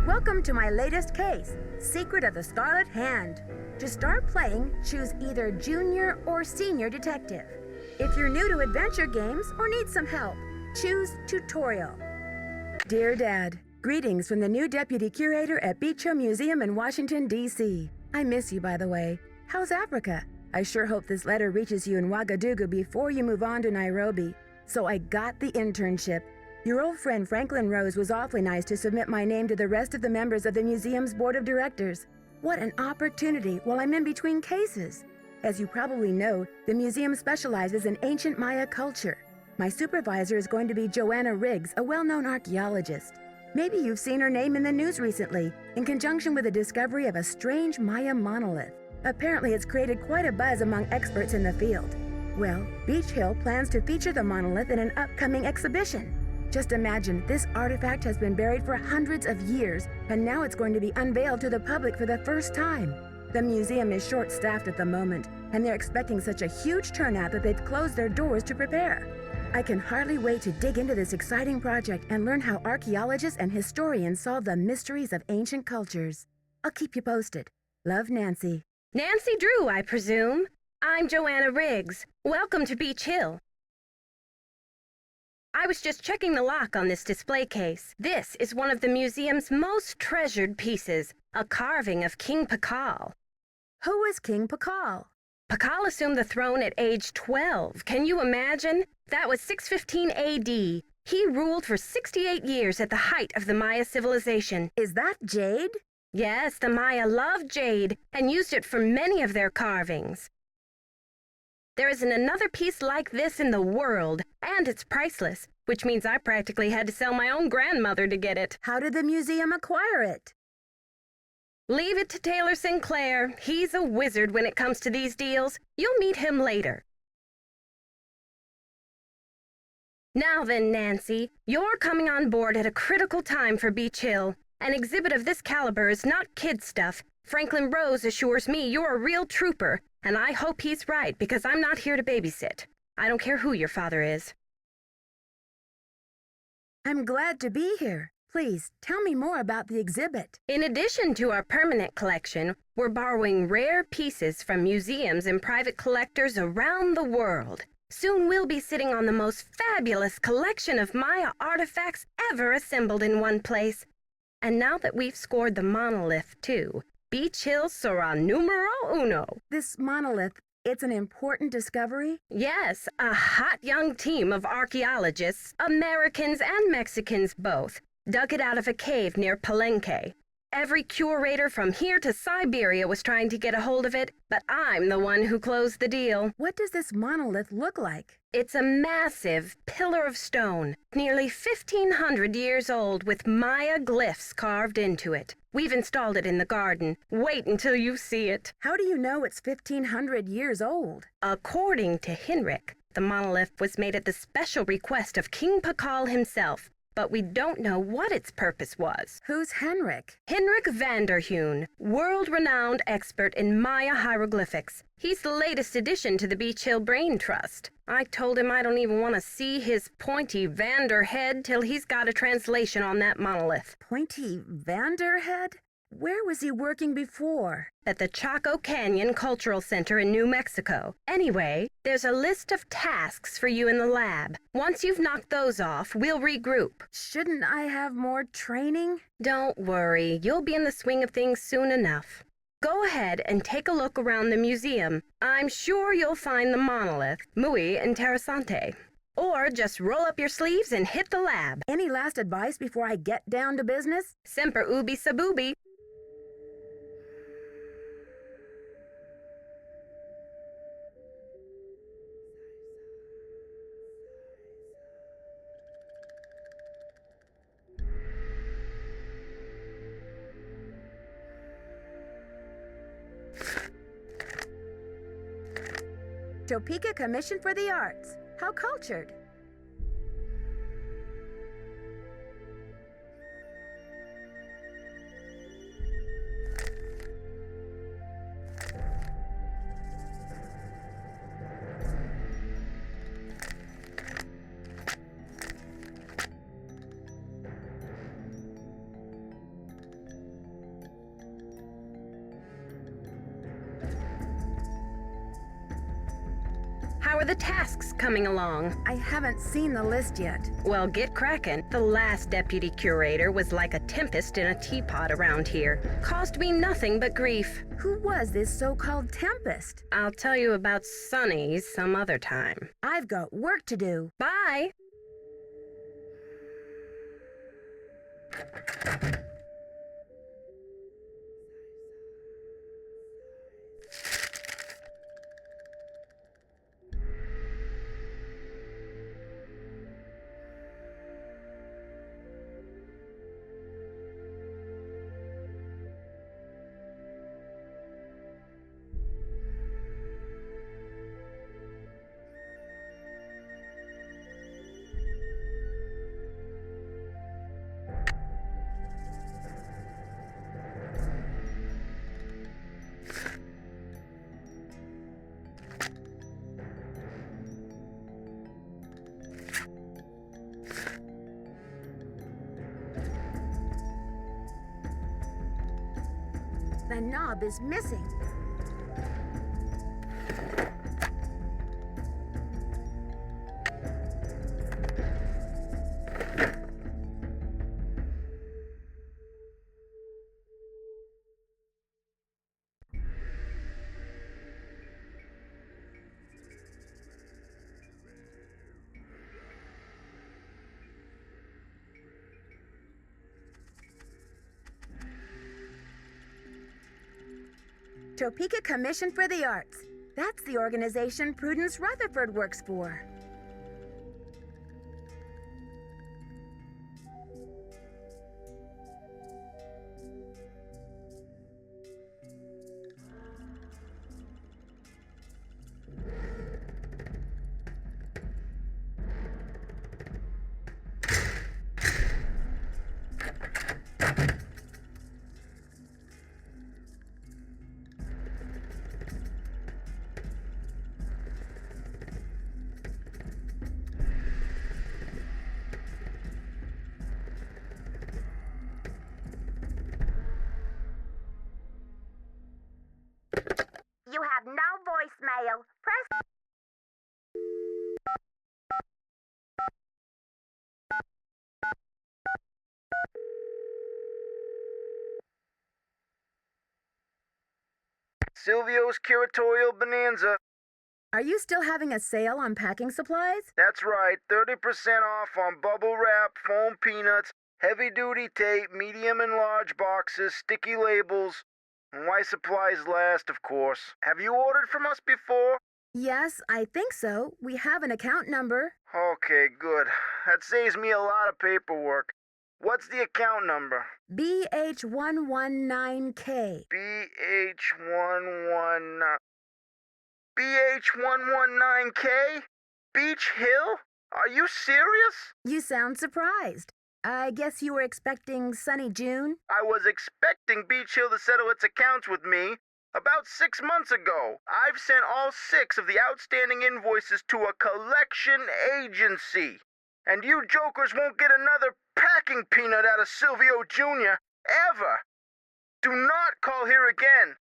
Welcome to my latest case, Secret of the Scarlet Hand. To start playing, choose either Junior or Senior Detective. If you're new to adventure games or need some help, choose Tutorial. Dear Dad, greetings from the new Deputy Curator at Beech Hill Museum in Washington, D.C. I miss you, by the way. How's Africa? I sure hope this letter reaches you in Ouagadougou before you move on to Nairobi. So I got the internship. Your old friend Franklin Rose was awfully nice to submit my name to the rest of the members of the museum's board of directors. What an opportunity while I'm in between cases. As you probably know, the museum specializes in ancient Maya culture. My supervisor is going to be Joanna Riggs, a well-known archaeologist. Maybe you've seen her name in the news recently, in conjunction with the discovery of a strange Maya monolith. Apparently it's created quite a buzz among experts in the field. Well, Beech Hill plans to feature the monolith in an upcoming exhibition. Just imagine, this artifact has been buried for hundreds of years, and now it's going to be unveiled to the public for the first time. The museum is short-staffed at the moment, and they're expecting such a huge turnout that they've closed their doors to prepare. I can hardly wait to dig into this exciting project and learn how archaeologists and historians solve the mysteries of ancient cultures. I'll keep you posted. Love, Nancy. Nancy Drew, I presume. I'm Joanna Riggs. Welcome to Beech Hill. I was just checking the lock on this display case. This is one of the museum's most treasured pieces, a carving of King Pakal. Who is King Pakal? Pakal assumed the throne at age 12. Can you imagine? That was 615 A.D. He ruled for 68 years at the height of the Maya civilization. Is that jade? Yes, the Maya loved jade and used it for many of their carvings. There isn't another piece like this in the world, and it's priceless, which means I practically had to sell my own grandmother to get it. How did the museum acquire it? Leave it to Taylor Sinclair. He's a wizard when it comes to these deals. You'll meet him later. Now then, Nancy, you're coming on board at a critical time for Beech Hill. An exhibit of this caliber is not kid stuff. Franklin Rose assures me you're a real trooper, and I hope he's right because I'm not here to babysit. I don't care who your father is. I'm glad to be here. Please, tell me more about the exhibit. In addition to our permanent collection, we're borrowing rare pieces from museums and private collectors around the world. Soon we'll be sitting on the most fabulous collection of Maya artifacts ever assembled in one place. And now that we've scored the monolith, too, Beech Hill sera numero uno. This monolith, it's an important discovery? Yes, a hot young team of archaeologists, Americans and Mexicans both, dug it out of a cave near Palenque. Every curator from here to Siberia was trying to get a hold of it, but I'm the one who closed the deal. What does this monolith look like? It's a massive pillar of stone, nearly 1,500 years old, with Maya glyphs carved into it. We've installed it in the garden. Wait until you see it. How do you know it's 1,500 years old? According to Henrik, the monolith was made at the special request of King Pakal himself, but we don't know what its purpose was. Who's Henrik? Henrik Vanderheun, world-renowned expert in Maya hieroglyphics. He's the latest addition to the Beech Hill Brain Trust. I told him I don't even want to see his pointy Vander head till he's got a translation on that monolith. Pointy Vander head? Where was he working before? At the Chaco Canyon Cultural Center in New Mexico. Anyway, there's a list of tasks for you in the lab. Once you've knocked those off, we'll regroup. Shouldn't I have more training? Don't worry, you'll be in the swing of things soon enough. Go ahead and take a look around the museum. I'm sure you'll find the monolith muy interesante. Or just roll up your sleeves and hit the lab. Any last advice before I get down to business? Semper ubi sabubi. Topeka Commission for the Arts. How cultured. the tasks coming along? I haven't seen the list yet. Well, get cracking. The last Deputy Curator was like a tempest in a teapot around here. Caused me nothing but grief. Who was this so-called Tempest? I'll tell you about Sonny's some other time. I've got work to do. Bye! The knob is missing. Topeka Commission for the Arts. That's the organization Prudence Rutherford works for. You have no voicemail. Press... Silvio's Curatorial Bonanza. Are you still having a sale on packing supplies? That's right, 30% off on bubble wrap, foam peanuts, heavy-duty tape, medium and large boxes, sticky labels, and why supplies last, of course. Have you ordered from us before? Yes, I think so. We have an account number. Okay, good. That saves me a lot of paperwork. What's the account number? BH119K. BH119... BH119K? Beech Hill? Are you serious? You sound surprised. I guess you were expecting Sunny June? I was expecting Beech Hill to settle its accounts with me about 6 months ago. I've sent all 6 of the outstanding invoices to a collection agency. And you jokers won't get another packing peanut out of Silvio Jr. ever. Do not call here again.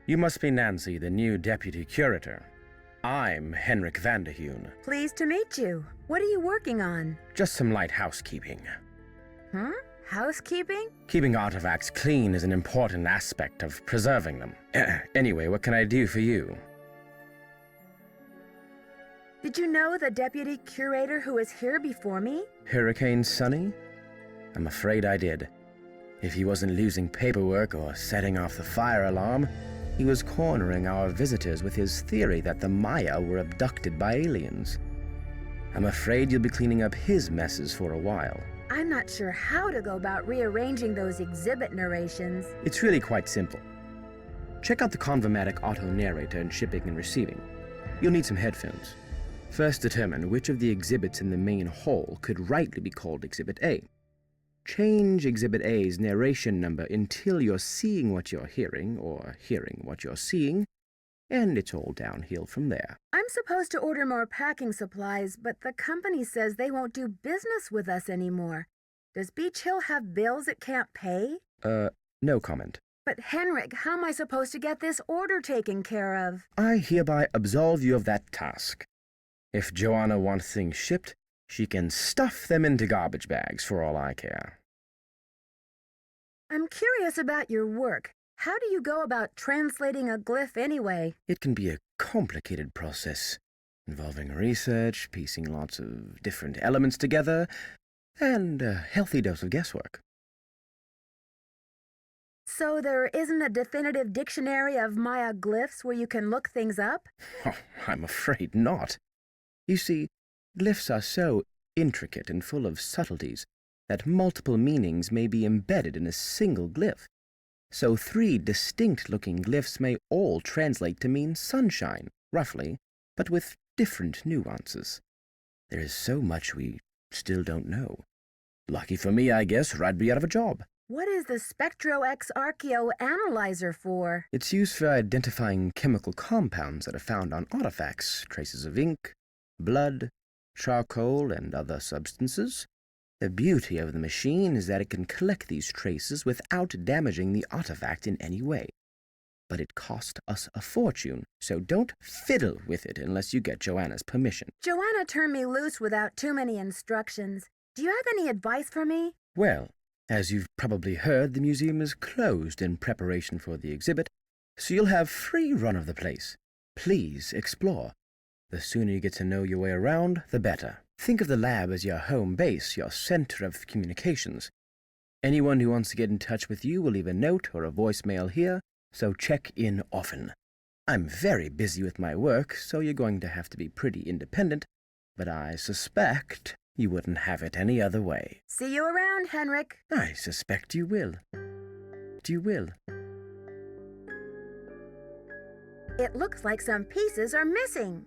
You must be Nancy, the new Deputy Curator. I'm Henrik Vanderheun. Pleased to meet you. What are you working on? Just some light housekeeping. Huh? Housekeeping? Keeping artifacts clean is an important aspect of preserving them. Anyway, what can I do for you? Did you know the Deputy Curator who was here before me? Hurricane Sunny? I'm afraid I did. If he wasn't losing paperwork or setting off the fire alarm, he was cornering our visitors with his theory that the Maya were abducted by aliens. I'm afraid you'll be cleaning up his messes for a while. I'm not sure how to go about rearranging those exhibit narrations. It's really quite simple. Check out the Convermatic auto-narrator in shipping and receiving. You'll need some headphones. First determine which of the exhibits in the main hall could rightly be called Exhibit A. Change Exhibit A's narration number until you're seeing what you're hearing, or hearing what you're seeing, and it's all downhill from there. I'm supposed to order more packing supplies, but the company says they won't do business with us anymore. Does Beech Hill have bills it can't pay? No comment. But Henrik, how am I supposed to get this order taken care of? I hereby absolve you of that task. If Joanna wants things shipped, she can stuff them into garbage bags for all I care. I'm curious about your work. How do you go about translating a glyph anyway? It can be a complicated process, involving research, piecing lots of different elements together, and a healthy dose of guesswork. So there isn't a definitive dictionary of Maya glyphs where you can look things up? Oh, I'm afraid not. You see, glyphs are so intricate and full of subtleties that multiple meanings may be embedded in a single glyph. So 3 distinct-looking glyphs may all translate to mean sunshine, roughly, but with different nuances. There is so much we still don't know. Lucky for me, I guess, or I'd be out of a job. What is the SpectroX Archeo Analyzer for? It's used for identifying chemical compounds that are found on artifacts, traces of ink, blood, charcoal, and other substances. The beauty of the machine is that it can collect these traces without damaging the artifact in any way. But it cost us a fortune, so don't fiddle with it unless you get Joanna's permission. Joanna turned me loose without too many instructions. Do you have any advice for me? Well, as you've probably heard, the museum is closed in preparation for the exhibit, so you'll have free run of the place. Please explore. The sooner you get to know your way around, the better. Think of the lab as your home base, your center of communications. Anyone who wants to get in touch with you will leave a note or a voicemail here, so check in often. I'm very busy with my work, so you're going to have to be pretty independent, but I suspect you wouldn't have it any other way. See you around, Henrik. I suspect you will. You will. It looks like some pieces are missing.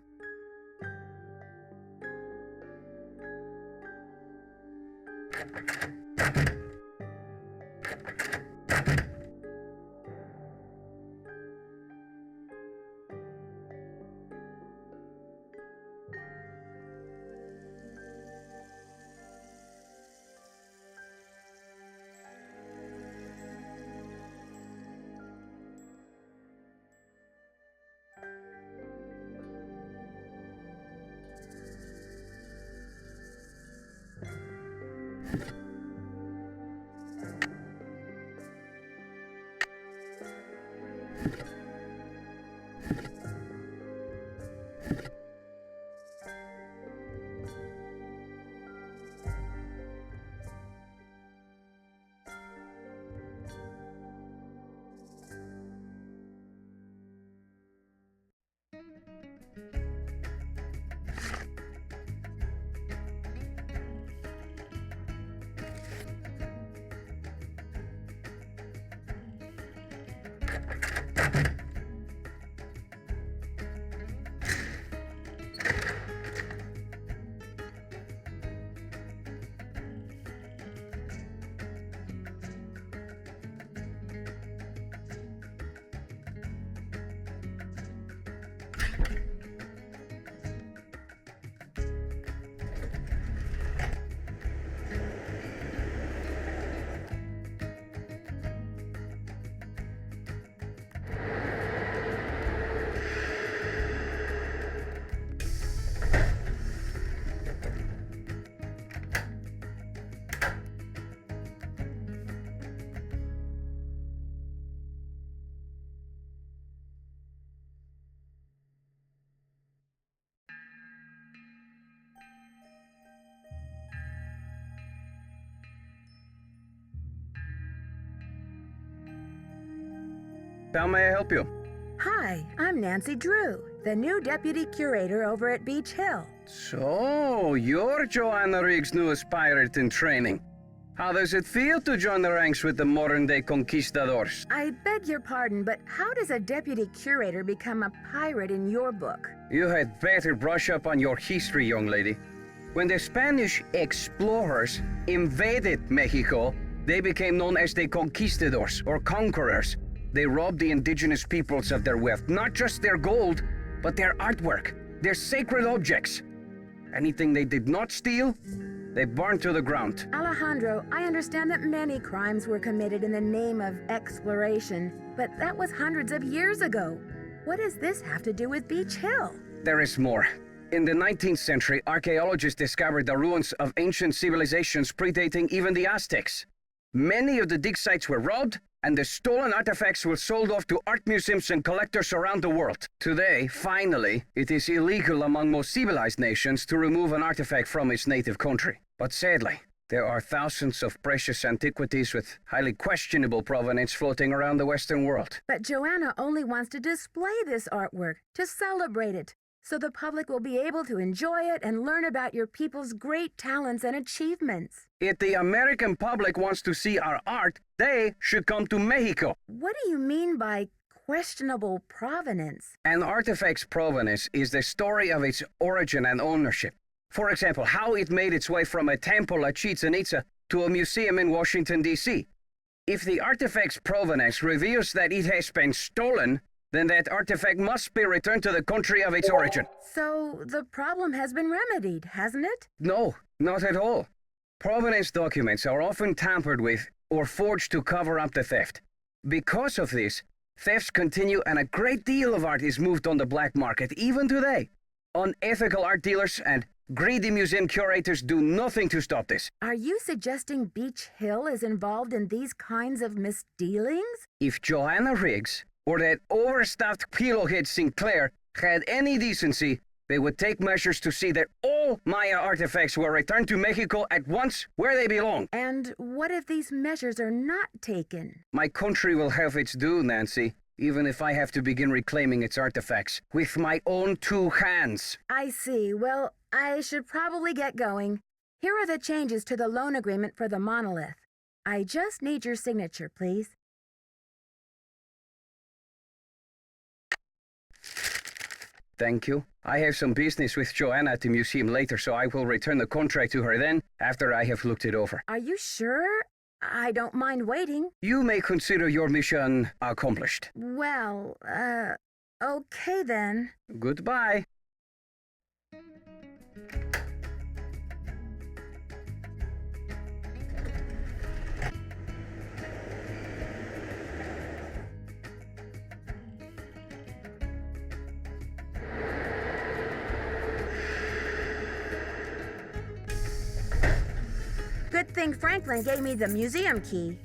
How may I help you? Hi, I'm Nancy Drew, the new Deputy Curator over at Beech Hill. So, you're Joanna Riggs' newest pirate in training. How does it feel to join the ranks with the modern-day conquistadors? I beg your pardon, but how does a Deputy Curator become a pirate in your book? You had better brush up on your history, young lady. When the Spanish explorers invaded Mexico, they became known as the conquistadors, or conquerors. They robbed the indigenous peoples of their wealth, not just their gold, but their artwork, their sacred objects. Anything they did not steal, they burned to the ground. Alejandro, I understand that many crimes were committed in the name of exploration, but that was hundreds of years ago. What does this have to do with Beech Hill? There is more. In the 19th century, archaeologists discovered the ruins of ancient civilizations predating even the Aztecs. Many of the dig sites were robbed, and the stolen artifacts were sold off to art museums and collectors around the world. Today, finally, it is illegal among most civilized nations to remove an artifact from its native country. But sadly, there are thousands of precious antiquities with highly questionable provenance floating around the Western world. But Joanna only wants to display this artwork, to celebrate it, so the public will be able to enjoy it and learn about your people's great talents and achievements. If the American public wants to see our art, they should come to Mexico. What do you mean by questionable provenance? An artifact's provenance is the story of its origin and ownership. For example, how it made its way from a temple at Chichen Itza to a museum in Washington, D.C. If the artifact's provenance reveals that it has been stolen, then that artifact must be returned to the country of its origin. So the problem has been remedied, hasn't it? No, not at all. Provenance documents are often tampered with or forged to cover up the theft. Because of this, thefts continue and a great deal of art is moved on the black market, even today. Unethical art dealers and greedy museum curators do nothing to stop this. Are you suggesting Beech Hill is involved in these kinds of misdealings? If Joanna Riggs or that overstuffed pillowhead Sinclair had any decency, they would take measures to see that all Maya artifacts were returned to Mexico at once where they belong. And what if these measures are not taken? My country will have its due, Nancy, even if I have to begin reclaiming its artifacts with my own two hands. I see. Well, I should probably get going. Here are the changes to the loan agreement for the monolith. I just need your signature, please. Thank you. I have some business with Joanna at the museum later, so I will return the contract to her then, after I have looked it over. Are you sure? I don't mind waiting. You may consider your mission accomplished. Well, okay then. Goodbye. Good thing Franklin gave me the museum key.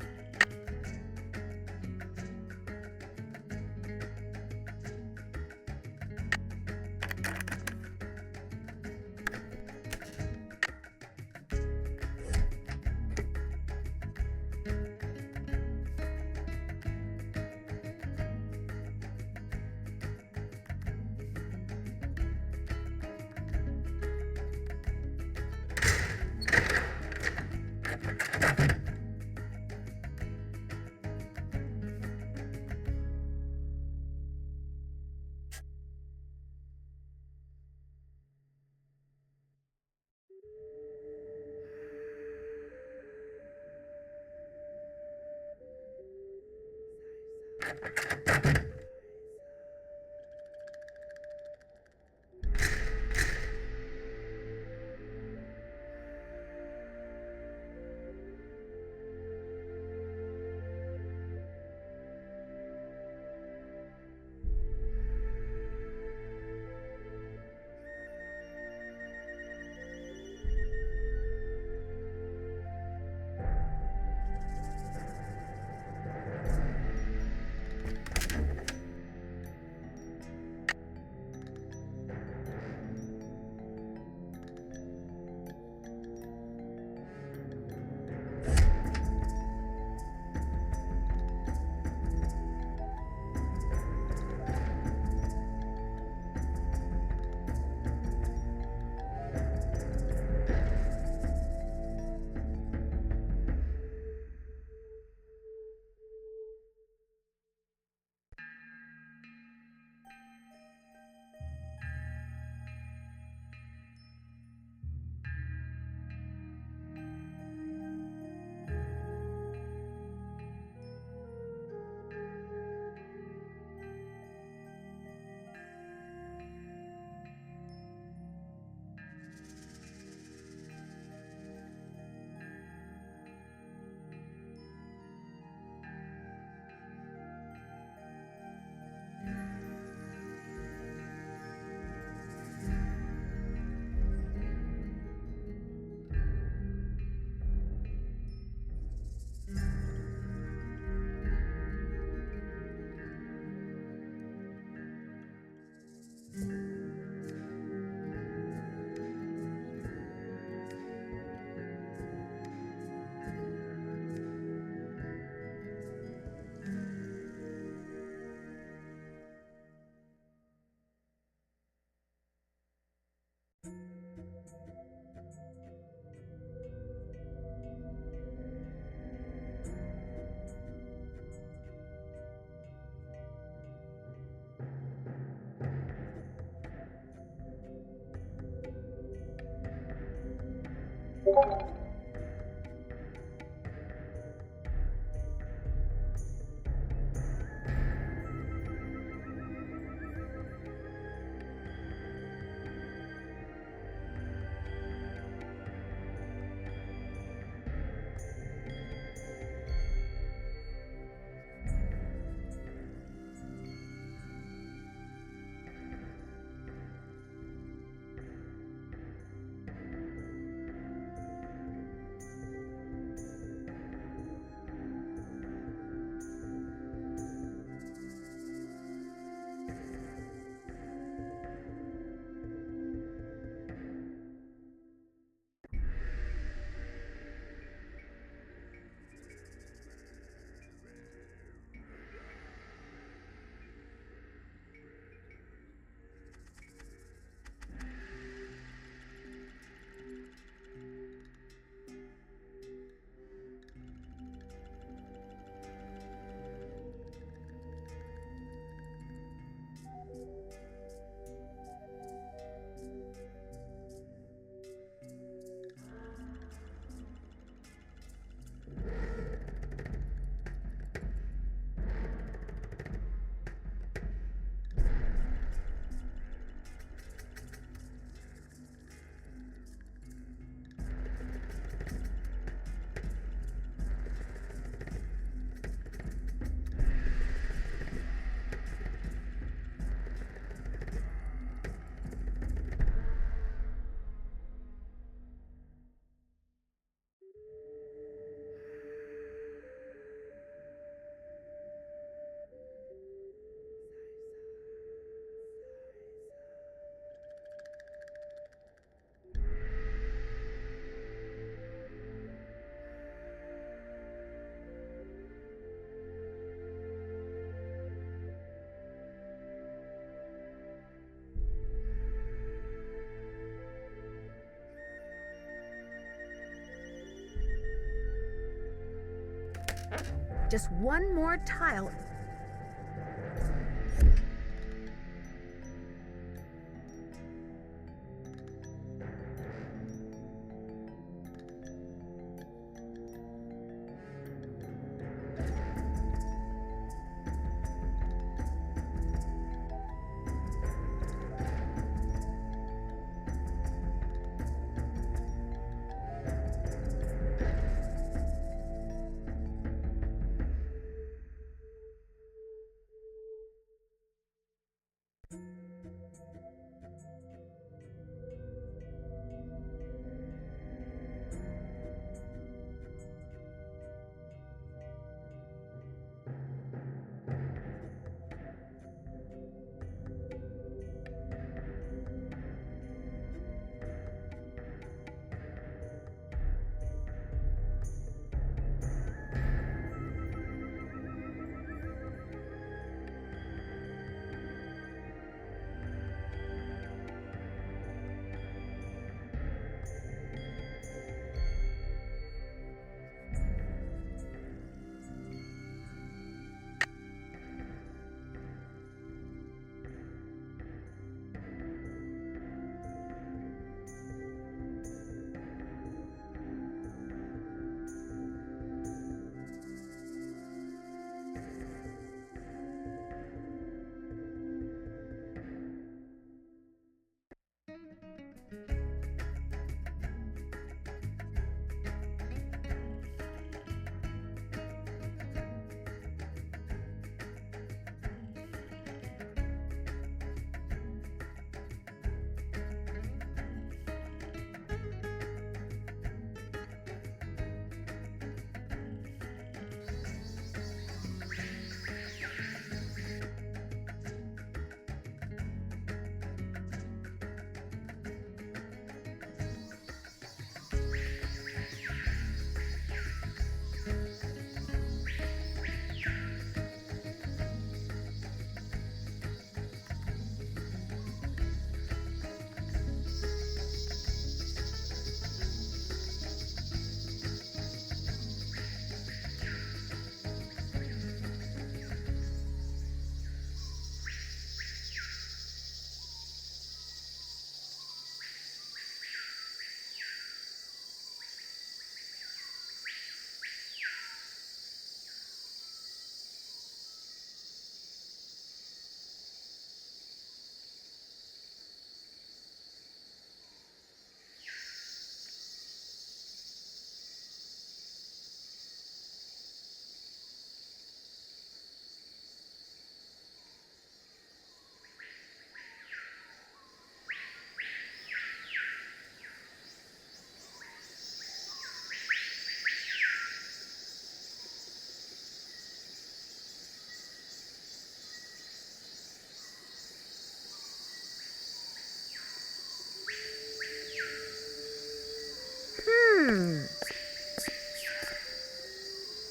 Just one more tile.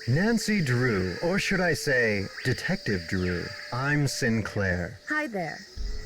Nancy Drew, or should I say, Detective Drew. I'm Sinclair. Hi there.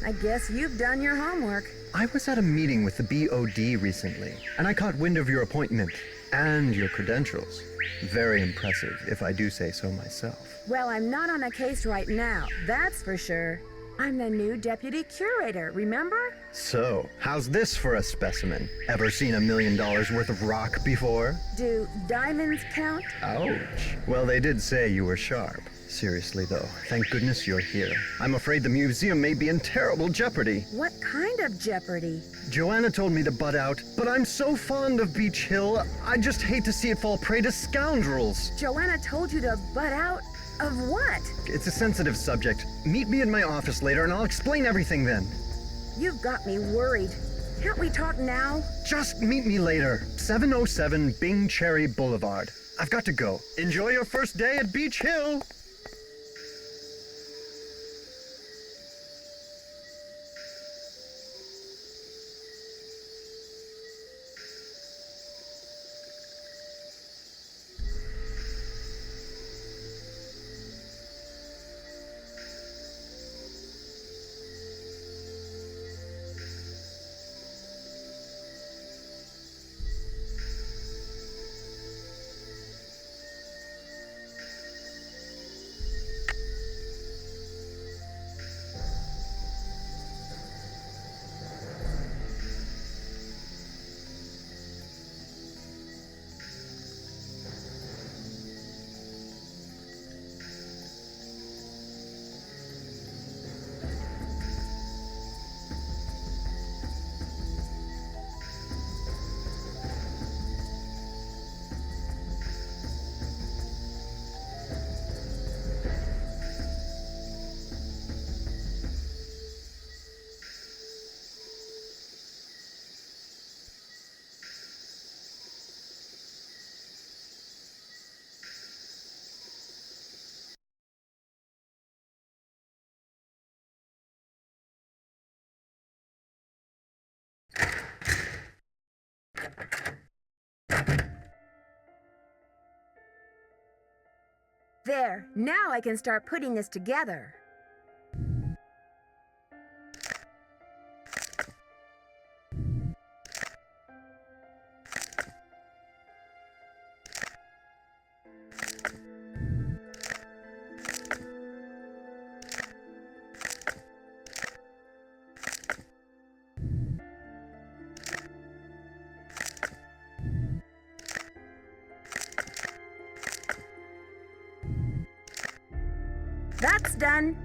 I guess you've done your homework. I was at a meeting with the BOD recently, and I caught wind of your appointment and your credentials. Very impressive, if I do say so myself. Well, I'm not on a case right now, that's for sure. I'm the new Deputy Curator, remember? So, how's this for a specimen? Ever seen $1 million worth of rock before? Do diamonds count? Ouch. Well, they did say you were sharp. Seriously, though, thank goodness you're here. I'm afraid the museum may be in terrible jeopardy. What kind of jeopardy? Joanna told me to butt out, but I'm so fond of Beech Hill, I just hate to see it fall prey to scoundrels. Joanna told you to butt out? Of what? It's a sensitive subject. Meet me in my office later and I'll explain everything then. You've got me worried. Can't we talk now? Just meet me later. 707 Bing Cherry Boulevard. I've got to go. Enjoy your first day at Beech Hill! There, now I can start putting this together. That's done.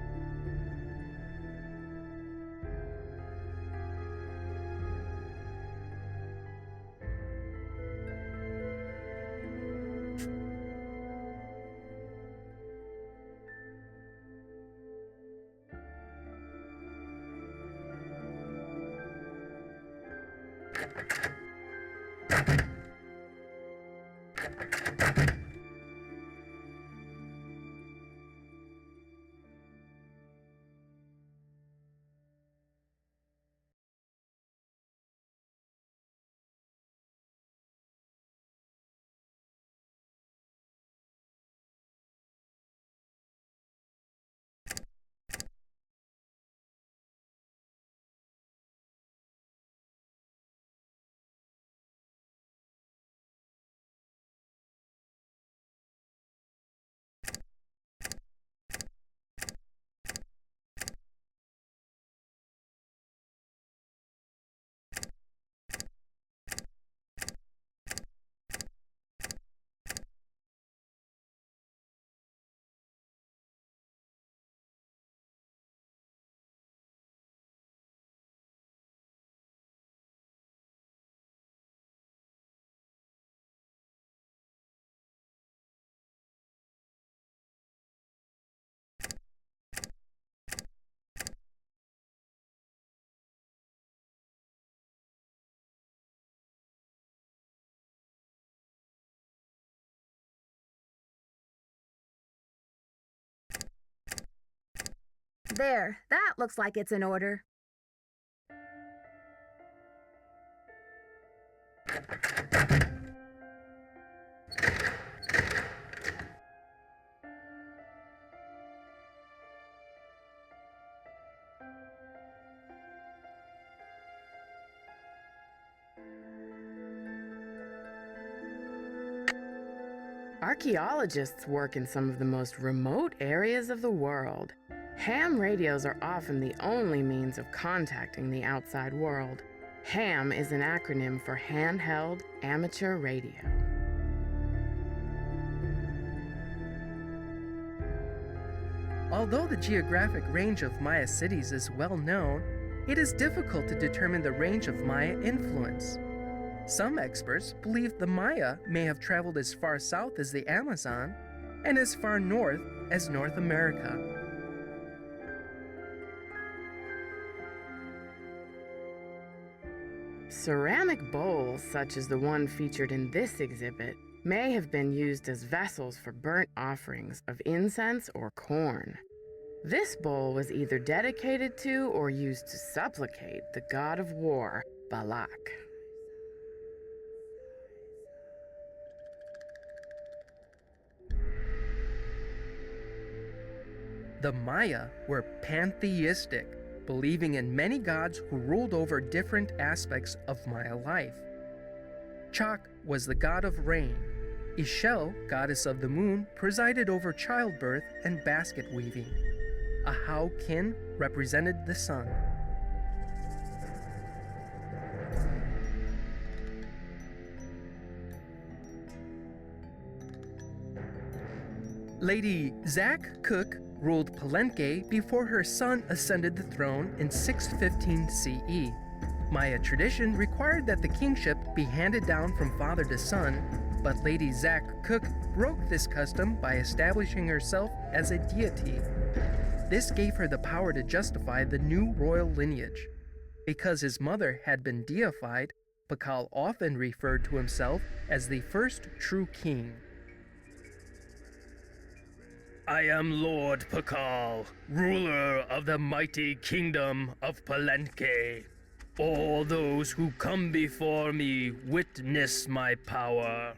There, that looks like it's in order. Archaeologists work in some of the most remote areas of the world. Ham radios are often the only means of contacting the outside world. HAM is an acronym for Handheld Amateur Radio. Although the geographic range of Maya cities is well known, it is difficult to determine the range of Maya influence. Some experts believe the Maya may have traveled as far south as the Amazon and as far north as North America. Ceramic bowls, such as the one featured in this exhibit, may have been used as vessels for burnt offerings of incense or corn. This bowl was either dedicated to or used to supplicate the god of war, Balak. The Maya were pantheistic, believing in many gods who ruled over different aspects of Maya life. Chak was the god of rain. Ishel, goddess of the moon, presided over childbirth and basket weaving. Ahau Kin represented the sun. Lady Zak Cook ruled Palenque before her son ascended the throne in 615 CE. Maya tradition required that the kingship be handed down from father to son, but Lady Zak Cook broke this custom by establishing herself as a deity. This gave her the power to justify the new royal lineage. Because his mother had been deified, Pakal often referred to himself as the first true king. I am Lord Pakal, ruler of the mighty kingdom of Palenque. All those who come before me witness my power.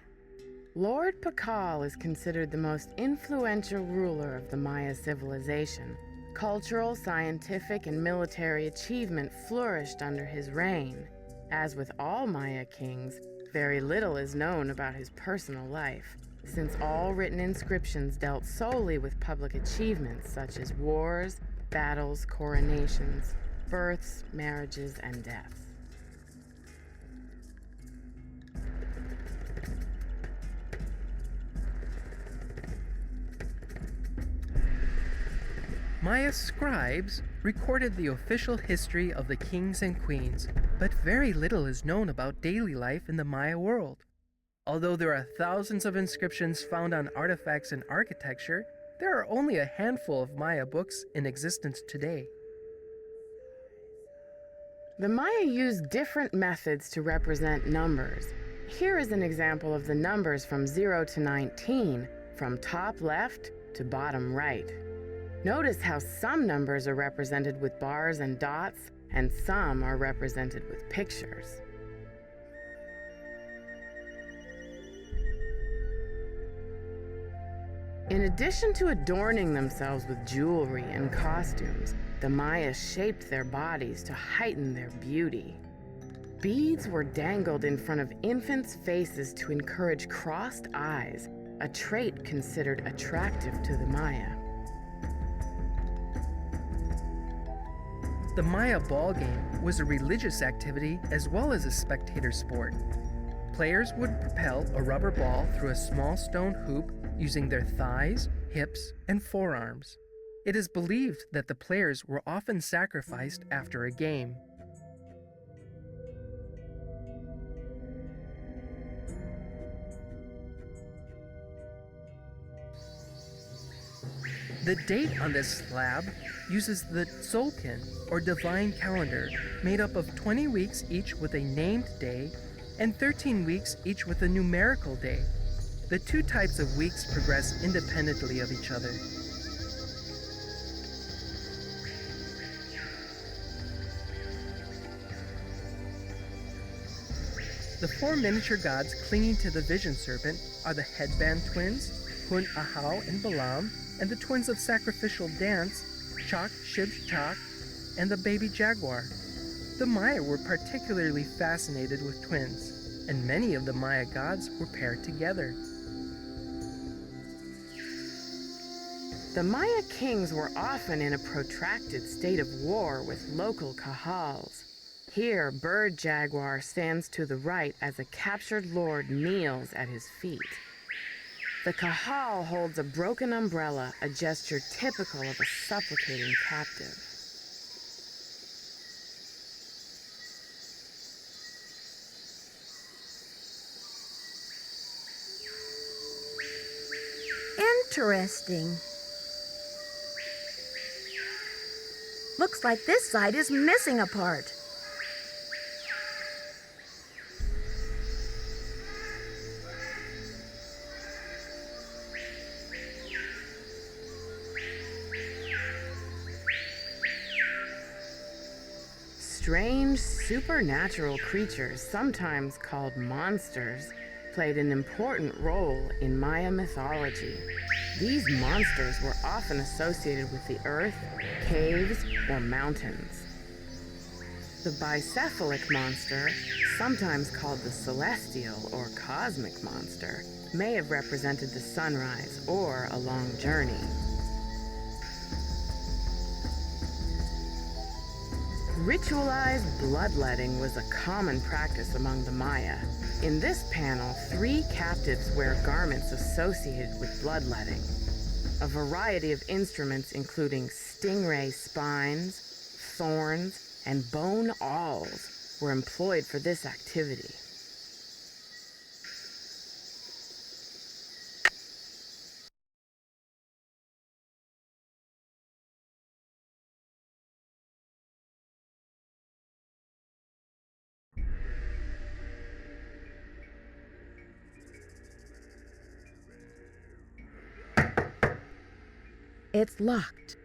Lord Pakal is considered the most influential ruler of the Maya civilization. Cultural, scientific, and military achievement flourished under his reign. As with all Maya kings, very little is known about his personal life, since all written inscriptions dealt solely with public achievements such as wars, battles, coronations, births, marriages, and deaths. Maya scribes recorded the official history of the kings and queens, but very little is known about daily life in the Maya world. Although there are thousands of inscriptions found on artifacts and architecture, there are only a handful of Maya books in existence today. The Maya used different methods to represent numbers. Here is an example of the numbers from 0 to 19, from top left to bottom right. Notice how some numbers are represented with bars and dots, and some are represented with pictures. In addition to adorning themselves with jewelry and costumes, the Maya shaped their bodies to heighten their beauty. Beads were dangled in front of infants' faces to encourage crossed eyes, a trait considered attractive to the Maya. The Maya ball game was a religious activity as well as a spectator sport. Players would propel a rubber ball through a small stone hoop using their thighs, hips, and forearms. It is believed that the players were often sacrificed after a game. The date on this slab uses the Tzolk'in, or divine calendar, made up of 20 weeks each with a named day and 13 weeks each with a numerical day. The two types of weeks progress independently of each other. The four miniature gods clinging to the vision serpent are the headband twins, Hun Ahau and Balaam, and the twins of sacrificial dance, Chak, Shib, Chak, and the baby jaguar. The Maya were particularly fascinated with twins, and many of the Maya gods were paired together. The Maya kings were often in a protracted state of war with local kahals. Here, Bird Jaguar stands to the right as a captured lord kneels at his feet. The kahal holds a broken umbrella, a gesture typical of a supplicating captive. Interesting. Looks like this side is missing a part. Strange, supernatural creatures, sometimes called monsters, played an important role in Maya mythology. These monsters were often associated with the earth, caves, or mountains. The bicephalic monster, sometimes called the celestial or cosmic monster, may have represented the sunrise or a long journey. Ritualized bloodletting was a common practice among the Maya. In this panel, 3 captives wear garments associated with bloodletting. A variety of instruments including stingray spines, thorns, and bone awls were employed for this activity. It's locked.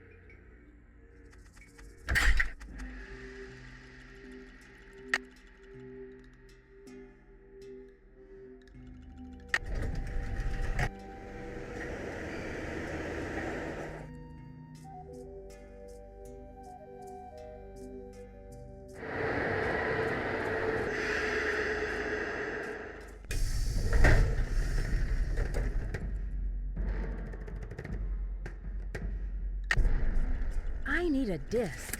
I need a disc.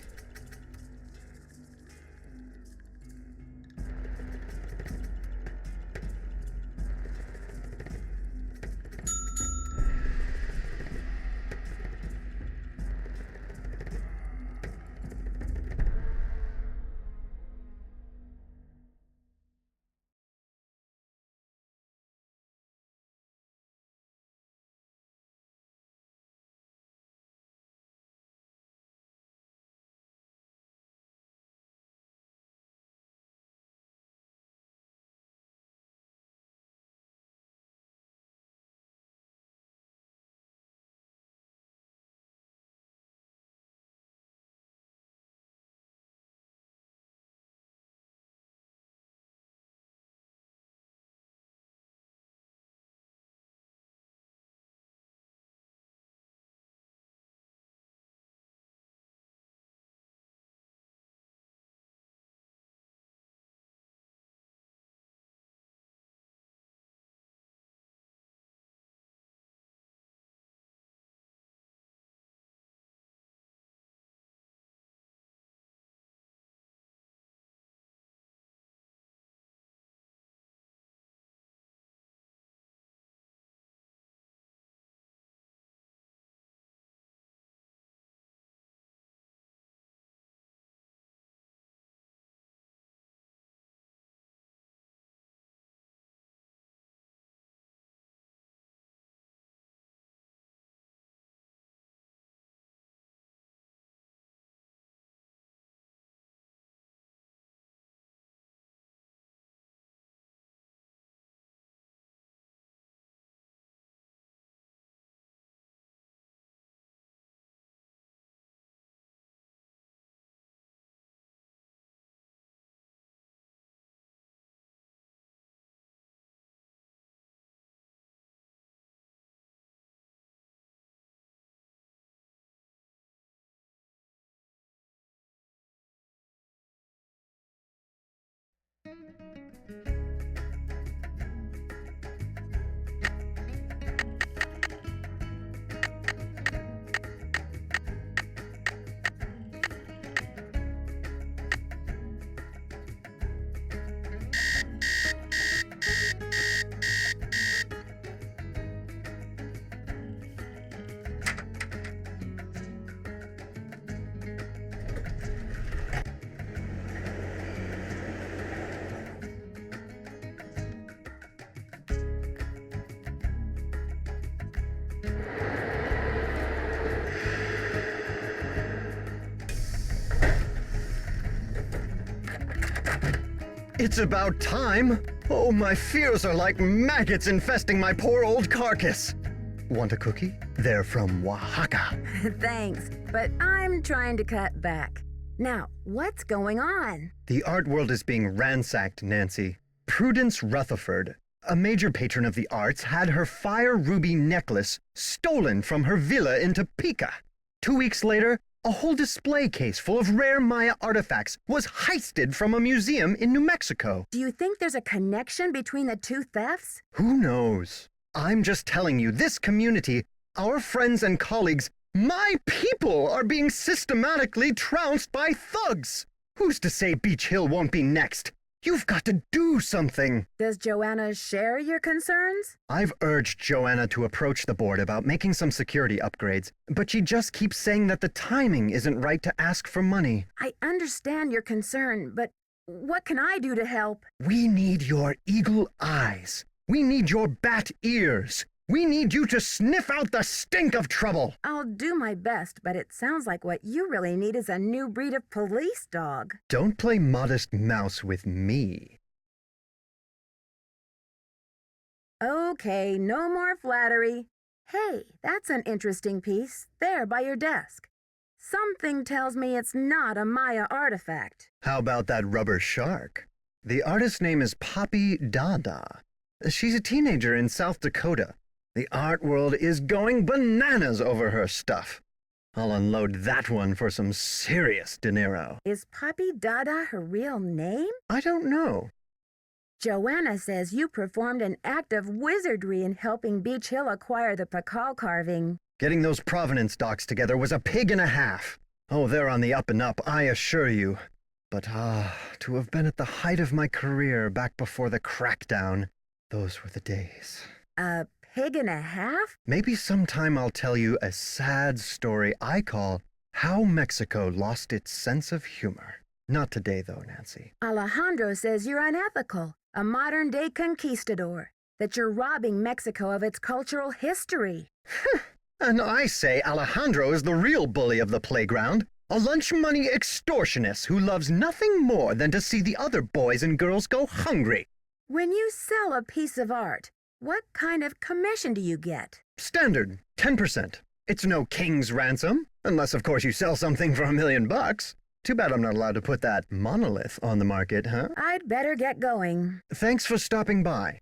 It's about time. Oh, my fears are like maggots infesting my poor old carcass. Want a cookie? They're from Oaxaca. Thanks, but I'm trying to cut back. Now, what's going on? The art world is being ransacked, Nancy. Prudence Rutherford, a major patron of the arts, had her fire ruby necklace stolen from her villa in Topeka. 2 weeks later, a whole display case full of rare Maya artifacts was heisted from a museum in New Mexico. Do you think there's a connection between the two thefts? Who knows? I'm just telling you, this community, our friends and colleagues, my people are being systematically trounced by thugs. Who's to say Beech Hill won't be next? You've got to do something. Does Joanna share your concerns? I've urged Joanna to approach the board about making some security upgrades, but she just keeps saying that the timing isn't right to ask for money. I understand your concern, but what can I do to help? We need your eagle eyes. We need your bat ears. We need you to sniff out the stink of trouble. I'll do my best, but it sounds like what you really need is a new breed of police dog. Don't play modest mouse with me. Okay, no more flattery. Hey, that's an interesting piece, there by your desk. Something tells me it's not a Maya artifact. How about that rubber shark? The artist's name is Poppy Dada. She's a teenager in South Dakota. The art world is going bananas over her stuff. I'll unload that one for some serious dinero. Is Poppy Dada her real name? I don't know. Joanna says you performed an act of wizardry in helping Beech Hill acquire the Pakal carving. Getting those provenance docs together was a pig and a half. Oh, they're on the up and up, I assure you. But to have been at the height of my career back before the crackdown, those were the days. A pig and a half? Maybe sometime I'll tell you a sad story I call How Mexico Lost Its Sense of Humor. Not today, though, Nancy. Alejandro says you're unethical, a modern-day conquistador, that you're robbing Mexico of its cultural history. And I say Alejandro is the real bully of the playground, a lunch money extortionist who loves nothing more than to see the other boys and girls go hungry. When you sell a piece of art, what kind of commission do you get? Standard, 10%. It's no king's ransom, unless of course you sell something for $1 million. Too bad I'm not allowed to put that monolith on the market, huh? I'd better get going. Thanks for stopping by.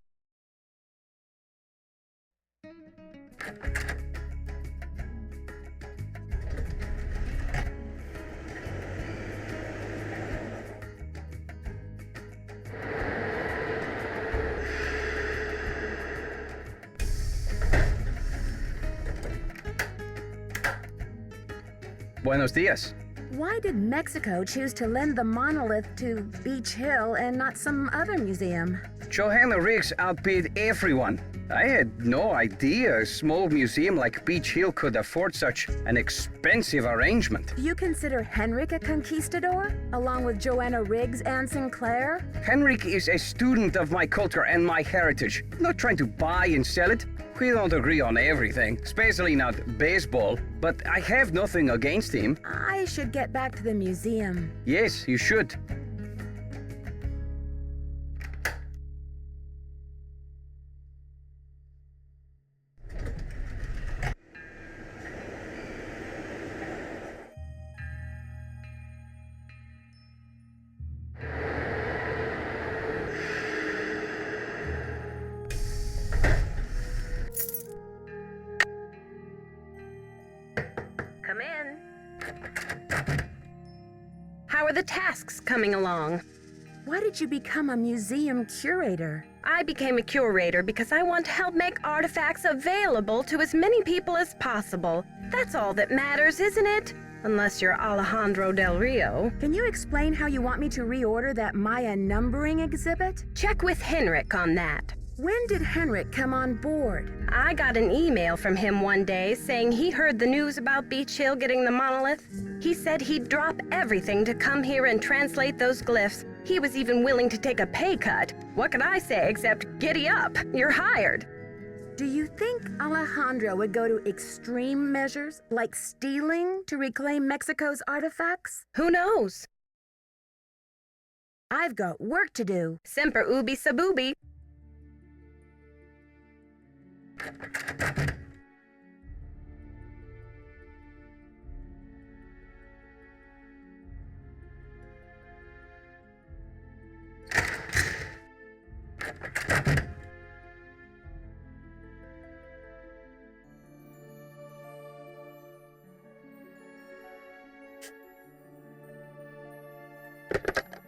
Buenos dias. Why did Mexico choose to lend the monolith to Beech Hill and not some other museum? Johanna Riggs outbid everyone. I had no idea a small museum like Beech Hill could afford such an expensive arrangement. Do you consider Henrik a conquistador, along with Joanna Riggs and Sinclair? Henrik is a student of my culture and my heritage, not trying to buy and sell it. We don't agree on everything, especially not baseball, but I have nothing against him. I should get back to the museum. Yes, you should. Come in. How are the tasks coming along? Why did you become a museum curator? I became a curator because I want to help make artifacts available to as many people as possible. That's all that matters, isn't it? Unless you're Alejandro Del Rio. Can you explain how you want me to reorder that Maya numbering exhibit? Check with Henrik on that. When did Henrik come on board? I got an email from him one day saying he heard the news about Beech Hill getting the monolith. He said he'd drop everything to come here and translate those glyphs. He was even willing to take a pay cut. What could I say except giddy up, you're hired? Do you think Alejandro would go to extreme measures, like stealing, to reclaim Mexico's artifacts? Who knows? I've got work to do. Semper ubi sub ubi.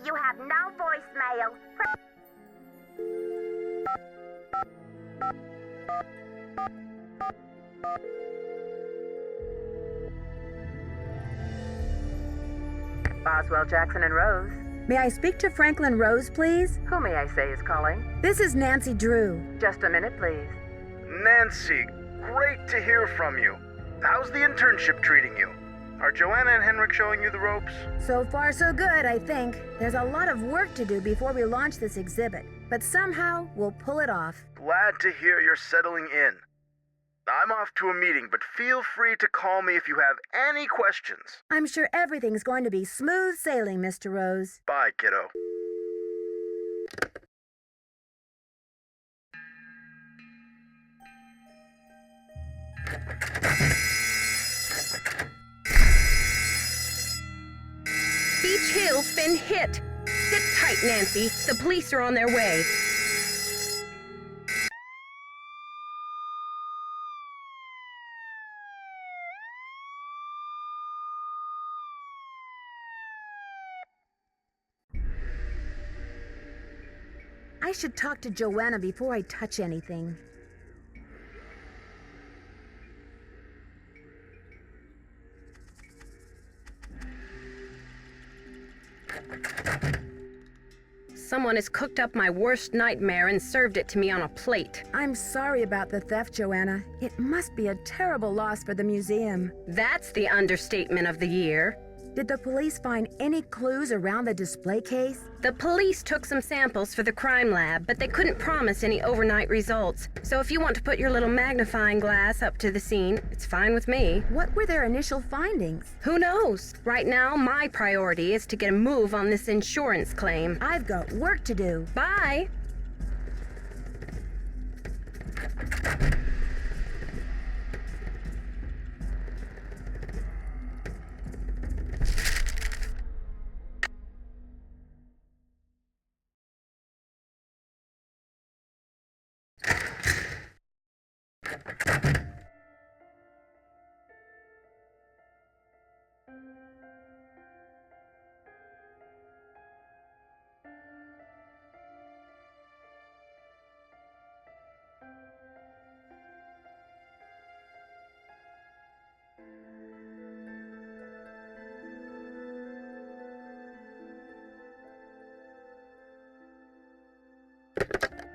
You have no voicemail. Boswell, Jackson, and Rose. May I speak to Franklin Rose, please? Who may I say is calling? This is Nancy Drew. Just a minute, please. Nancy, great to hear from you. How's the internship treating you? Are Joanna and Henrik showing you the ropes? So far, so good, I think. There's a lot of work to do before we launch this exhibit, but somehow we'll pull it off. Glad to hear you're settling in. I'm off to a meeting, but feel free to call me if you have any questions. I'm sure everything's going to be smooth sailing, Mr. Rose. Bye, kiddo. Beech Hill's been hit. Sit tight, Nancy. The police are on their way. I should talk to Joanna before I touch anything. Someone has cooked up my worst nightmare and served it to me on a plate. I'm sorry about the theft, Joanna. It must be a terrible loss for the museum. That's the understatement of the year. Did the police find any clues around the display case? The police took some samples for the crime lab, but they couldn't promise any overnight results. So if you want to put your little magnifying glass up to the scene, it's fine with me. What were their initial findings? Who knows? Right now, my priority is to get a move on this insurance claim. I've got work to do. Bye!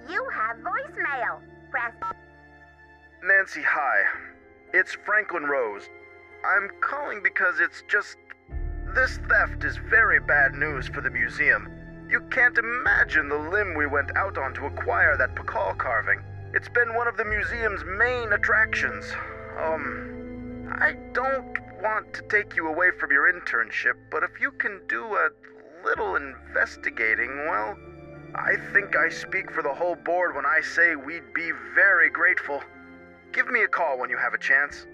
You have voicemail. Press. Nancy, hi. It's Franklin Rose. I'm calling because it's just... This theft is very bad news for the museum. You can't imagine the limb we went out on to acquire that Pakal carving. It's been one of the museum's main attractions. I don't want to take you away from your internship, but if you can do a little investigating, well, I think I speak for the whole board when I say we'd be very grateful. Give me a call when you have a chance.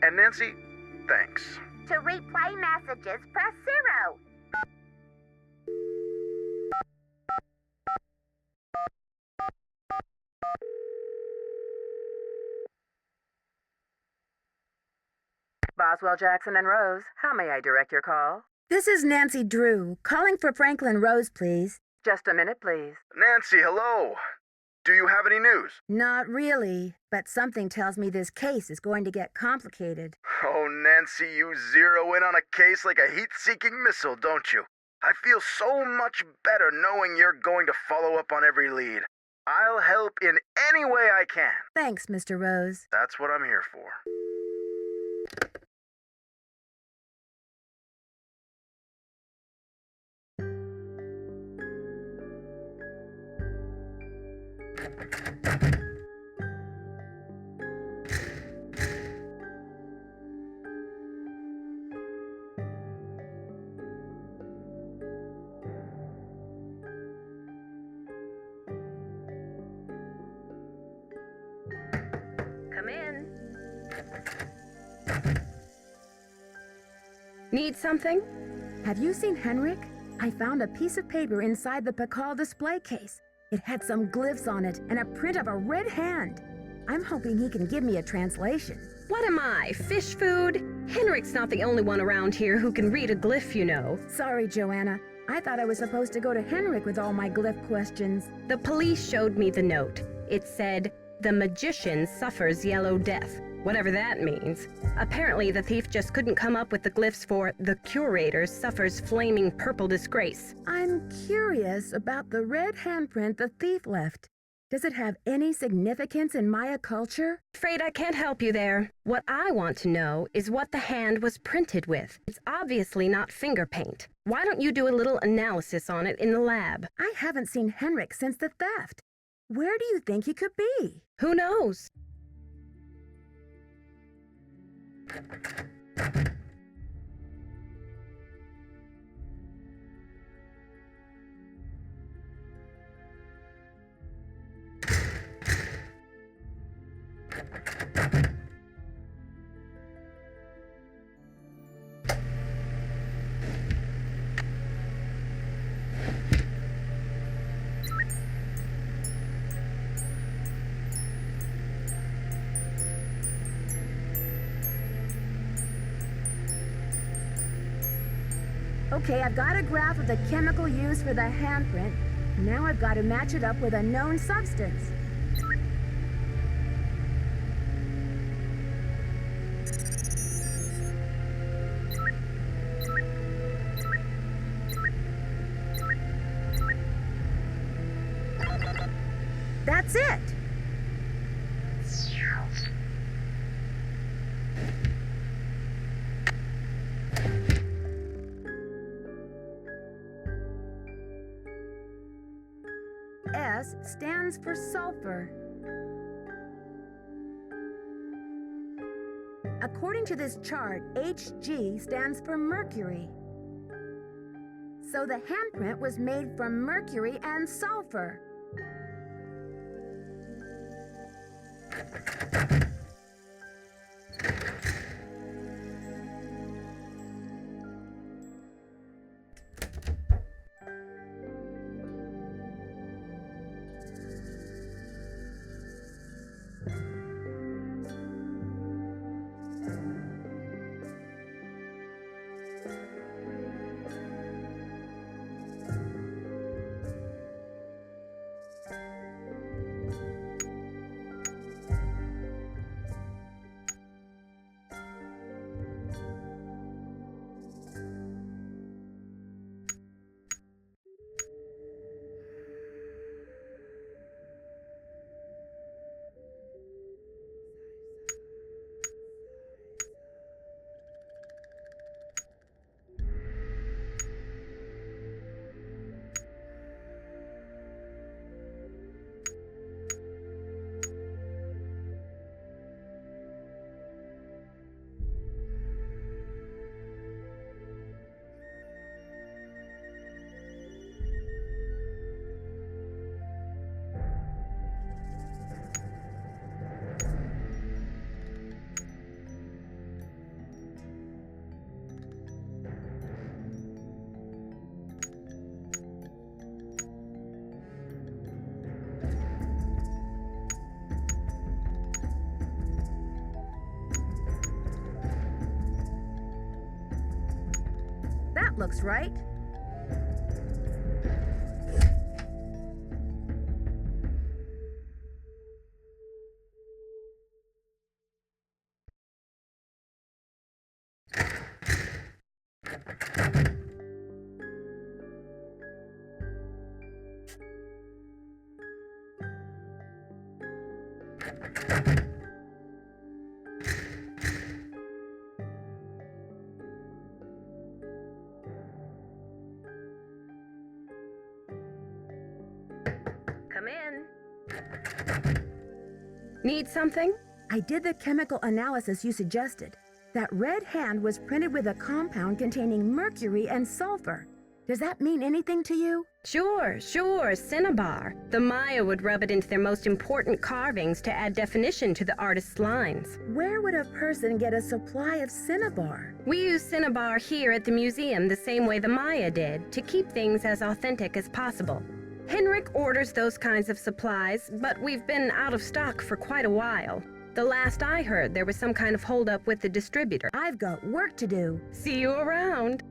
And Nancy, thanks. To replay messages, press 0. Boswell, Jackson, and Rose. How may I direct your call? This is Nancy Drew, calling for Franklin Rose, please. Just a minute, please. Nancy, hello. Do you have any news? Not really, but something tells me this case is going to get complicated. Oh, Nancy, you zero in on a case like a heat-seeking missile, don't you? I feel so much better knowing you're going to follow up on every lead. I'll help in any way I can. Thanks, Mr. Rose. That's what I'm here for. Need something? Have you seen Henrik? I found a piece of paper inside the Pakal display case. It had some glyphs on it and a print of a red hand. I'm hoping he can give me a translation. What am I, fish food? Henrik's not the only one around here who can read a glyph, you know. Sorry, Joanna. I thought I was supposed to go to Henrik with all my glyph questions. The police showed me the note. It said, "The magician suffers yellow death," whatever that means. Apparently, the thief just couldn't come up with the glyphs for "The Curator suffers flaming purple disgrace." I'm curious about the red handprint the thief left. Does it have any significance in Maya culture? Afraid I can't help you there. What I want to know is what the hand was printed with. It's obviously not finger paint. Why don't you do a little analysis on it in the lab? I haven't seen Henrik since the theft. Where do you think he could be? Who knows? Okay, I've got a graph of the chemical used for the handprint. Now I've got to match it up with a known substance. That's it! S stands for sulfur. According to this chart, Hg stands for mercury. So the handprint was made from mercury and sulfur. That looks right. Come in. Need something? I did the chemical analysis you suggested. That red hand was printed with a compound containing mercury and sulfur. Does that mean anything to you? Sure, cinnabar. The Maya would rub it into their most important carvings to add definition to the artist's lines. Where would a person get a supply of cinnabar? We use cinnabar here at the museum the same way the Maya did, to keep things as authentic as possible. Henrik orders those kinds of supplies, but we've been out of stock for quite a while. The last I heard, there was some kind of holdup with the distributor. I've got work to do. See you around.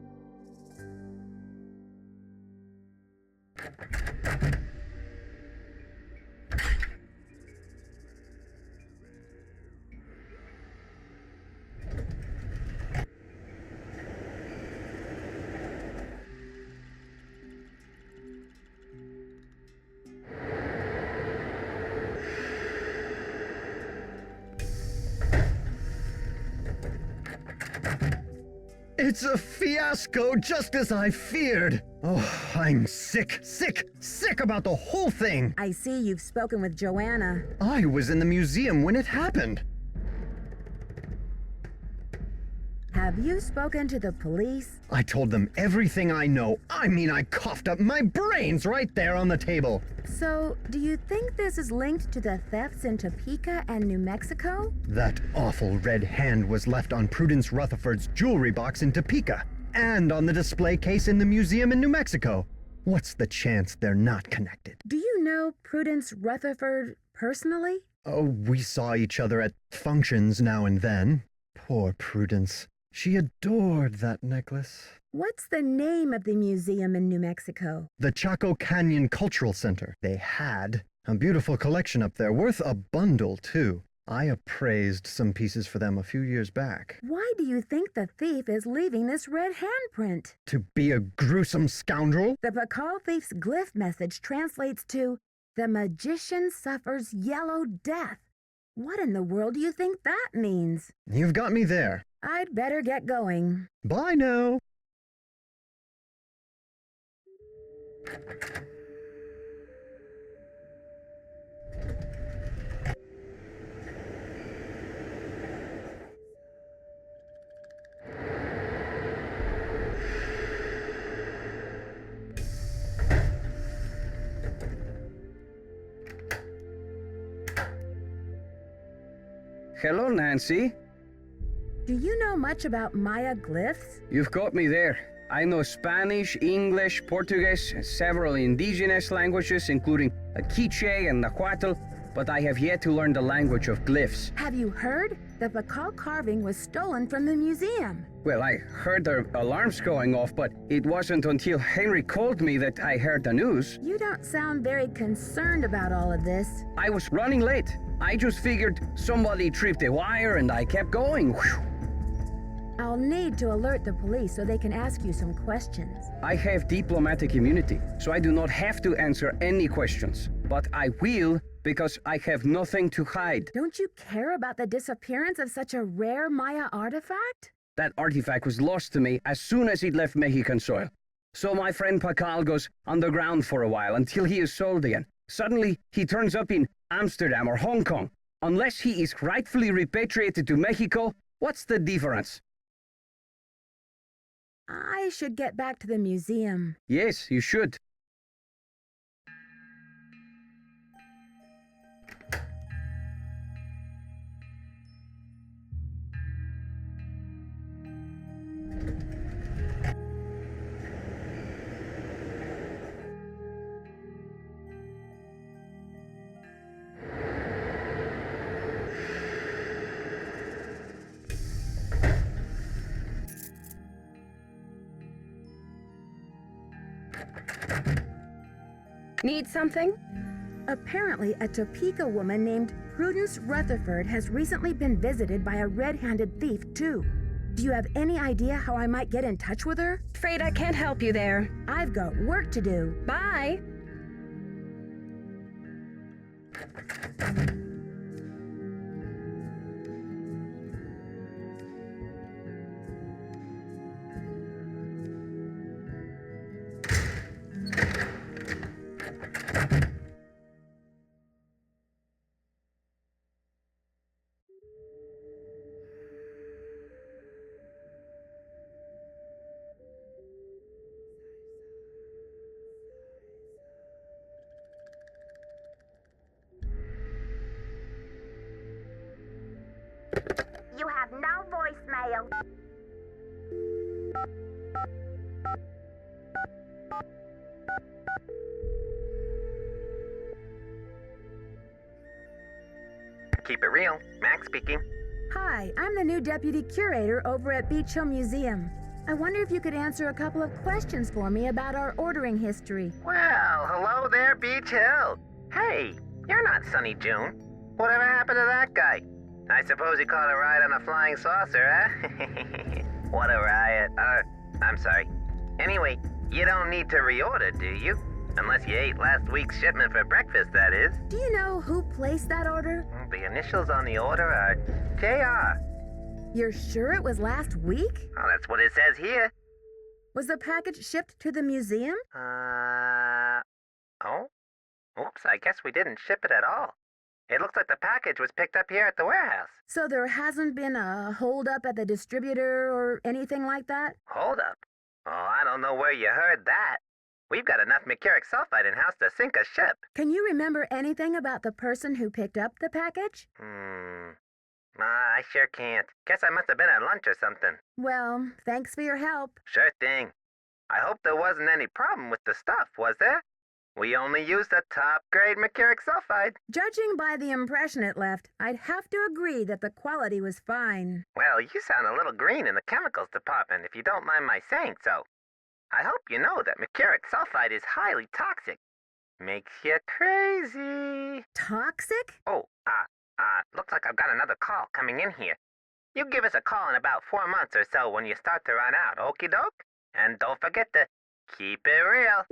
It's a fiasco, just as I feared. Oh, I'm sick about the whole thing. I see you've spoken with Joanna. I was in the museum when it happened. Have you spoken to the police? I told them everything I know. I mean, I coughed up my brains right there on the table. So, do you think this is linked to the thefts in Topeka and New Mexico? That awful red hand was left on Prudence Rutherford's jewelry box in Topeka, and on the display case in the museum in New Mexico. What's the chance they're not connected? Do you know Prudence Rutherford personally? Oh, we saw each other at functions now and then. Poor Prudence. She adored that necklace. What's the name of the museum in New Mexico? The Chaco Canyon Cultural Center. They had a beautiful collection up there, worth a bundle, too. I appraised some pieces for them a few years back. Why do you think the thief is leaving this red handprint? To be a gruesome scoundrel? The Pakal thief's glyph message translates to, "The magician suffers yellow death." What in the world do you think that means? You've got me there. I'd better get going. Bye now. Hello, Nancy. Do you know much about Maya glyphs? You've got me there. I know Spanish, English, Portuguese, several indigenous languages, including Quiche and Nahuatl, but I have yet to learn the language of glyphs. Have you heard? The Pakal carving was stolen from the museum. Well, I heard the alarms going off, but it wasn't until Henry called me that I heard the news. You don't sound very concerned about all of this. I was running late. I just figured somebody tripped a wire and I kept going. Whew. I'll need to alert the police so they can ask you some questions. I have diplomatic immunity, so I do not have to answer any questions. But I will, because I have nothing to hide. Don't you care about the disappearance of such a rare Maya artifact? That artifact was lost to me as soon as it left Mexican soil. So my friend Pakal goes underground for a while until he is sold again. Suddenly, he turns up in Amsterdam or Hong Kong. Unless he is rightfully repatriated to Mexico, what's the difference? I should get back to the museum. Yes, you should. Need something? Apparently, a Topeka woman named Prudence Rutherford has recently been visited by a red-handed thief, too. Do you have any idea how I might get in touch with her? Afraid I can't help you there. I've got work to do. Bye. mail. Keep it real. Max speaking. Hi, I'm the new Deputy Curator over at Beech Hill Museum. I wonder if you could answer a couple of questions for me about our ordering history. Well, hello there, Beech Hill. Hey, you're not Sunny June. Whatever happened to that guy? I suppose he caught a ride on a flying saucer, huh? What a riot. I'm sorry. Anyway, you don't need to reorder, do you? Unless you ate last week's shipment for breakfast, that is. Do you know who placed that order? The initials on the order are JR. You're sure it was last week? Oh, that's what it says here. Was the package shipped to the museum? Oh? Oops, I guess we didn't ship it at all. It looks like the package was picked up here at the warehouse. So there hasn't been a hold-up at the distributor or anything like that? Hold up. Oh, I don't know where you heard that. We've got enough mercuric sulfide in-house to sink a ship. Can you remember anything about the person who picked up the package? I sure can't. Guess I must have been at lunch or something. Well, thanks for your help. Sure thing. I hope there wasn't any problem with the stuff, was there? We only used the top-grade mercuric sulfide. Judging by the impression it left, I'd have to agree that the quality was fine. Well, you sound a little green in the chemicals department, if you don't mind my saying so. I hope you know that mercuric sulfide is highly toxic. Makes you crazy. Toxic? Oh, looks like I've got another call coming in here. You give us a call in about 4 months or so when you start to run out, okie doke? And don't forget to keep it real.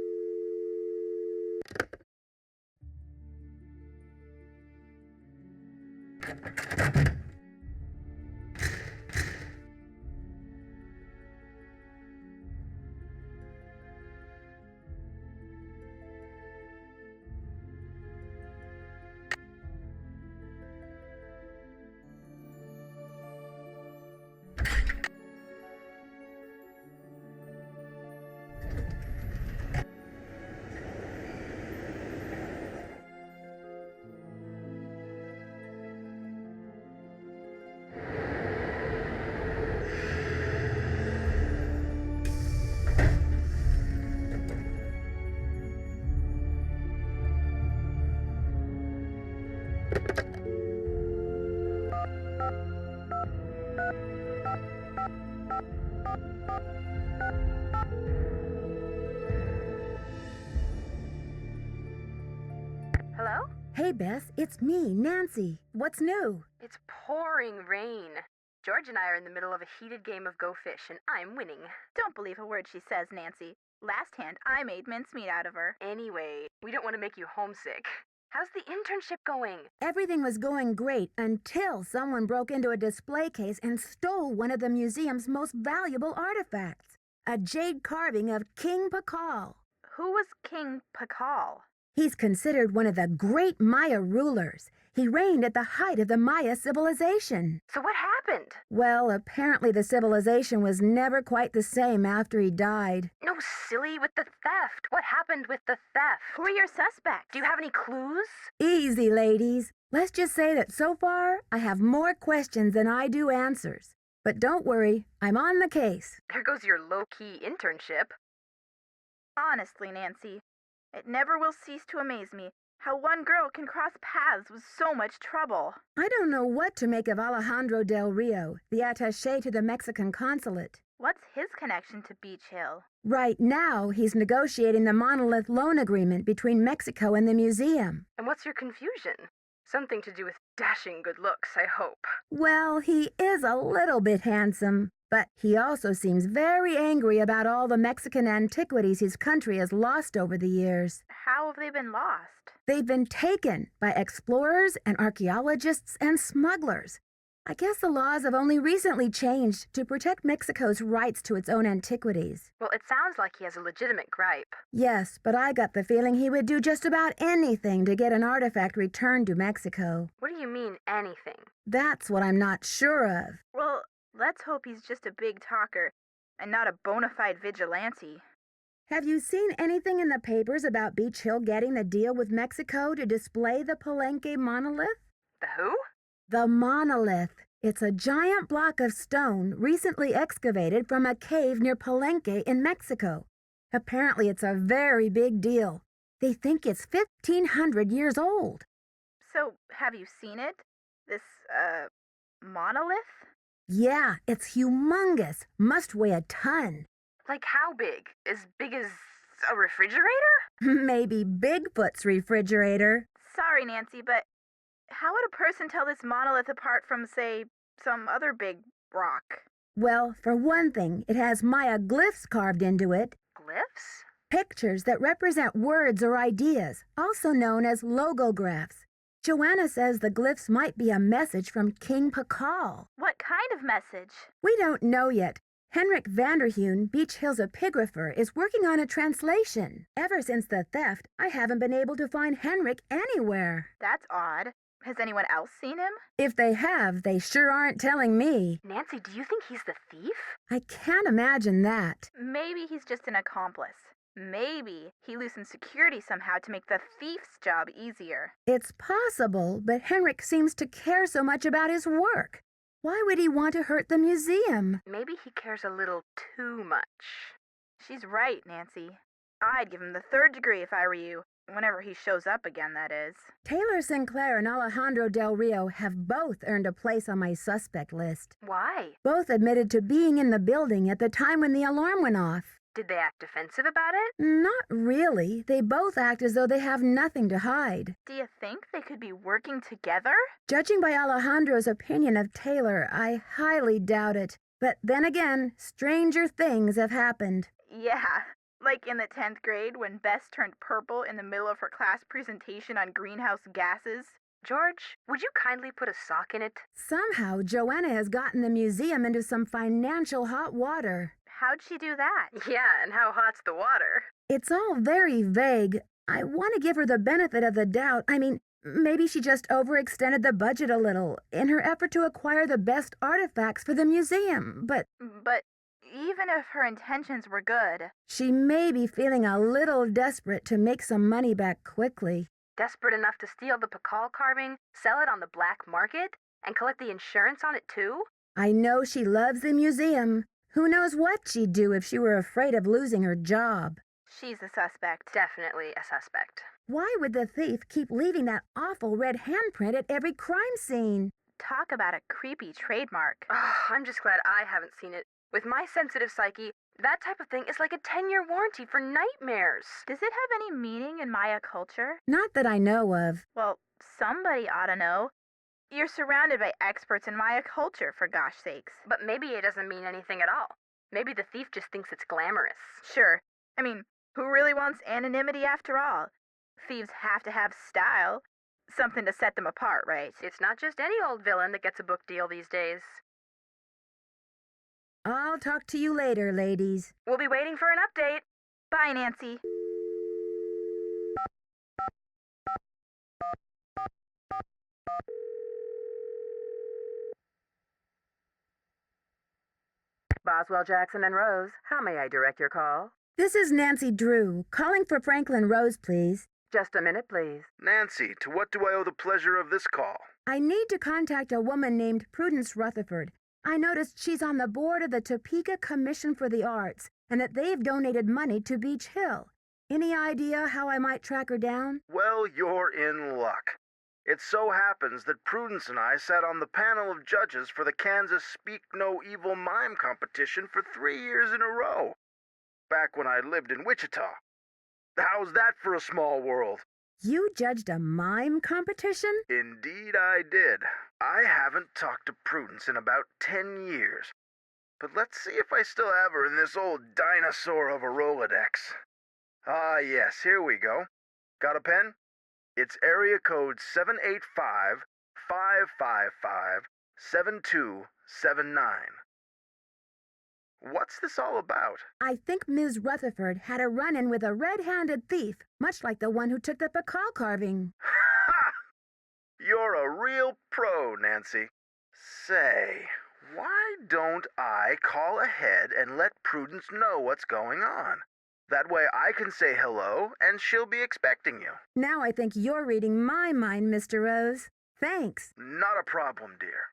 Hello? Hey, Bess, it's me, Nancy. What's new? It's pouring rain. George and I are in the middle of a heated game of Go Fish, and I'm winning. Don't believe a word she says, Nancy. Last hand, I made mincemeat out of her. Anyway, we don't want to make you homesick. How's the internship going? Everything was going great until someone broke into a display case and stole one of the museum's most valuable artifacts, a jade carving of King Pakal. Who was King Pakal? He's considered one of the great Maya rulers. He reigned at the height of the Maya civilization. So what happened? Well, apparently the civilization was never quite the same after he died. No, silly, with the theft. What happened with the theft? Who are your suspects? Do you have any clues? Easy, ladies. Let's just say that so far, I have more questions than I do answers. But don't worry, I'm on the case. There goes your low-key internship. Honestly, Nancy, it never will cease to amaze me how one girl can cross paths with so much trouble. I don't know what to make of Alejandro Del Rio, the attaché to the Mexican consulate. What's his connection to Beech Hill? Right now, he's negotiating the monolith loan agreement between Mexico and the museum. And what's your confusion? Something to do with dashing good looks, I hope. Well, he is a little bit handsome, but he also seems very angry about all the Mexican antiquities his country has lost over the years. How have they been lost? They've been taken by explorers and archaeologists and smugglers. I guess the laws have only recently changed to protect Mexico's rights to its own antiquities. Well, it sounds like he has a legitimate gripe. Yes, but I got the feeling he would do just about anything to get an artifact returned to Mexico. What do you mean, anything? That's what I'm not sure of. Well, let's hope he's just a big talker and not a bona fide vigilante. Have you seen anything in the papers about Beech Hill getting the deal with Mexico to display the Palenque monolith? The who? The monolith. It's a giant block of stone recently excavated from a cave near Palenque in Mexico. Apparently it's a very big deal. They think it's 1,500 years old. So, have you seen it? This, monolith? Yeah, it's humongous. Must weigh a ton. Like how big? As big as a refrigerator? Maybe Bigfoot's refrigerator. Sorry, Nancy, but how would a person tell this monolith apart from, say, some other big rock? Well, for one thing, it has Maya glyphs carved into it. Glyphs? Pictures that represent words or ideas, also known as logographs. Joanna says the glyphs might be a message from King Pakal. What kind of message? We don't know yet. Henrik Vanderheun, Beech Hill's epigrapher, is working on a translation. Ever since the theft, I haven't been able to find Henrik anywhere. That's odd. Has anyone else seen him? If they have, they sure aren't telling me. Nancy, do you think he's the thief? I can't imagine that. Maybe he's just an accomplice. Maybe he loosened security somehow to make the thief's job easier. It's possible, but Henrik seems to care so much about his work. Why would he want to hurt the museum? Maybe he cares a little too much. She's right, Nancy. I'd give him the 3rd degree if I were you. Whenever he shows up again, that is. Taylor Sinclair and Alejandro Del Rio have both earned a place on my suspect list. Why? Both admitted to being in the building at the time when the alarm went off. Did they act defensive about it? Not really. They both act as though they have nothing to hide. Do you think they could be working together? Judging by Alejandro's opinion of Taylor, I highly doubt it. But then again, stranger things have happened. Yeah, like in the 10th grade when Bess turned purple in the middle of her class presentation on greenhouse gases. George, would you kindly put a sock in it? Somehow, Joanna has gotten the museum into some financial hot water. How'd she do that? Yeah, and how hot's the water? It's all very vague. I want to give her the benefit of the doubt. I mean, maybe she just overextended the budget a little in her effort to acquire the best artifacts for the museum, but even if her intentions were good... She may be feeling a little desperate to make some money back quickly. Desperate enough to steal the Pakal carving, sell it on the black market, and collect the insurance on it too? I know she loves the museum. Who knows what she'd do if she were afraid of losing her job? She's a suspect. Definitely a suspect. Why would the thief keep leaving that awful red handprint at every crime scene? Talk about a creepy trademark. Oh, I'm just glad I haven't seen it. With my sensitive psyche, that type of thing is like a 10-year warranty for nightmares. Does it have any meaning in Maya culture? Not that I know of. Well, somebody ought to know. You're surrounded by experts in Maya culture, for gosh sakes. But maybe it doesn't mean anything at all. Maybe the thief just thinks it's glamorous. Sure. I mean, who really wants anonymity after all? Thieves have to have style. Something to set them apart, right? It's not just any old villain that gets a book deal these days. I'll talk to you later, ladies. We'll be waiting for an update. Bye, Nancy. Boswell, Jackson, and Rose, how may I direct your call? This is Nancy Drew, calling for Franklin Rose, please. Just a minute, please. Nancy, to what do I owe the pleasure of this call? I need to contact a woman named Prudence Rutherford. I noticed she's on the board of the Topeka Commission for the Arts, and that they've donated money to Beech Hill. Any idea how I might track her down? Well, you're in luck. It so happens that Prudence and I sat on the panel of judges for the Kansas Speak No Evil Mime competition for 3 years in a row, back when I lived in Wichita. How's that for a small world? You judged a mime competition? Indeed I did. I haven't talked to Prudence in about 10 years. But let's see if I still have her in this old dinosaur of a Rolodex. Ah, yes, here we go. Got a pen? It's area code 785-555-7279. What's this all about? I think Ms. Rutherford had a run-in with a red-handed thief, much like the one who took the Pakal carving. Ha! You're a real pro, Nancy. Say, why don't I call ahead and let Prudence know what's going on? That way I can say hello, and she'll be expecting you. Now I think you're reading my mind, Mr. Rose. Thanks. Not a problem, dear.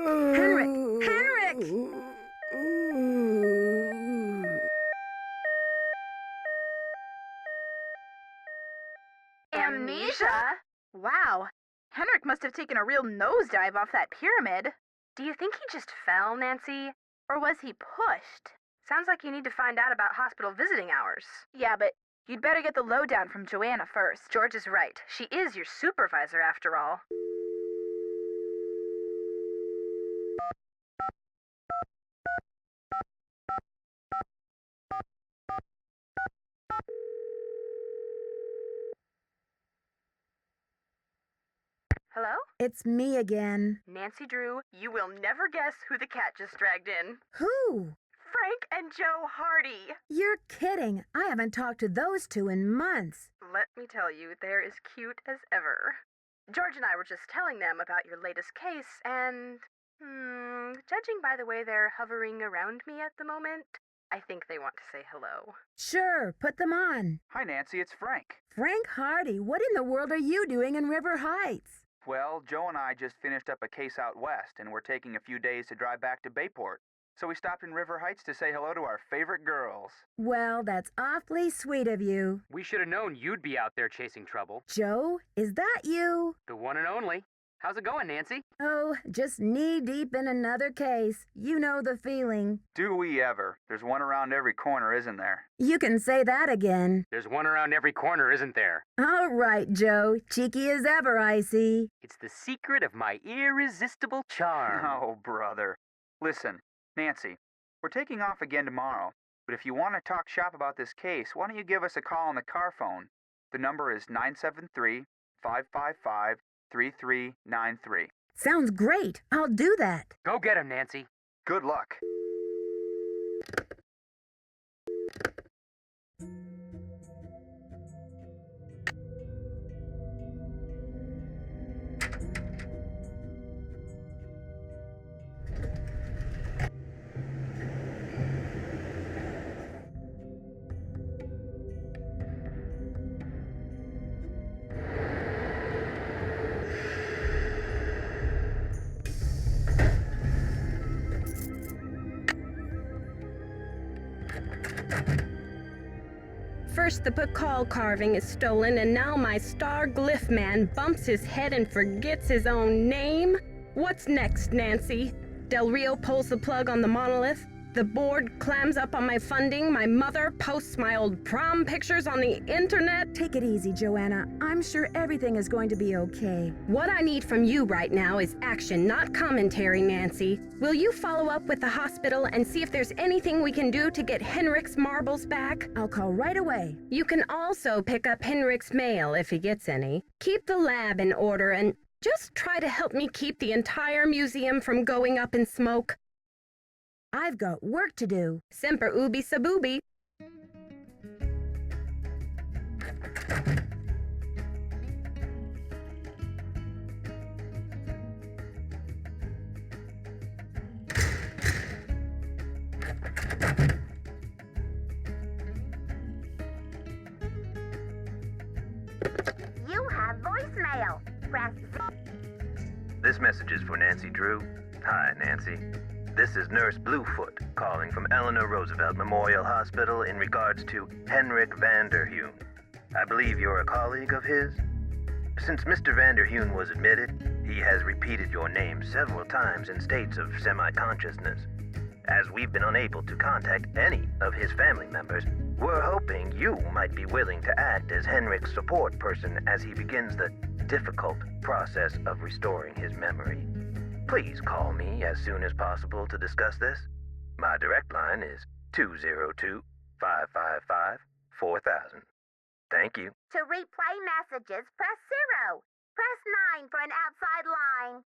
Henrik! Henrik! Amnesia? Wow. Henrik must have taken a real nosedive off that pyramid. Do you think he just fell, Nancy? Or was he pushed? Sounds like you need to find out about hospital visiting hours. Yeah, but you'd better get the lowdown from Joanna first. George is right. She is your supervisor, after all. Hello? It's me again. Nancy Drew, you will never guess who the cat just dragged in. Who? Frank and Joe Hardy. You're kidding. I haven't talked to those two in months. Let me tell you, they're as cute as ever. George and I were just telling them about your latest case, and, judging by the way they're hovering around me at the moment, I think they want to say hello. Sure, put them on. Hi, Nancy, it's Frank. Frank Hardy, what in the world are you doing in River Heights? Well, Joe and I just finished up a case out west, and we're taking a few days to drive back to Bayport. So we stopped in River Heights to say hello to our favorite girls. Well, that's awfully sweet of you. We should have known you'd be out there chasing trouble. Joe, is that you? The one and only. How's it going, Nancy? Oh, just knee-deep in another case. You know the feeling. Do we ever? There's one around every corner, isn't there? You can say that again. There's one around every corner, isn't there? All right, Joe. Cheeky as ever, I see. It's the secret of my irresistible charm. Oh, brother. Listen, Nancy, we're taking off again tomorrow, but if you want to talk shop about this case, why don't you give us a call on the car phone? The number is 973-555-3393. Sounds great. I'll do that. Go get him, Nancy. Good luck. First the Pakal carving is stolen, and now my star glyph man bumps his head and forgets his own name? What's next, Nancy? Del Rio pulls the plug on the monolith, the board clams up on my funding, my mother posts my old prom pictures on the internet. Take it easy, Joanna. I'm sure everything is going to be okay. What I need from you right now is action, not commentary, Nancy. Will you follow up with the hospital and see if there's anything we can do to get Henrik's marbles back? I'll call right away. You can also pick up Henrik's mail if he gets any. Keep the lab in order and just try to help me keep the entire museum from going up in smoke. I've got work to do. Semper ubi sub ubi. This message is for Nancy Drew. Hi, Nancy. This is Nurse Bluefoot calling from Eleanor Roosevelt Memorial Hospital in regards to Henrik Vanderheun. I believe you're a colleague of his? Since Mr. Vanderheun was admitted, he has repeated your name several times in states of semi-consciousness. As we've been unable to contact any of his family members, we're hoping you might be willing to act as Henrik's support person as he begins the difficult process of restoring his memory. Please call me as soon as possible to discuss this. My direct line is 202-555-4000. Thank you. To replay messages, press 0. Press 9 for an outside line.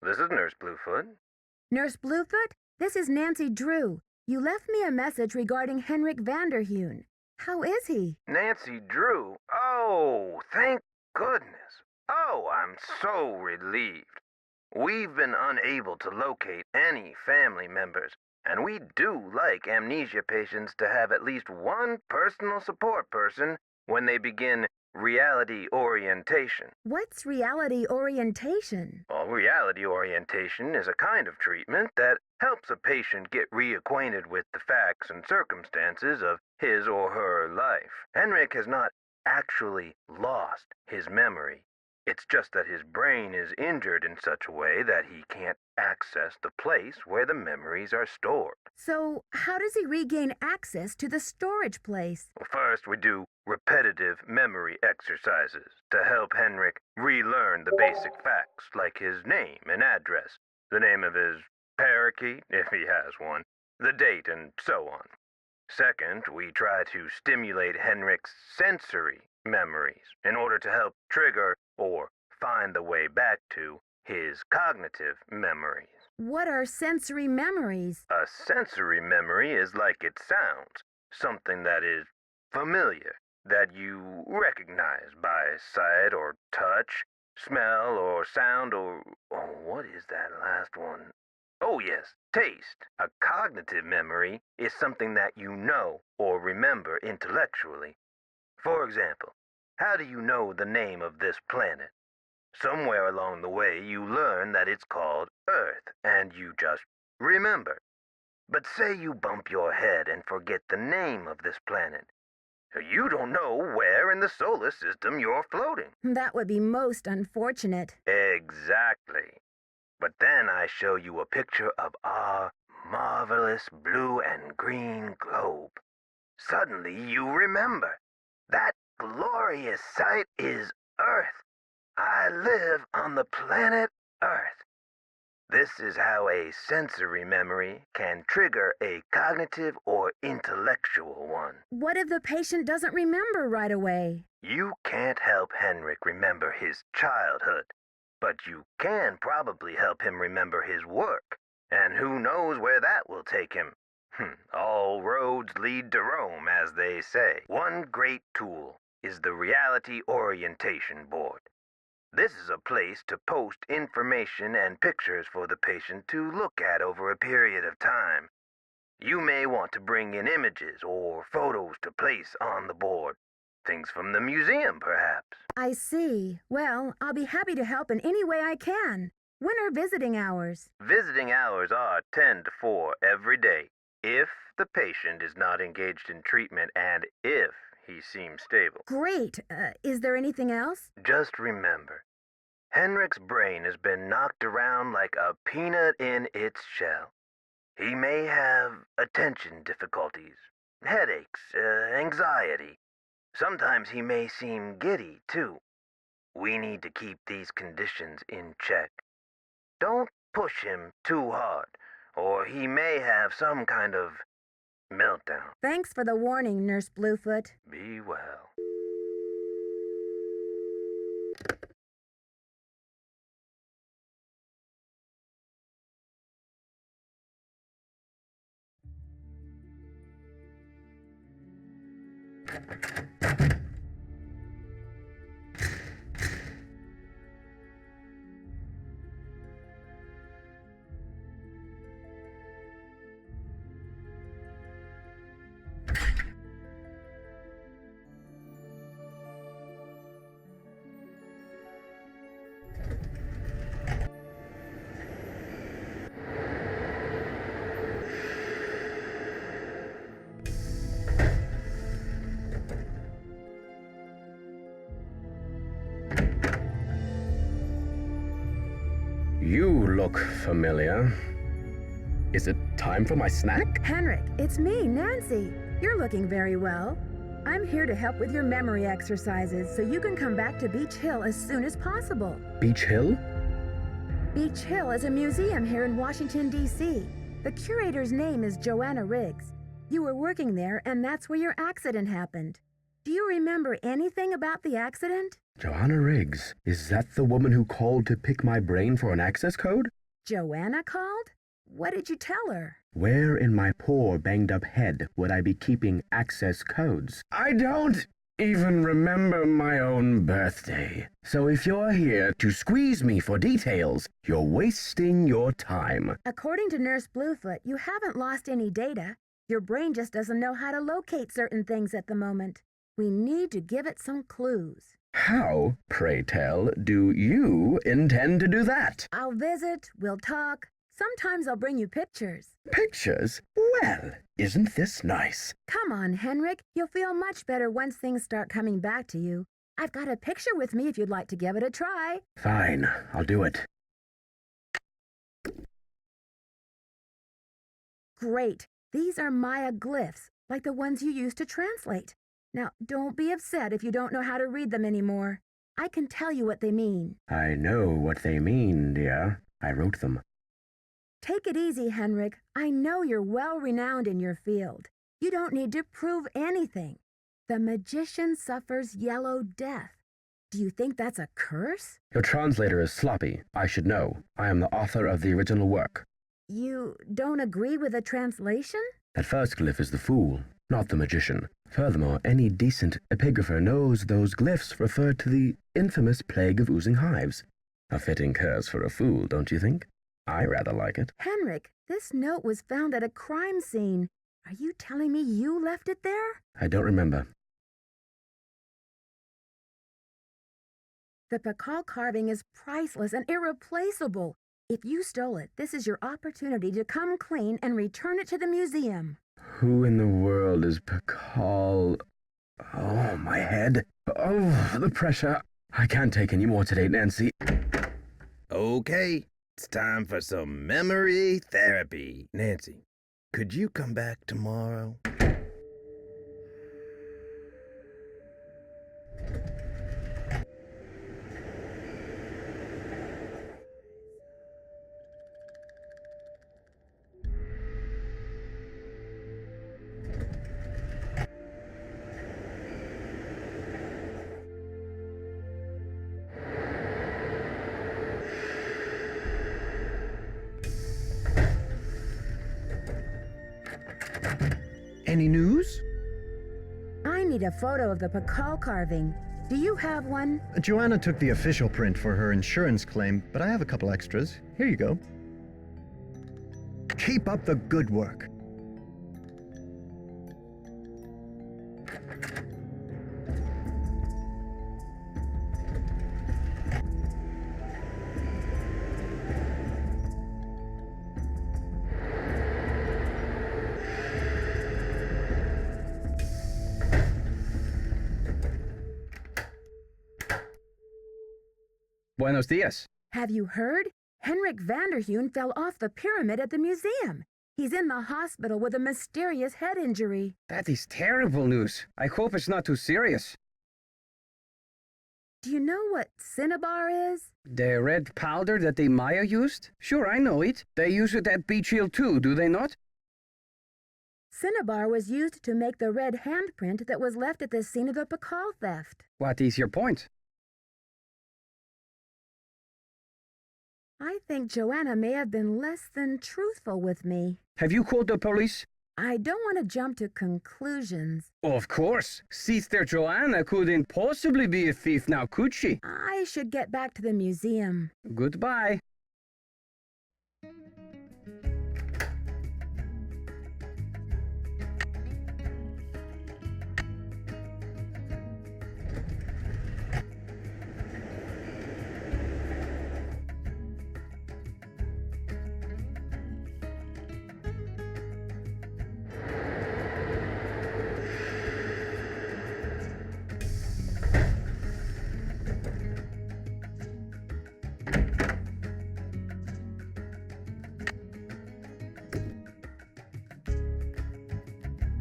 This is Nurse Bluefoot. Nurse Bluefoot, this is Nancy Drew. You left me a message regarding Henrik Vanderheun. How is he? Nancy Drew? Oh, thank goodness. Oh, I'm so relieved. We've been unable to locate any family members, and we do like amnesia patients to have at least one personal support person when they begin reality orientation. What's reality orientation? Well, reality orientation is a kind of treatment that helps a patient get reacquainted with the facts and circumstances of his or her life. Henrik has not actually lost his memory. It's just that his brain is injured in such a way that he can't access the place where the memories are stored. So, how does he regain access to the storage place? Well, first, we do repetitive memory exercises to help Henrik relearn the basic facts, like his name and address, the name of his parakeet, if he has one, the date, and so on. Second, we try to stimulate Henrik's sensory memories in order to help trigger or find the way back to his cognitive memories. What are sensory memories? A sensory memory is like it sounds, something that is familiar, that you recognize by sight or touch, smell or sound or... Oh, what is that last one? Oh yes, taste. A cognitive memory is something that you know or remember intellectually. For example, how do you know the name of this planet? Somewhere along the way you learn that it's called Earth, and you just remember. But say you bump your head and forget the name of this planet. You don't know where in the solar system you're floating. That would be most unfortunate. Exactly. But then I show you a picture of our marvelous blue and green globe. Suddenly you remember. That glorious sight is Earth. I live on the planet Earth. This is how a sensory memory can trigger a cognitive or intellectual one. What if the patient doesn't remember right away? You can't help Henrik remember his childhood, but you can probably help him remember his work. And who knows where that will take him. All roads lead to Rome, as they say. One great tool is the Reality Orientation Board. This is a place to post information and pictures for the patient to look at over a period of time. You may want to bring in images or photos to place on the board. Things from the museum, perhaps. I see. Well, I'll be happy to help in any way I can. When are visiting hours? Visiting hours are 10 to 4 every day, if the patient is not engaged in treatment and if he seems stable. Great. Is there anything else? Just remember, Henrik's brain has been knocked around like a peanut in its shell. He may have attention difficulties, headaches, anxiety. Sometimes he may seem giddy, too. We need to keep these conditions in check. Don't push him too hard, or he may have some kind of meltdown. Thanks for the warning, Nurse Bluefoot. Be well. You look familiar. Is it time for my snack? Henrik, it's me, Nancy. You're looking very well. I'm here to help with your memory exercises so you can come back to Beech Hill as soon as possible. Beech Hill? Beech Hill is a museum here in Washington, D.C. The curator's name is Joanna Riggs. You were working there, and that's where your accident happened. Do you remember anything about the accident? Joanna Riggs. Is that the woman who called to pick my brain for an access code? Joanna called? What did you tell her? Where in my poor banged-up head would I be keeping access codes? I don't even remember my own birthday. So if you're here to squeeze me for details, you're wasting your time. According to Nurse Bluefoot, you haven't lost any data. Your brain just doesn't know how to locate certain things at the moment. We need to give it some clues. How, pray tell, do you intend to do that? I'll visit, we'll talk. Sometimes I'll bring you pictures. Pictures? Well, isn't this nice? Come on, Henrik. You'll feel much better once things start coming back to you. I've got a picture with me if you'd like to give it a try. Fine, I'll do it. Great. These are Maya glyphs, like the ones you used to translate. Now, don't be upset if you don't know how to read them anymore. I can tell you what they mean. I know what they mean, dear. I wrote them. Take it easy, Henrik. I know you're well-renowned in your field. You don't need to prove anything. The magician suffers yellow death. Do you think that's a curse? Your translator is sloppy. I should know. I am the author of the original work. You don't agree with the translation? That first glyph is the fool, not the magician. Furthermore, any decent epigrapher knows those glyphs refer to the infamous plague of oozing hives. A fitting curse for a fool, don't you think? I rather like it. Henrik, this note was found at a crime scene. Are you telling me you left it there? I don't remember. The Pakal carving is priceless and irreplaceable. If you stole it, this is your opportunity to come clean and return it to the museum. Who in the world is Pakal? Oh, my head. Oh, the pressure. I can't take any more today, Nancy. Okay, it's time for some memory therapy. Nancy, could you come back tomorrow? Any news? I need a photo of the Pakal carving. Do you have one? Joanna took the official print for her insurance claim, but I have a couple extras. Here you go. Keep up the good work. Buenos dias. Have you heard? Henrik Vanderheun fell off the pyramid at the museum. He's in the hospital with a mysterious head injury. That is terrible news. I hope it's not too serious. Do you know what cinnabar is? The red powder that the Maya used? Sure, I know it. They use it at Beech Hill too, do they not? Cinnabar was used to make the red handprint that was left at the scene of the Pakal theft. What is your point? I think Joanna may have been less than truthful with me. Have you called the police? I don't want to jump to conclusions. Of course. Sister Joanna couldn't possibly be a thief now, could she? I should get back to the museum. Goodbye.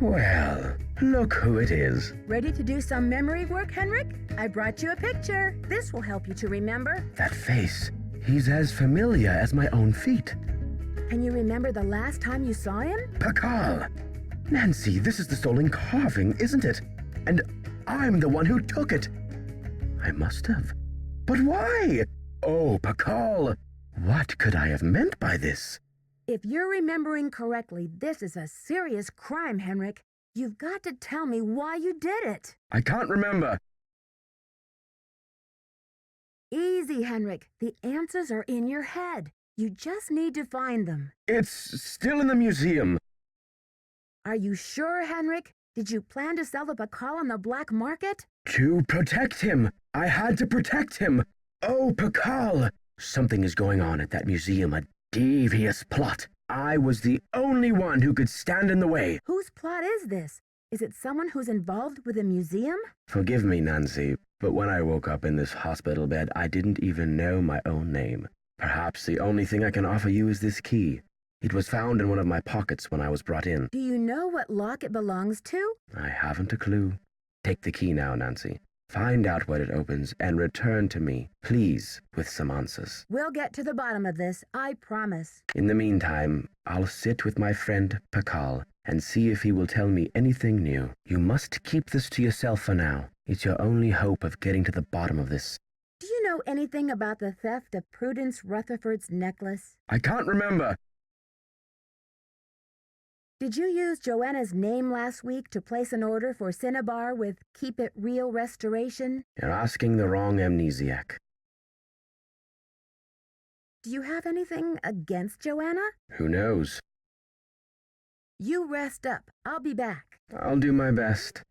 Well, look who it is. Ready to do some memory work, Henrik? I brought you a picture. This will help you to remember. That face. He's as familiar as my own feet. Can you remember the last time you saw him? Pakal! Nancy, this is the stolen carving, isn't it? And I'm the one who took it. I must have. But why? Oh, Pakal! What could I have meant by this? If you're remembering correctly, this is a serious crime, Henrik. You've got to tell me why you did it. I can't remember. Easy, Henrik. The answers are in your head. You just need to find them. It's still in the museum. Are you sure, Henrik? Did you plan to sell the Pakal on the black market? To protect him. I had to protect him. Oh, Pakal! Something is going on at that museum, a devious plot. I was the only one who could stand in the way. Whose plot is this? Is it someone who's involved with the museum? Forgive me, Nancy, but when I woke up in this hospital bed, I didn't even know my own name. Perhaps the only thing I can offer you is this key. It was found in one of my pockets when I was brought in. Do you know what lock it belongs to? I haven't a clue. Take the key now, Nancy. Find out what it opens and return to me, please, with some answers. We'll get to the bottom of this, I promise. In the meantime, I'll sit with my friend Pakal and see if he will tell me anything new. You must keep this to yourself for now. It's your only hope of getting to the bottom of this. Do you know anything about the theft of Prudence Rutherford's necklace? I can't remember. Did you use Joanna's name last week to place an order for Cinnabar with Keep It Real Restoration? You're asking the wrong amnesiac. Do you have anything against Joanna? Who knows? You rest up. I'll be back. I'll do my best.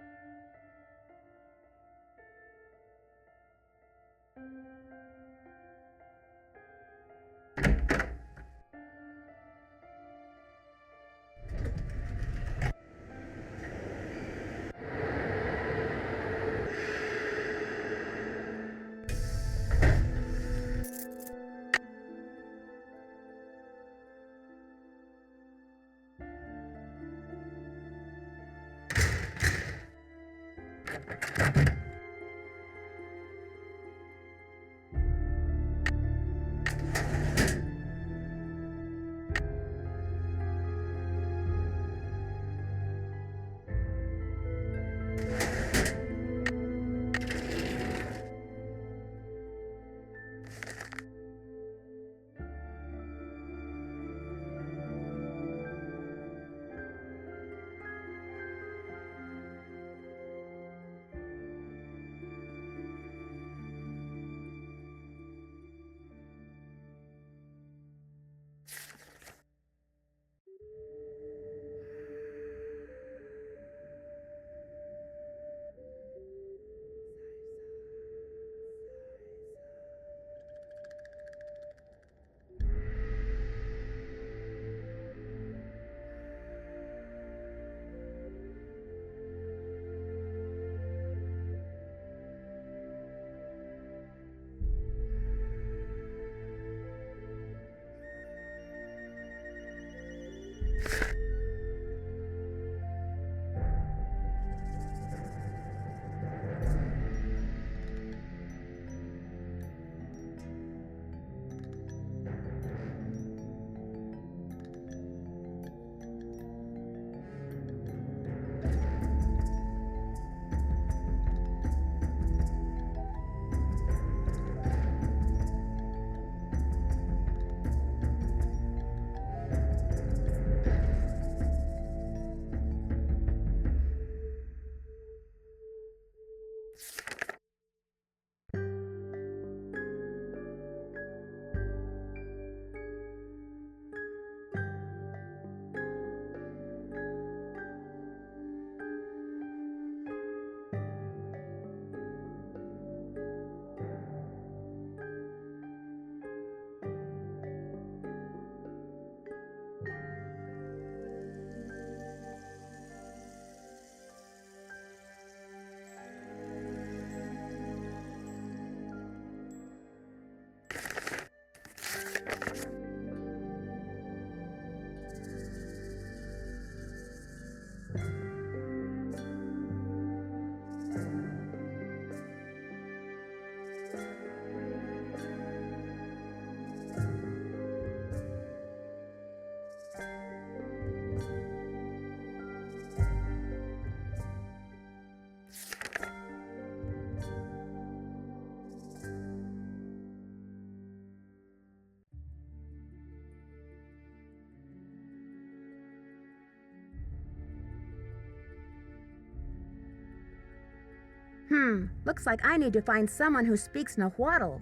Looks like I need to find someone who speaks Nahuatl.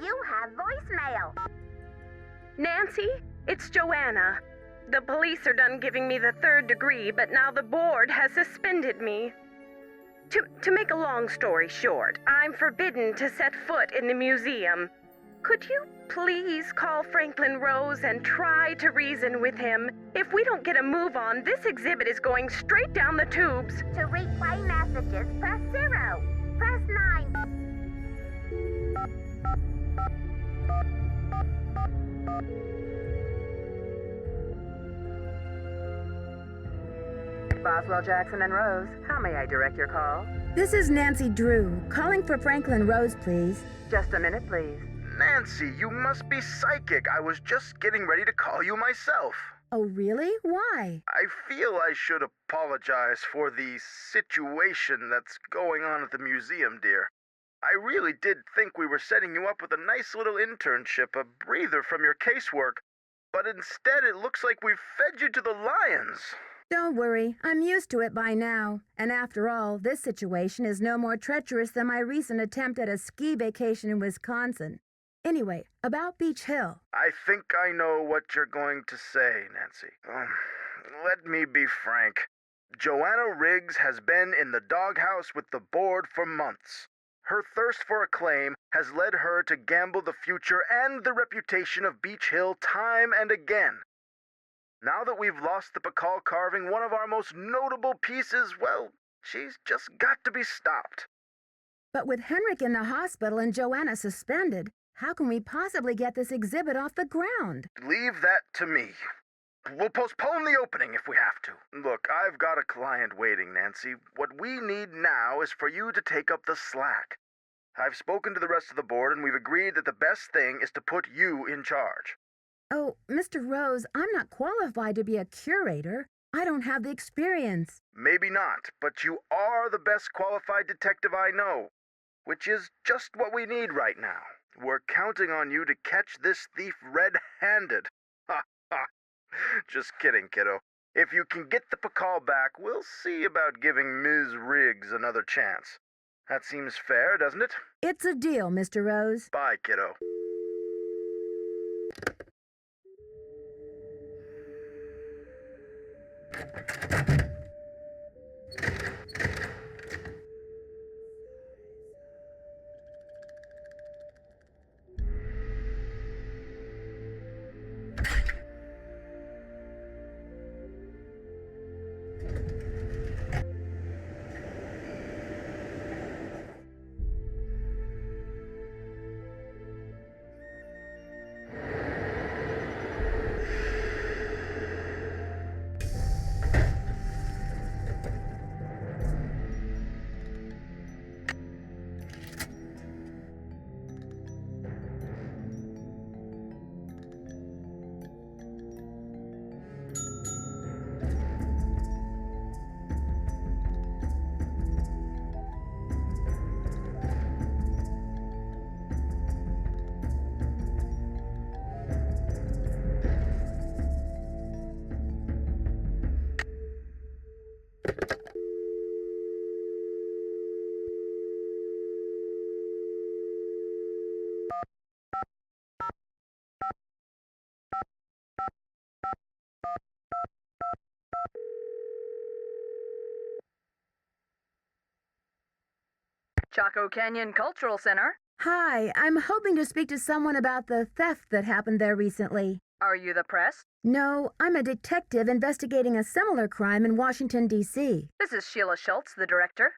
You have voicemail. Nancy, it's Joanna. The police are done giving me the 3rd degree, but now the board has suspended me. To make a long story short, I'm forbidden to set foot in the museum. Could you please call Franklin Rose and try to reason with him? If we don't get a move on, this exhibit is going straight down the tubes. To replay messages, press 0. Press 9. Boswell, Jackson, and Rose, how may I direct your call? This is Nancy Drew, calling for Franklin Rose, please. Just a minute, please. Nancy, you must be psychic. I was just getting ready to call you myself. Oh, really? Why? I feel I should apologize for the situation that's going on at the museum, dear. I really did think we were setting you up with a nice little internship, a breather from your casework, but instead it looks like we've fed you to the lions. Don't worry, I'm used to it by now. And after all, this situation is no more treacherous than my recent attempt at a ski vacation in Wisconsin. Anyway, about Beech Hill. I think I know what you're going to say, Nancy. Let me be frank. Joanna Riggs has been in the doghouse with the board for months. Her thirst for acclaim has led her to gamble the future and the reputation of Beech Hill time and again. Now that we've lost the Pakal carving, one of our most notable pieces, well, she's just got to be stopped. But with Henrik in the hospital and Joanna suspended, how can we possibly get this exhibit off the ground? Leave that to me. We'll postpone the opening if we have to. Look, I've got a client waiting, Nancy. What we need now is for you to take up the slack. I've spoken to the rest of the board, and we've agreed that the best thing is to put you in charge. Oh, Mr. Rose, I'm not qualified to be a curator. I don't have the experience. Maybe not, but you are the best qualified detective I know, which is just what we need right now. We're counting on you to catch this thief red-handed. Ha ha. Just kidding, kiddo. If you can get the Pakal back, we'll see about giving Ms. Riggs another chance. That seems fair, doesn't it? It's a deal, Mr. Rose. Bye, kiddo. Chaco Canyon Cultural Center. Hi, I'm hoping to speak to someone about the theft that happened there recently. Are you the press? No, I'm a detective investigating a similar crime in Washington, D.C. This is Sheila Schultz, the director.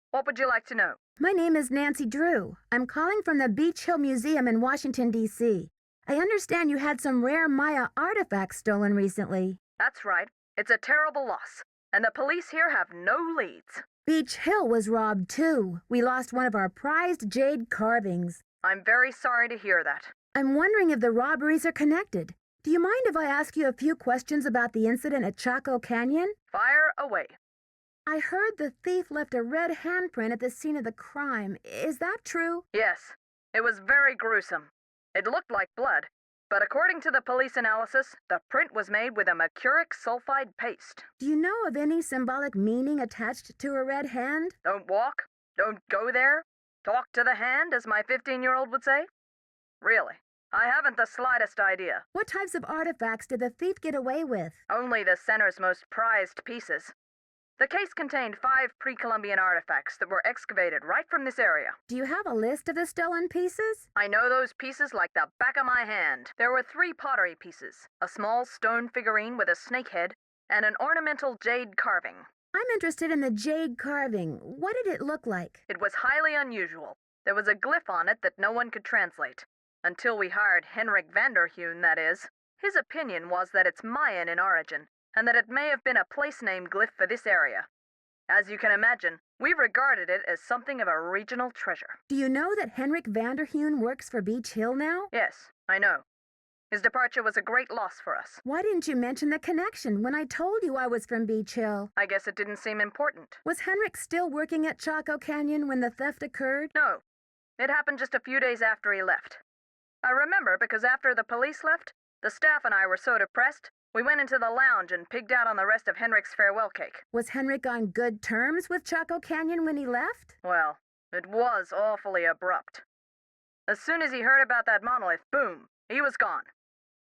What would you like to know? My name is Nancy Drew. I'm calling from the Beech Hill Museum in Washington, D.C. I understand you had some rare Maya artifacts stolen recently. That's right. It's a terrible loss, and the police here have no leads. Beech Hill was robbed, too. We lost one of our prized jade carvings. I'm very sorry to hear that. I'm wondering if the robberies are connected. Do you mind if I ask you a few questions about the incident at Chaco Canyon? Fire away. I heard the thief left a red handprint at the scene of the crime. Is that true? Yes. It was very gruesome. It looked like blood, but according to the police analysis, the print was made with a mercuric sulfide paste. Do you know of any symbolic meaning attached to a red hand? Don't walk, don't go there, talk to the hand, as my 15-year-old would say? Really, I haven't the slightest idea. What types of artifacts did the thief get away with? Only the center's most prized pieces. The case contained 5 pre-Columbian artifacts that were excavated right from this area. Do you have a list of the stolen pieces? I know those pieces like the back of my hand. There were 3 pottery pieces, a small stone figurine with a snake head, and an ornamental jade carving. I'm interested in the jade carving. What did it look like? It was highly unusual. There was a glyph on it that no one could translate. Until we hired Henrik Vanderheun, that is. His opinion was that it's Mayan in origin, and that it may have been a place-name glyph for this area. As you can imagine, we regarded it as something of a regional treasure. Do you know that Henrik Vanderheun works for Beech Hill now? Yes, I know. His departure was a great loss for us. Why didn't you mention the connection when I told you I was from Beech Hill? I guess it didn't seem important. Was Henrik still working at Chaco Canyon when the theft occurred? No. It happened just a few days after he left. I remember because after the police left, the staff and I were so depressed, we went into the lounge and pigged out on the rest of Henrik's farewell cake. Was Henrik on good terms with Chaco Canyon when he left? Well, it was awfully abrupt. As soon as he heard about that monolith, boom, he was gone.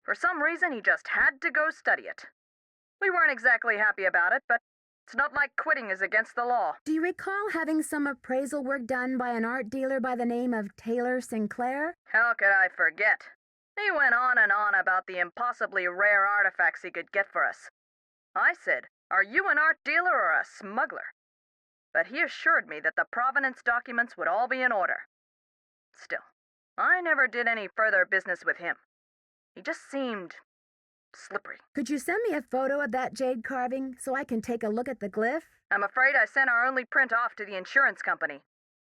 For some reason, he just had to go study it. We weren't exactly happy about it, but it's not like quitting is against the law. Do you recall having some appraisal work done by an art dealer by the name of Taylor Sinclair? How could I forget? He went on and on about the impossibly rare artifacts he could get for us. I said, "Are you an art dealer or a smuggler?" But he assured me that the provenance documents would all be in order. Still, I never did any further business with him. He just seemed slippery. Could you send me a photo of that jade carving so I can take a look at the glyph? I'm afraid I sent our only print off to the insurance company.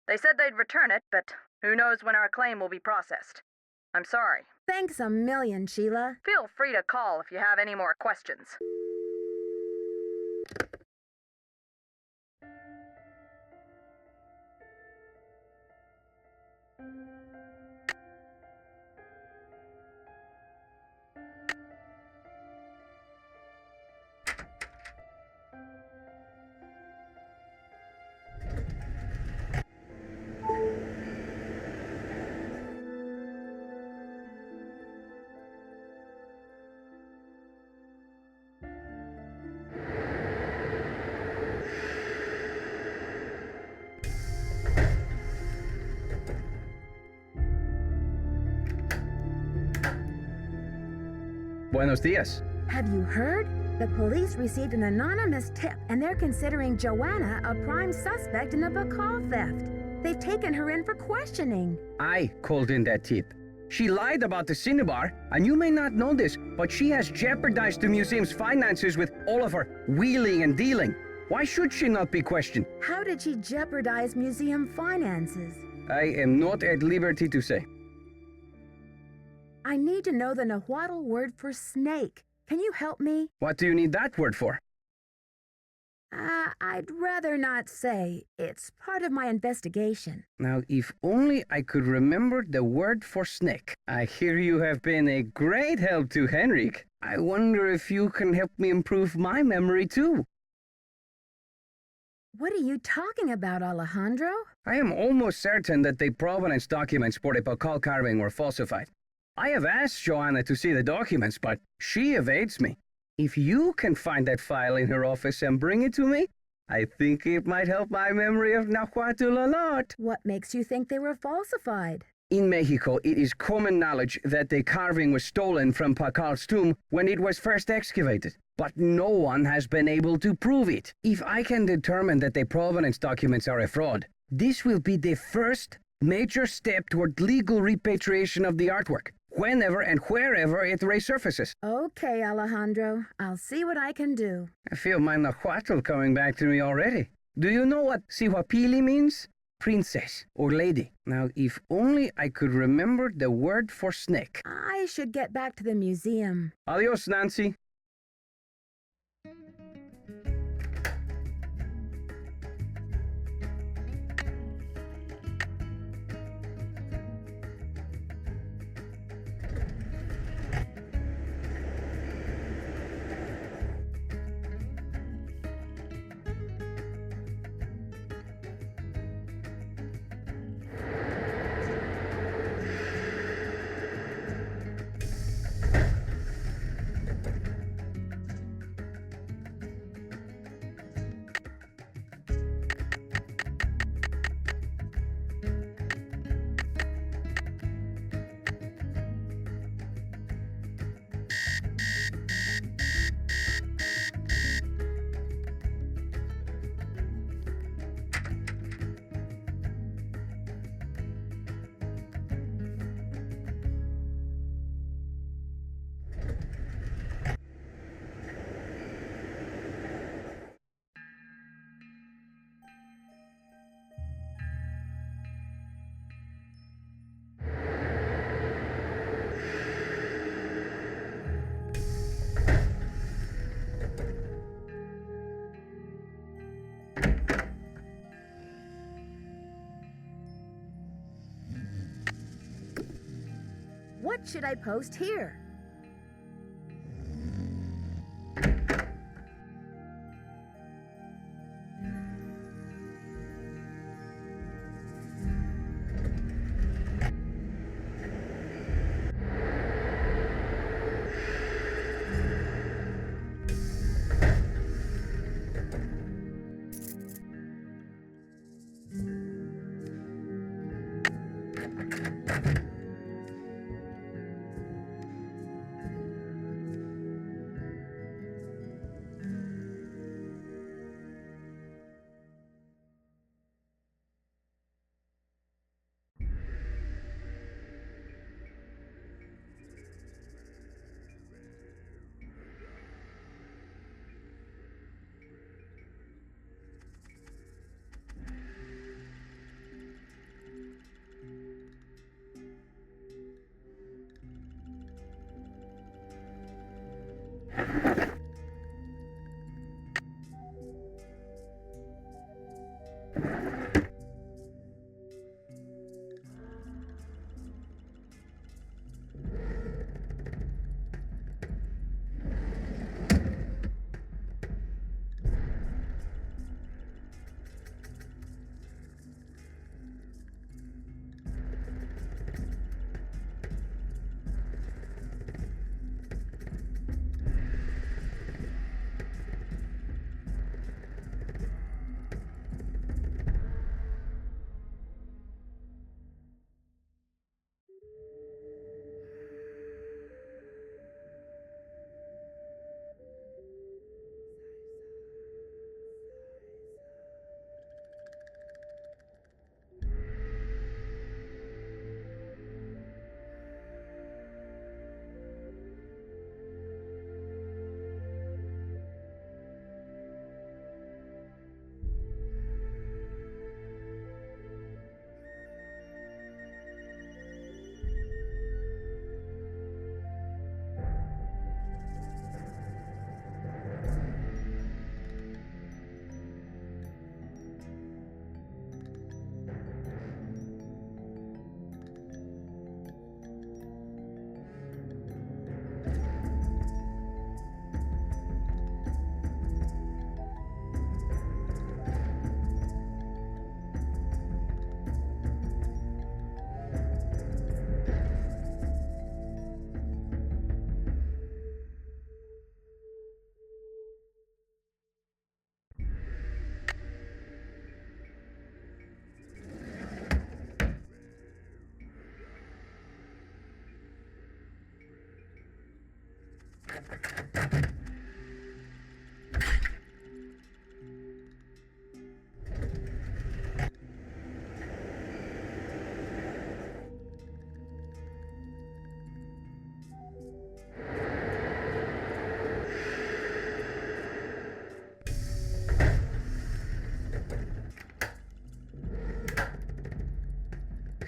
They said they'd return it, but who knows when our claim will be processed. I'm sorry. Thanks a million, Sheila. Feel free to call if you have any more questions. Buenos dias. Have you heard? The police received an anonymous tip, and they're considering Joanna a prime suspect in the Bacall theft. They've taken her in for questioning. I called in that tip. She lied about the Cinnabar, and you may not know this, but she has jeopardized the museum's finances with all of her wheeling and dealing. Why should she not be questioned? How did she jeopardize museum finances? I am not at liberty to say. I need to know the Nahuatl word for snake. Can you help me? What do you need that word for? I'd rather not say. It's part of my investigation. Now, if only I could remember the word for snake. I hear you have been a great help to Henrik. I wonder if you can help me improve my memory too. What are you talking about, Alejandro? I am almost certain that the provenance documents for the Bacall carving were falsified. I have asked Joanna to see the documents, but she evades me. If you can find that file in her office and bring it to me, I think it might help my memory of Nahuatl a lot. What makes you think they were falsified? In Mexico, it is common knowledge that the carving was stolen from Pacal's tomb when it was first excavated. But no one has been able to prove it. If I can determine that the provenance documents are a fraud, this will be the first major step toward legal repatriation of the artwork, whenever and wherever it resurfaces. Okay, Alejandro. I'll see what I can do. I feel my Nahuatl coming back to me already. Do you know what Sihuapili means? Princess or lady. Now, if only I could remember the word for snake. I should get back to the museum. Adios, Nancy. What should I post here?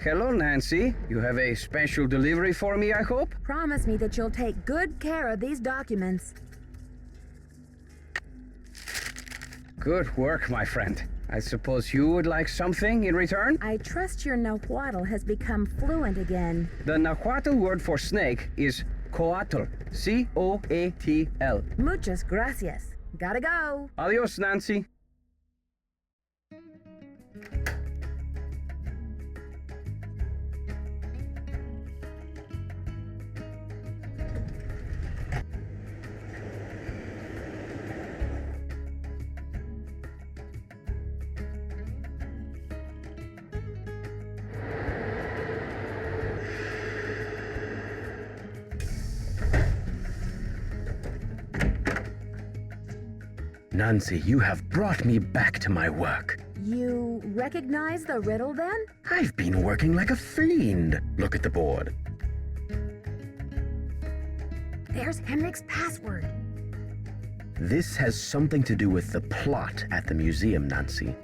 Hello, Nancy. You have a special delivery for me, I hope? Promise me that you'll take good care of these documents. Good work, my friend. I suppose you would like something in return? I trust your Nahuatl has become fluent again. The Nahuatl word for snake is coatl. C-O-A-T-L. Muchas gracias. Gotta go. Adios, Nancy. Nancy, you have brought me back to my work. You recognize the riddle then? I've been working like a fiend. Look at the board. There's Henrik's password. This has something to do with the plot at the museum, Nancy.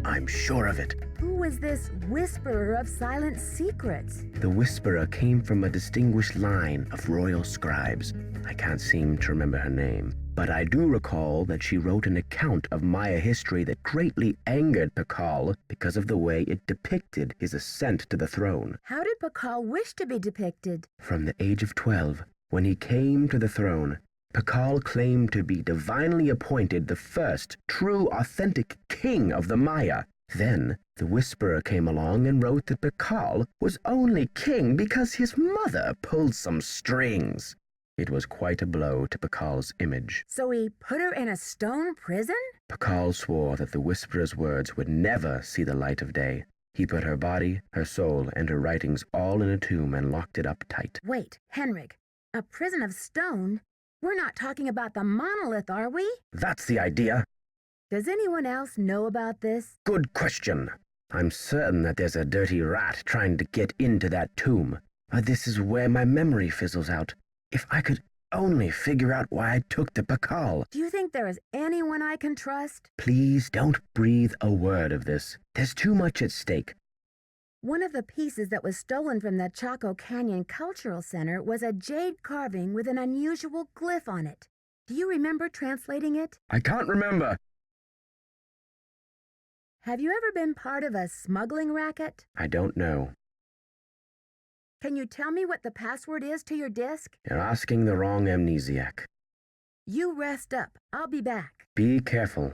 I'm sure of it. Who is this whisperer of silent secrets? The whisperer came from a distinguished line of royal scribes. I can't seem to remember her name, but I do recall that she wrote an account of Maya history that greatly angered Pakal because of the way it depicted his ascent to the throne. How did Pakal wish to be depicted? From the age of 12, when he came to the throne, Pakal claimed to be divinely appointed the first true authentic king of the Maya. Then the whisperer came along and wrote that Pakal was only king because his mother pulled some strings. It was quite a blow to Pakal's image. So he put her in a stone prison? Pakal swore that the whisperer's words would never see the light of day. He put her body, her soul, and her writings all in a tomb and locked it up tight. Wait, Henrik, a prison of stone? We're not talking about the monolith, are we? That's the idea. Does anyone else know about this? Good question. I'm certain that there's a dirty rat trying to get into that tomb. This is where my memory fizzles out. If I could only figure out why I took to Pakal. Do you think there is anyone I can trust? Please don't breathe a word of this. There's too much at stake. One of the pieces that was stolen from the Chaco Canyon Cultural Center was a jade carving with an unusual glyph on it. Do you remember translating it? I can't remember. Have you ever been part of a smuggling racket? I don't know. Can you tell me what the password is to your disk? You're asking the wrong amnesiac. You rest up. I'll be back. Be careful.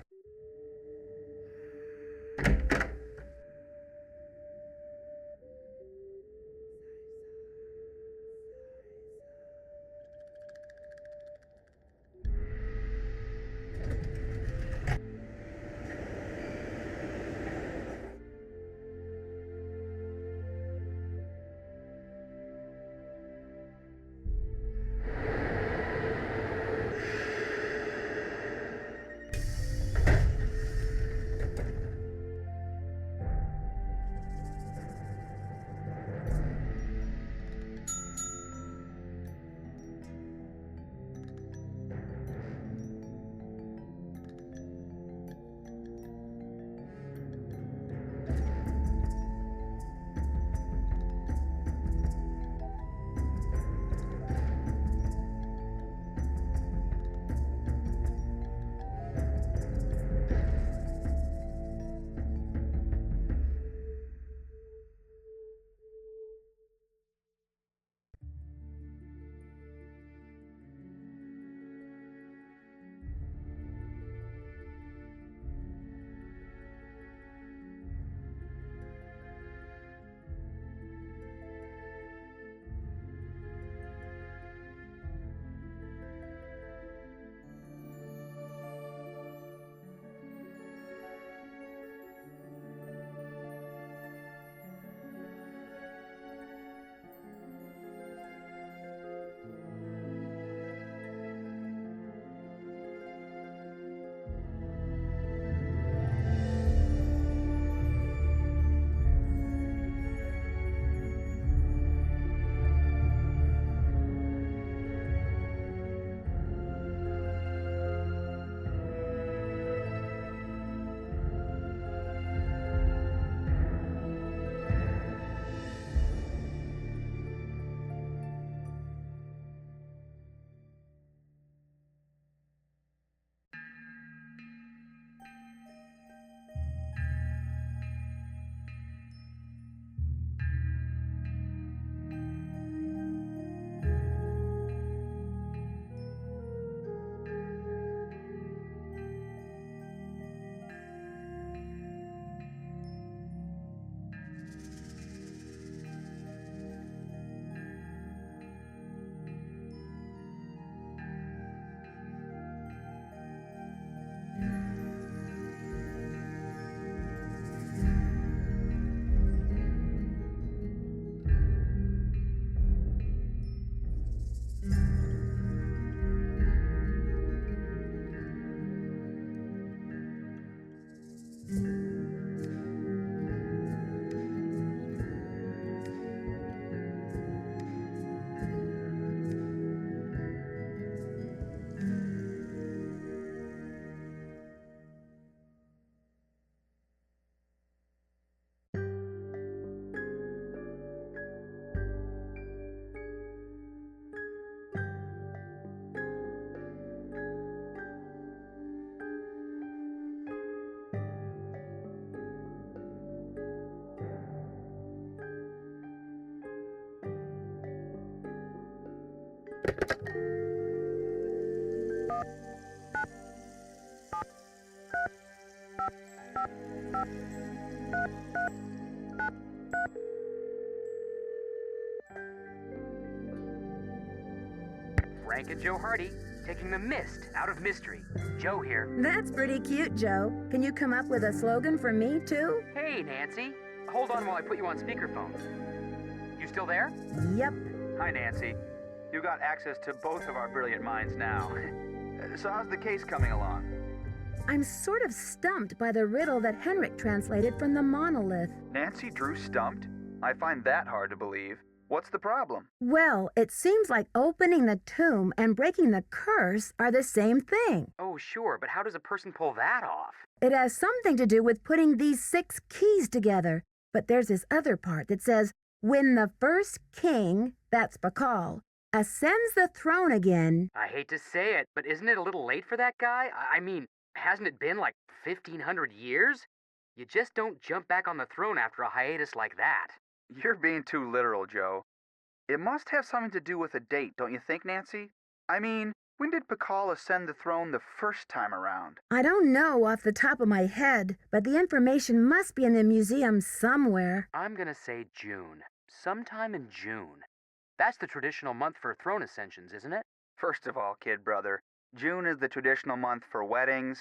Frank and Joe Hardy, taking the mist out of mystery. Joe here. That's pretty cute, Joe. Can you come up with a slogan for me, too? Hey, Nancy. Hold on while I put you on speakerphone. You still there? Yep. Hi, Nancy. You got access to both of our brilliant minds now. So how's the case coming along? I'm sort of stumped by the riddle that Henrik translated from the monolith. Nancy Drew stumped? I find that hard to believe. What's the problem? Well, it seems like opening the tomb and breaking the curse are the same thing. Oh, sure, but how does a person pull that off? It has something to do with putting these 6 keys together. But there's this other part that says, when the first king, that's Pakal, ascends the throne again. I hate to say it, but isn't it a little late for that guy? I mean, hasn't it been like 1,500 years? You just don't jump back on the throne after a hiatus like that. You're being too literal, Joe. It must have something to do with a date, don't you think, Nancy? I mean, when did Pakal ascend the throne the first time around? I don't know off the top of my head, but the information must be in the museum somewhere. I'm gonna say June. Sometime in June. That's the traditional month for throne ascensions, isn't it? First of all, kid brother, June is the traditional month for weddings.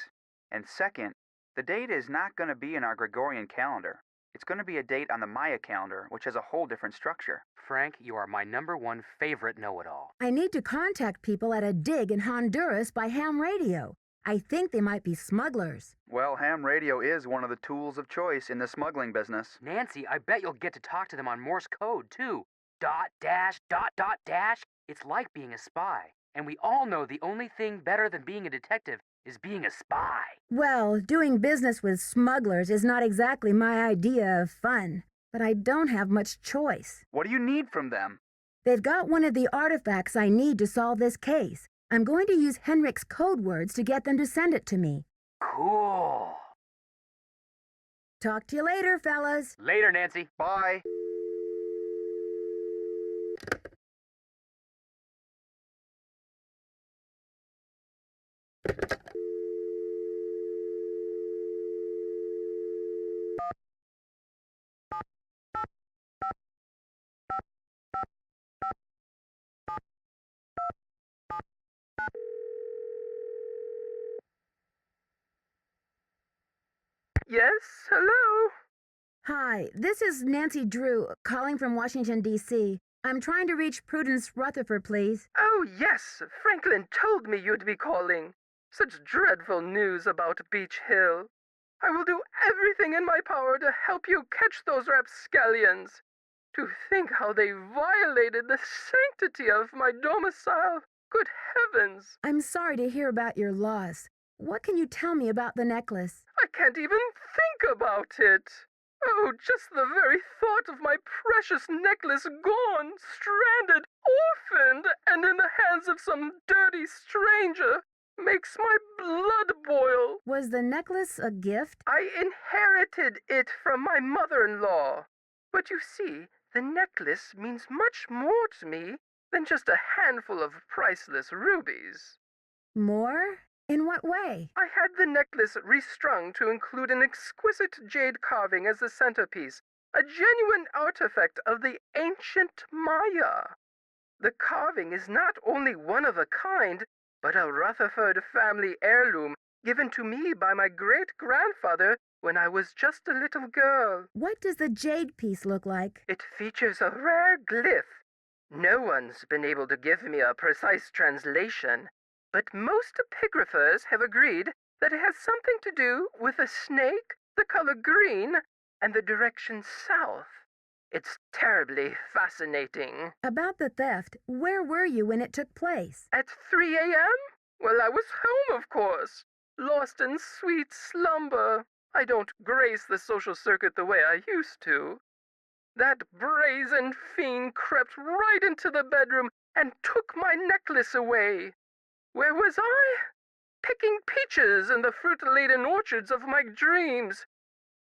And second, the date is not going to be in our Gregorian calendar. It's going to be a date on the Maya calendar, which has a whole different structure. Frank, you are my #1 favorite know-it-all. I need to contact people at a dig in Honduras by ham radio. I think they might be smugglers. Well, ham radio is one of the tools of choice in the smuggling business. Nancy, I bet you'll get to talk to them on Morse code, too. Dot, dash, dot, dot, dash. It's like being a spy. And we all know the only thing better than being a detective is being a spy. Well, doing business with smugglers is not exactly my idea of fun, but I don't have much choice. What do you need from them? They've got one of the artifacts I need to solve this case. I'm going to use Henrik's code words to get them to send it to me. Cool. Talk to you later, fellas. Later, Nancy. Bye. Yes, hello? Hi, this is Nancy Drew, calling from Washington, D.C. I'm trying to reach Prudence Rutherford, please. Oh, yes, Franklin told me you'd be calling. Such dreadful news about Beech Hill. I will do everything in my power to help you catch those rapscallions. To think how they violated the sanctity of my domicile. Good heavens! I'm sorry to hear about your loss. What can you tell me about the necklace? I can't even think about it. Oh, just the very thought of my precious necklace gone, stranded, orphaned, and in the hands of some dirty stranger makes my blood boil. Was the necklace a gift? I inherited it from my mother-in-law. But you see, the necklace means much more to me than just a handful of priceless rubies. More? In what way? I had the necklace restrung to include an exquisite jade carving as the centerpiece, a genuine artifact of the ancient Maya. The carving is not only one of a kind, but a Rutherford family heirloom given to me by my great-grandfather when I was just a little girl. What does the jade piece look like? It features a rare glyph. No one's been able to give me a precise translation, but most epigraphers have agreed that it has something to do with a snake, the color green, and the direction south. It's terribly fascinating. About the theft, where were you when it took place? At 3 a.m.? Well, I was home, of course. Lost in sweet slumber. I don't grace the social circuit the way I used to. That brazen fiend crept right into the bedroom and took my necklace away. Where was I? Picking peaches in the fruit-laden orchards of my dreams.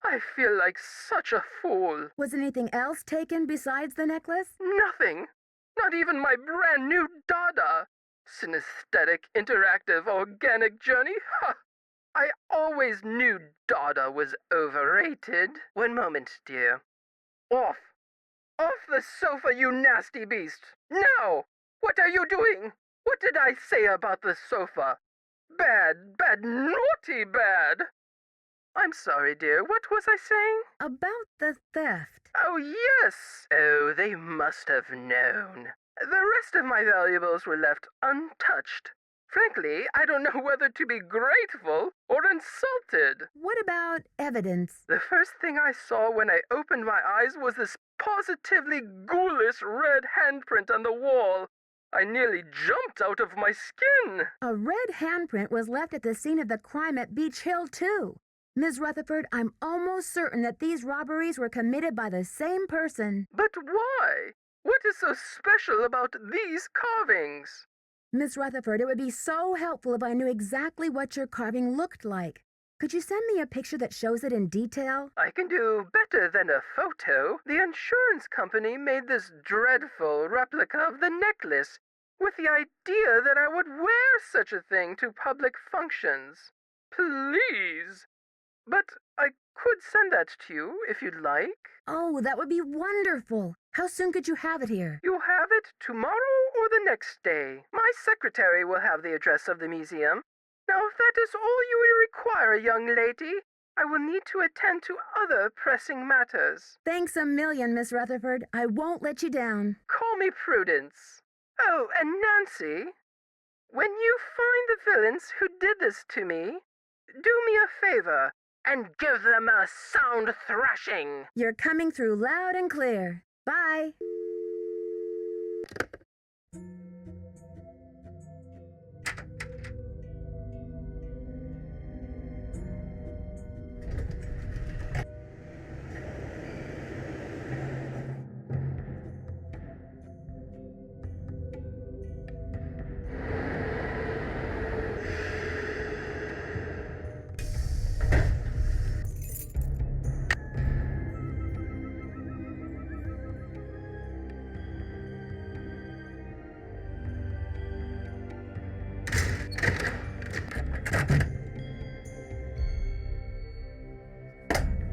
I feel like such a fool. Was anything else taken besides the necklace? Nothing. Not even my brand new Dada. Synesthetic, interactive, organic journey? Ha! I always knew Dada was overrated. One moment, dear. Off! Off the sofa, you nasty beast! Now! What are you doing? What did I say about the sofa? Bad, bad, naughty bad! I'm sorry, dear. What was I saying? About the theft. Oh, yes! Oh, they must have known. The rest of my valuables were left untouched. Frankly, I don't know whether to be grateful or insulted. What about evidence? The first thing I saw when I opened my eyes was this positively ghoulish red handprint on the wall. I nearly jumped out of my skin. A red handprint was left at the scene of the crime at Beech Hill, too. Ms. Rutherford, I'm almost certain that these robberies were committed by the same person. But why? What is so special about these carvings? Miss Rutherford, it would be so helpful if I knew exactly what your carving looked like. Could you send me a picture that shows it in detail? I can do better than a photo. The insurance company made this dreadful replica of the necklace with the idea that I would wear such a thing to public functions. Please. But I could send that to you if you'd like. Oh, that would be wonderful. How soon could you have it here? You'll have it tomorrow or the next day. My secretary will have the address of the museum. Now, if that is all you would require, young lady, I will need to attend to other pressing matters. Thanks a million, Miss Rutherford. I won't let you down. Call me Prudence. Oh, and Nancy, when you find the villains who did this to me, do me a favor and give them a sound thrashing. You're coming through loud and clear. Bye.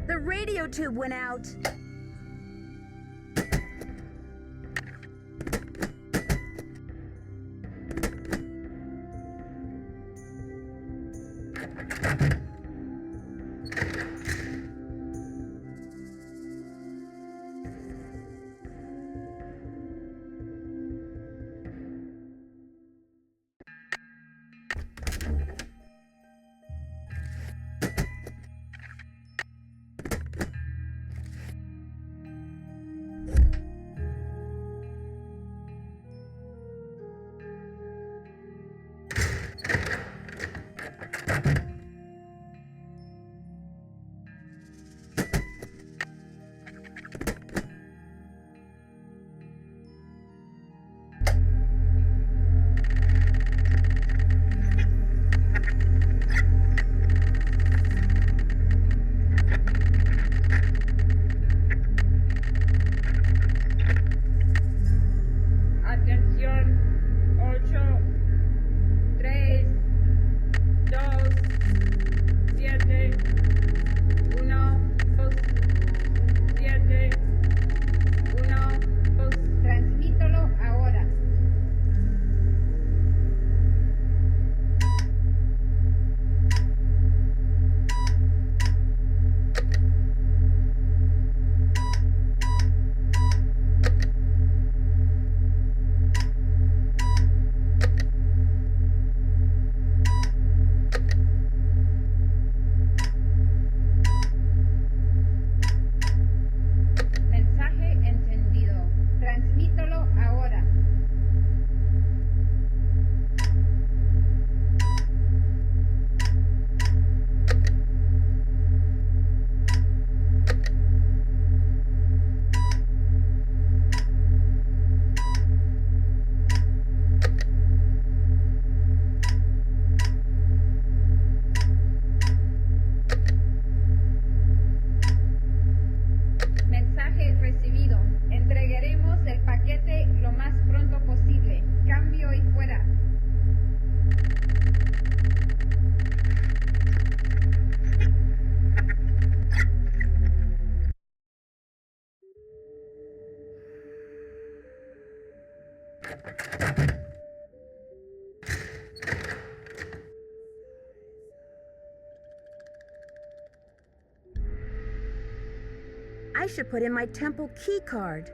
The radio tube went out. I should put in my temple key card.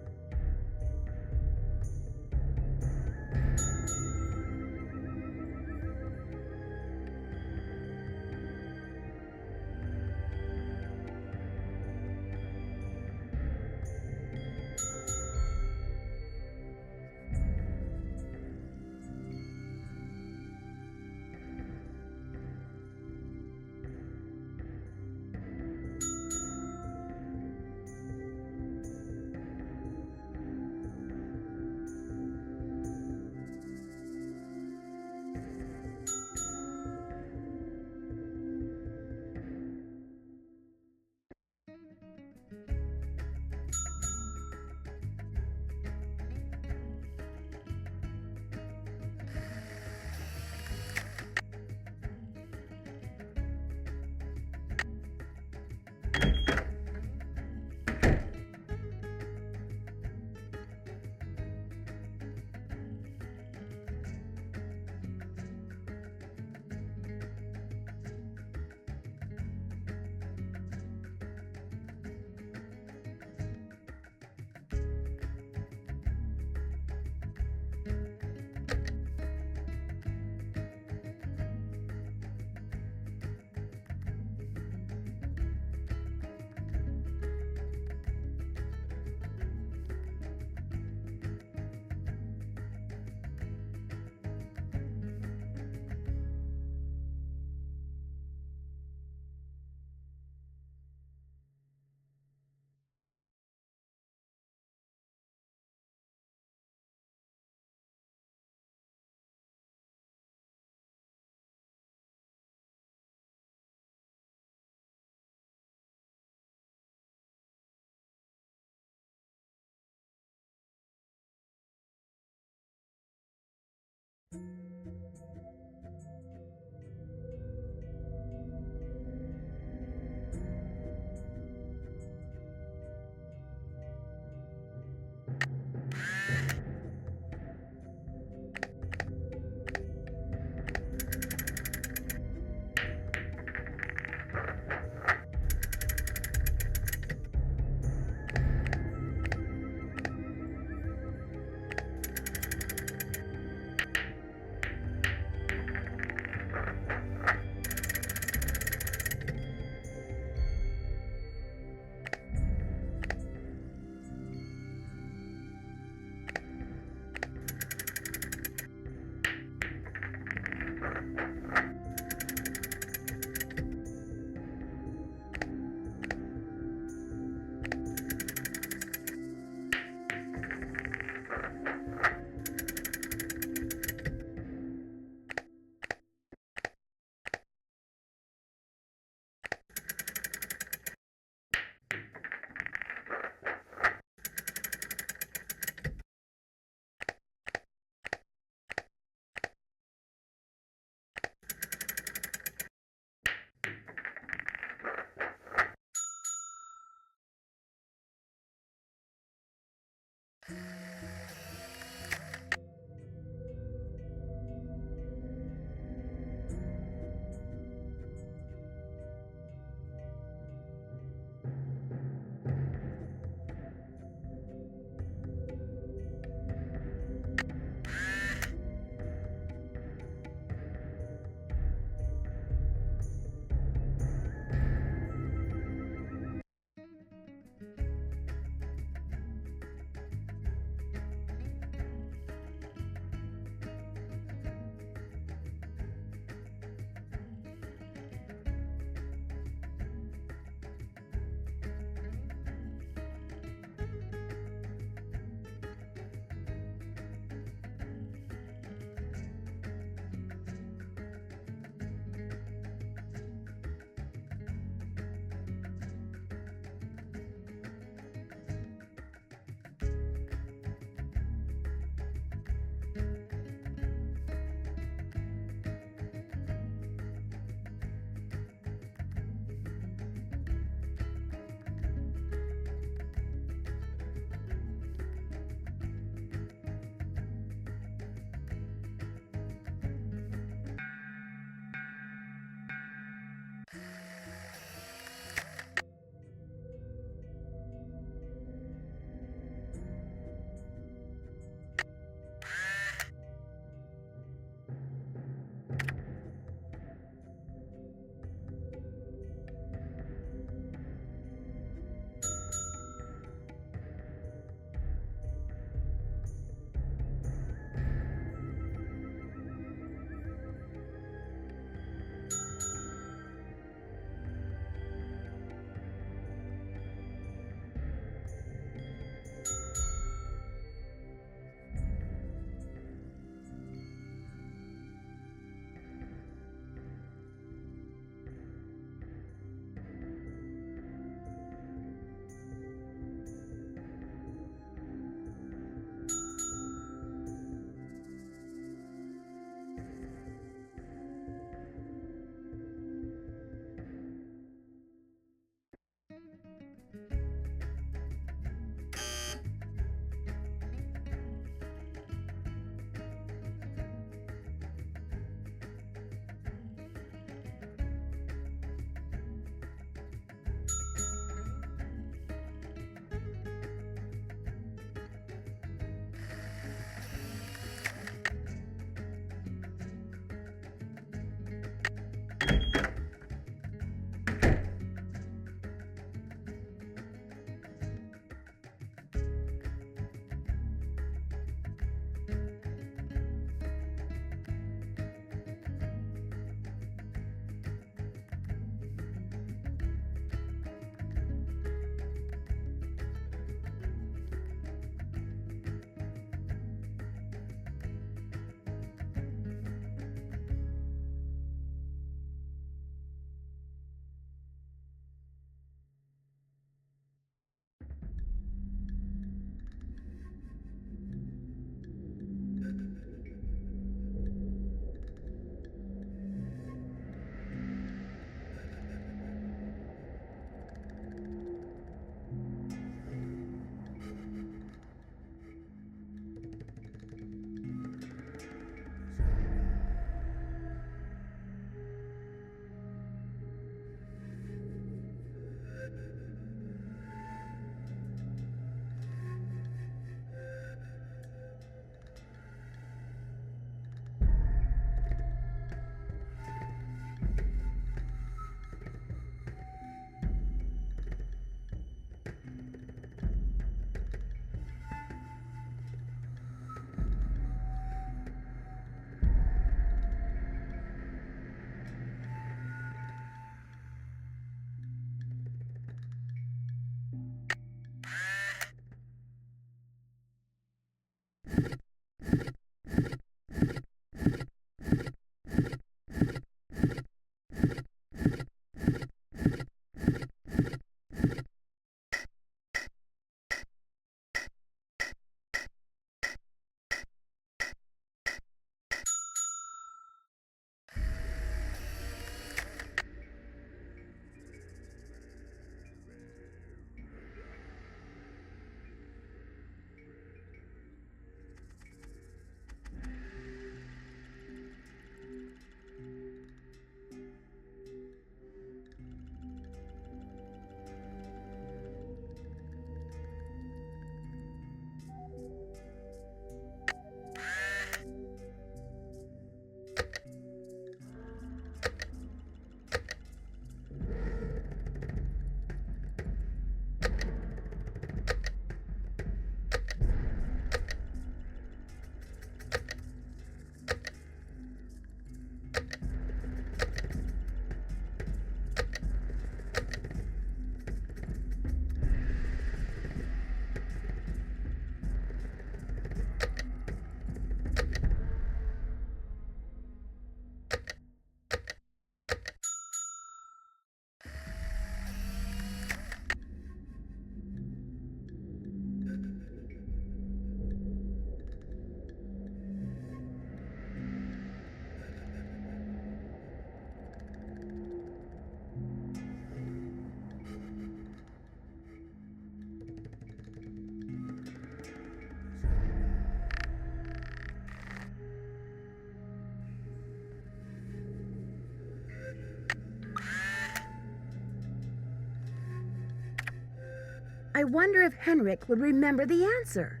I wonder if Henrik would remember the answer.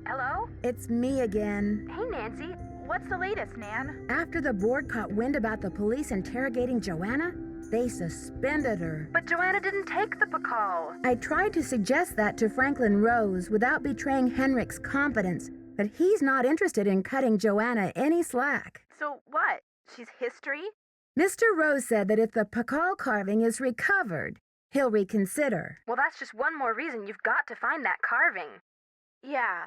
Hello? It's me again. Hey, Nancy. What's the latest, Nan? After the board caught wind about the police interrogating Joanna, they suspended her. But Joanna didn't take the Pakal. I tried to suggest that to Franklin Rose without betraying Henrik's confidence, but he's not interested in cutting Joanna any slack. So what? She's history? Mr. Rose said that if the Pakal carving is recovered, he'll reconsider. Well, that's just one more reason you've got to find that carving. Yeah.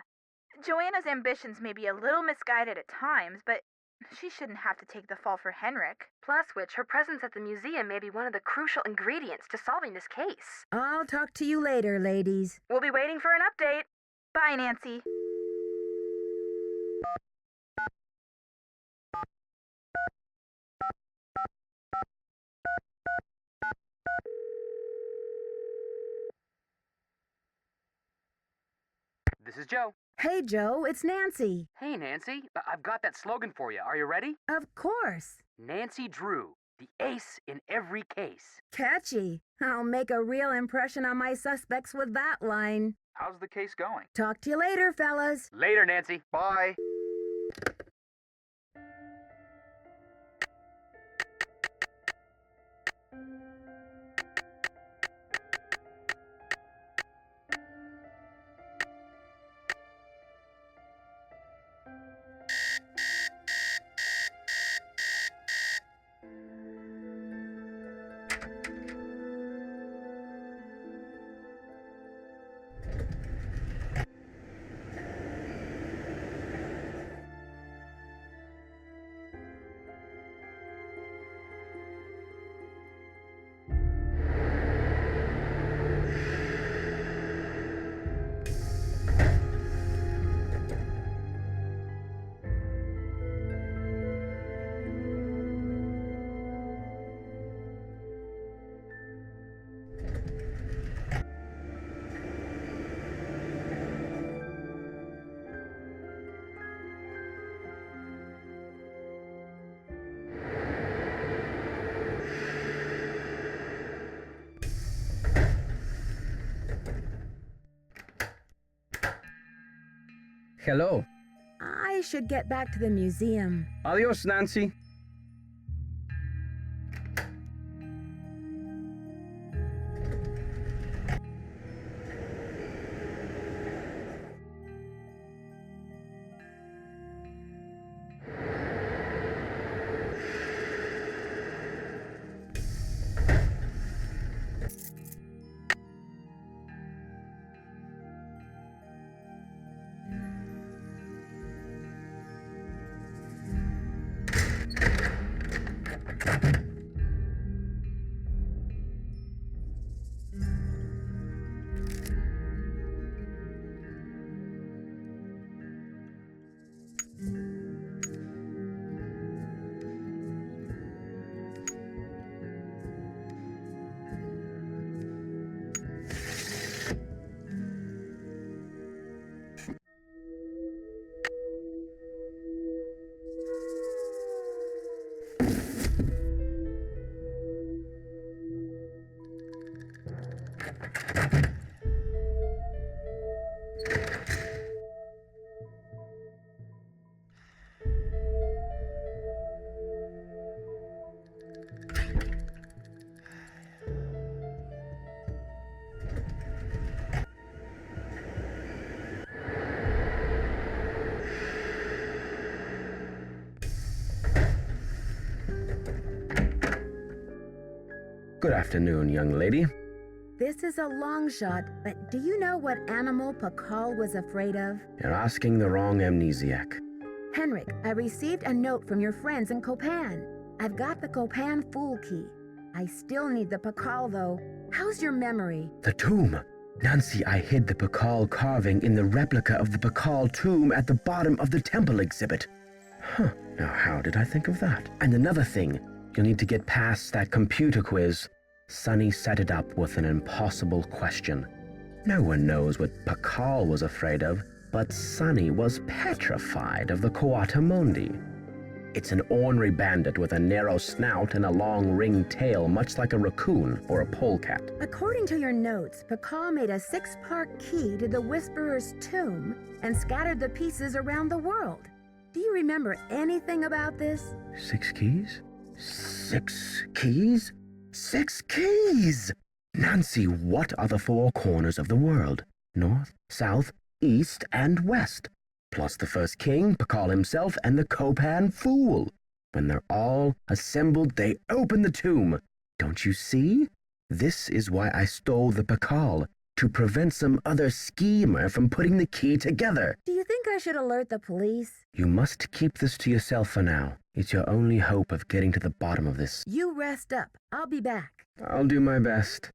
Joanna's ambitions may be a little misguided at times, but she shouldn't have to take the fall for Henrik. Plus which, her presence at the museum may be one of the crucial ingredients to solving this case. I'll talk to you later, ladies. We'll be waiting for an update. Bye, Nancy. This is Joe. Hey, Joe, it's Nancy. Hey, Nancy. I've got that slogan for you. Are you ready? Of course. Nancy Drew, the ace in every case. Catchy. I'll make a real impression on my suspects with that line. How's the case going? Talk to you later, fellas. Later, Nancy. Bye. Hello. I should get back to the museum. Adios, Nancy. Good afternoon, young lady. This is a long shot, but do you know what animal Pakal was afraid of? You're asking the wrong amnesiac. Henrik, I received a note from your friends in Copan. I've got the Copan Fool key. I still need the Pakal, though. How's your memory? The tomb. Nancy, I hid the Pakal carving in the replica of the Pakal tomb at the bottom of the temple exhibit. Huh, now how did I think of that? And another thing, you'll need to get past that computer quiz. Sonny set it up with an impossible question. No one knows what Pakal was afraid of, but Sonny was petrified of the Coatamundi. It's an ornery bandit with a narrow snout and a long ringed tail, much like a raccoon or a polecat. According to your notes, Pakal made a 6-part key to the Whisperer's tomb and scattered the pieces around the world. Do you remember anything about this? 6 keys? 6 keys? 6 keys! Nancy, what are the 4 corners of the world? North, south, east, and west. Plus the first king, Pakal himself, and the Copan Fool. When they're all assembled, they open the tomb. Don't you see? This is why I stole the Pakal, to prevent some other schemer from putting the key together. Do you think I should alert the police? You must keep this to yourself for now. It's your only hope of getting to the bottom of this. You rest up. I'll be back. I'll do my best.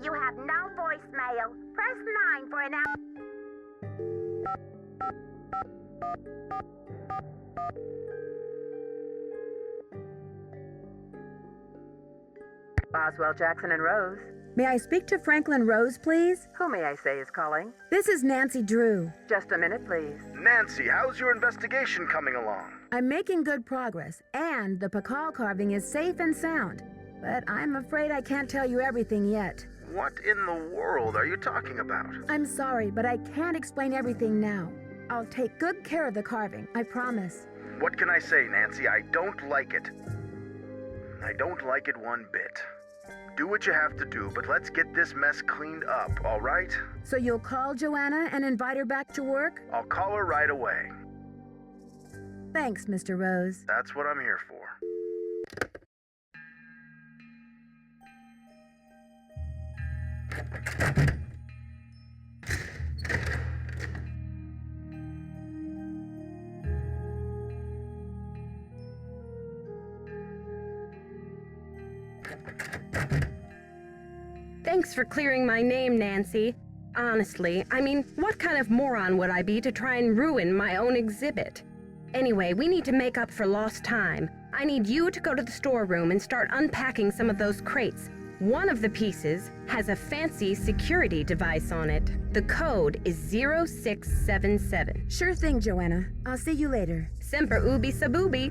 You have no voicemail. Press 9 for an hour. Boswell, Jackson, and Rose. May I speak to Franklin Rose, please? Who may I say is calling? This is Nancy Drew. Just a minute, please. Nancy, how's your investigation coming along? I'm making good progress, and the Pakal carving is safe and sound. But I'm afraid I can't tell you everything yet. What in the world are you talking about? I'm sorry, but I can't explain everything now. I'll take good care of the carving, I promise. What can I say, Nancy? I don't like it. I don't like it one bit. Do what you have to do, but let's get this mess cleaned up, all right? So you'll call Joanna and invite her back to work? I'll call her right away. Thanks, Mr. Rose. That's what I'm here for. Thanks for clearing my name, Nancy. Honestly, I mean, what kind of moron would I be to try and ruin my own exhibit? Anyway, we need to make up for lost time. I need you to go to the storeroom and start unpacking some of those crates. One of the pieces has a fancy security device on it. The code is 0677. Sure thing, Joanna. I'll see you later. Semper ubi sub ubi.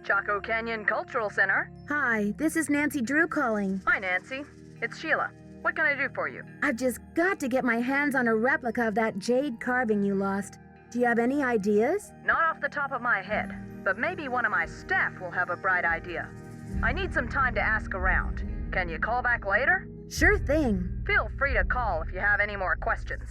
Chaco Canyon Cultural Center. Hi, this is Nancy Drew calling. Hi, Nancy. It's Sheila. What can I do for you? I've just got to get my hands on a replica of that jade carving you lost. Do you have any ideas? Not off the top of my head, but maybe one of my staff will have a bright idea. I need some time to ask around. Can you call back later? Sure thing. Feel free to call if you have any more questions.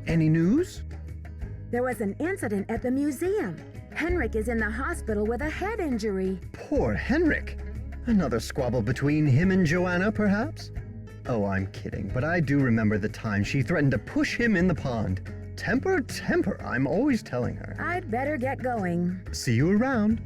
Any news? There was an incident at the museum. Henrik is in the hospital with a head injury. Poor Henrik. Another squabble between him and Joanna, perhaps? Oh, I'm kidding, but I do remember the time she threatened to push him in the pond. Temper, temper, I'm always telling her. I'd better get going. See you around.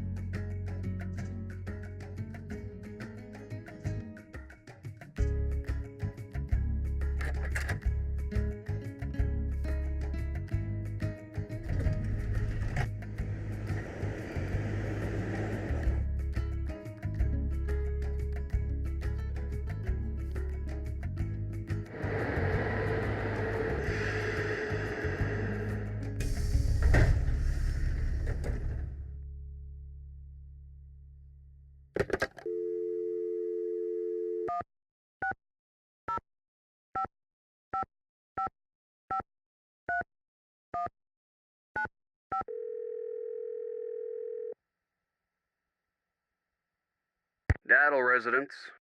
Daddle residence.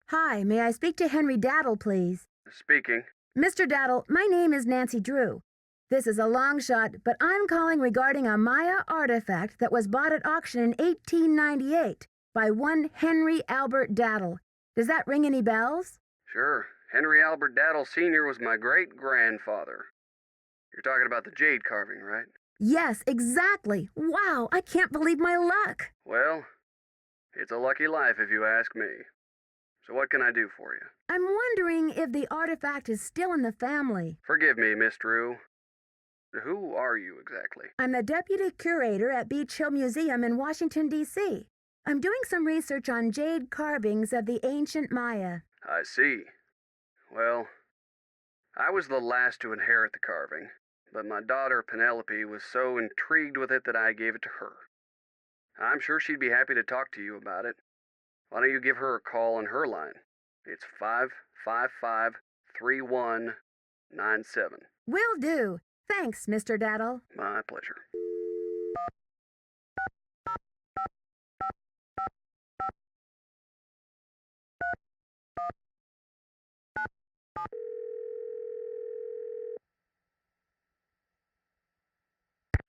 Hi, may I speak to Henry Daddle, please? Speaking. Mr. Daddle, my name is Nancy Drew. This is a long shot, but I'm calling regarding a Maya artifact that was bought at auction in 1898 by one Henry Albert Daddle. Does that ring any bells? Sure. Henry Albert Daddle Sr. was my great-grandfather. You're talking about the jade carving, right? Yes, exactly. Wow, I can't believe my luck. Well, it's a lucky life if you ask me. So what can I do for you? I'm wondering if the artifact is still in the family. Forgive me, Miss Drew. Who are you exactly? I'm the Deputy Curator at Beech Hill Museum in Washington, D.C. I'm doing some research on jade carvings of the ancient Maya. I see. Well, I was the last to inherit the carving, but my daughter Penelope was so intrigued with it that I gave it to her. I'm sure she'd be happy to talk to you about it. Why don't you give her a call on her line? It's 555-3197. Will do. Thanks, Mr. Daddle. My pleasure.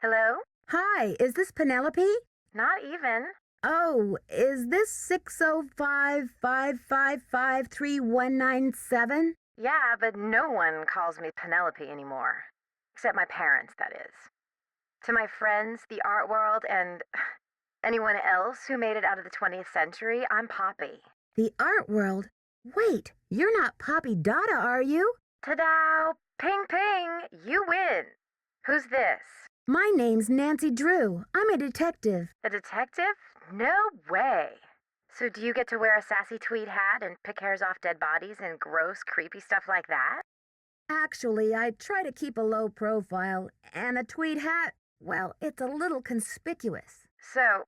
Hello? Hi, is this Penelope? Not even. Oh, is this 605-555-3197? Yeah, but no one calls me Penelope anymore. Except my parents, that is. To my friends, the art world, and anyone else who made it out of the 20th century, I'm Poppy. The art world? Wait, you're not Poppy Dada, are you? Ta-da! Ping ping! You win! Who's this? My name's Nancy Drew. I'm a detective. A detective? No way! So do you get to wear a sassy tweed hat and pick hairs off dead bodies and gross, creepy stuff like that? Actually, I try to keep a low profile, and a tweed hat, well, it's a little conspicuous. So,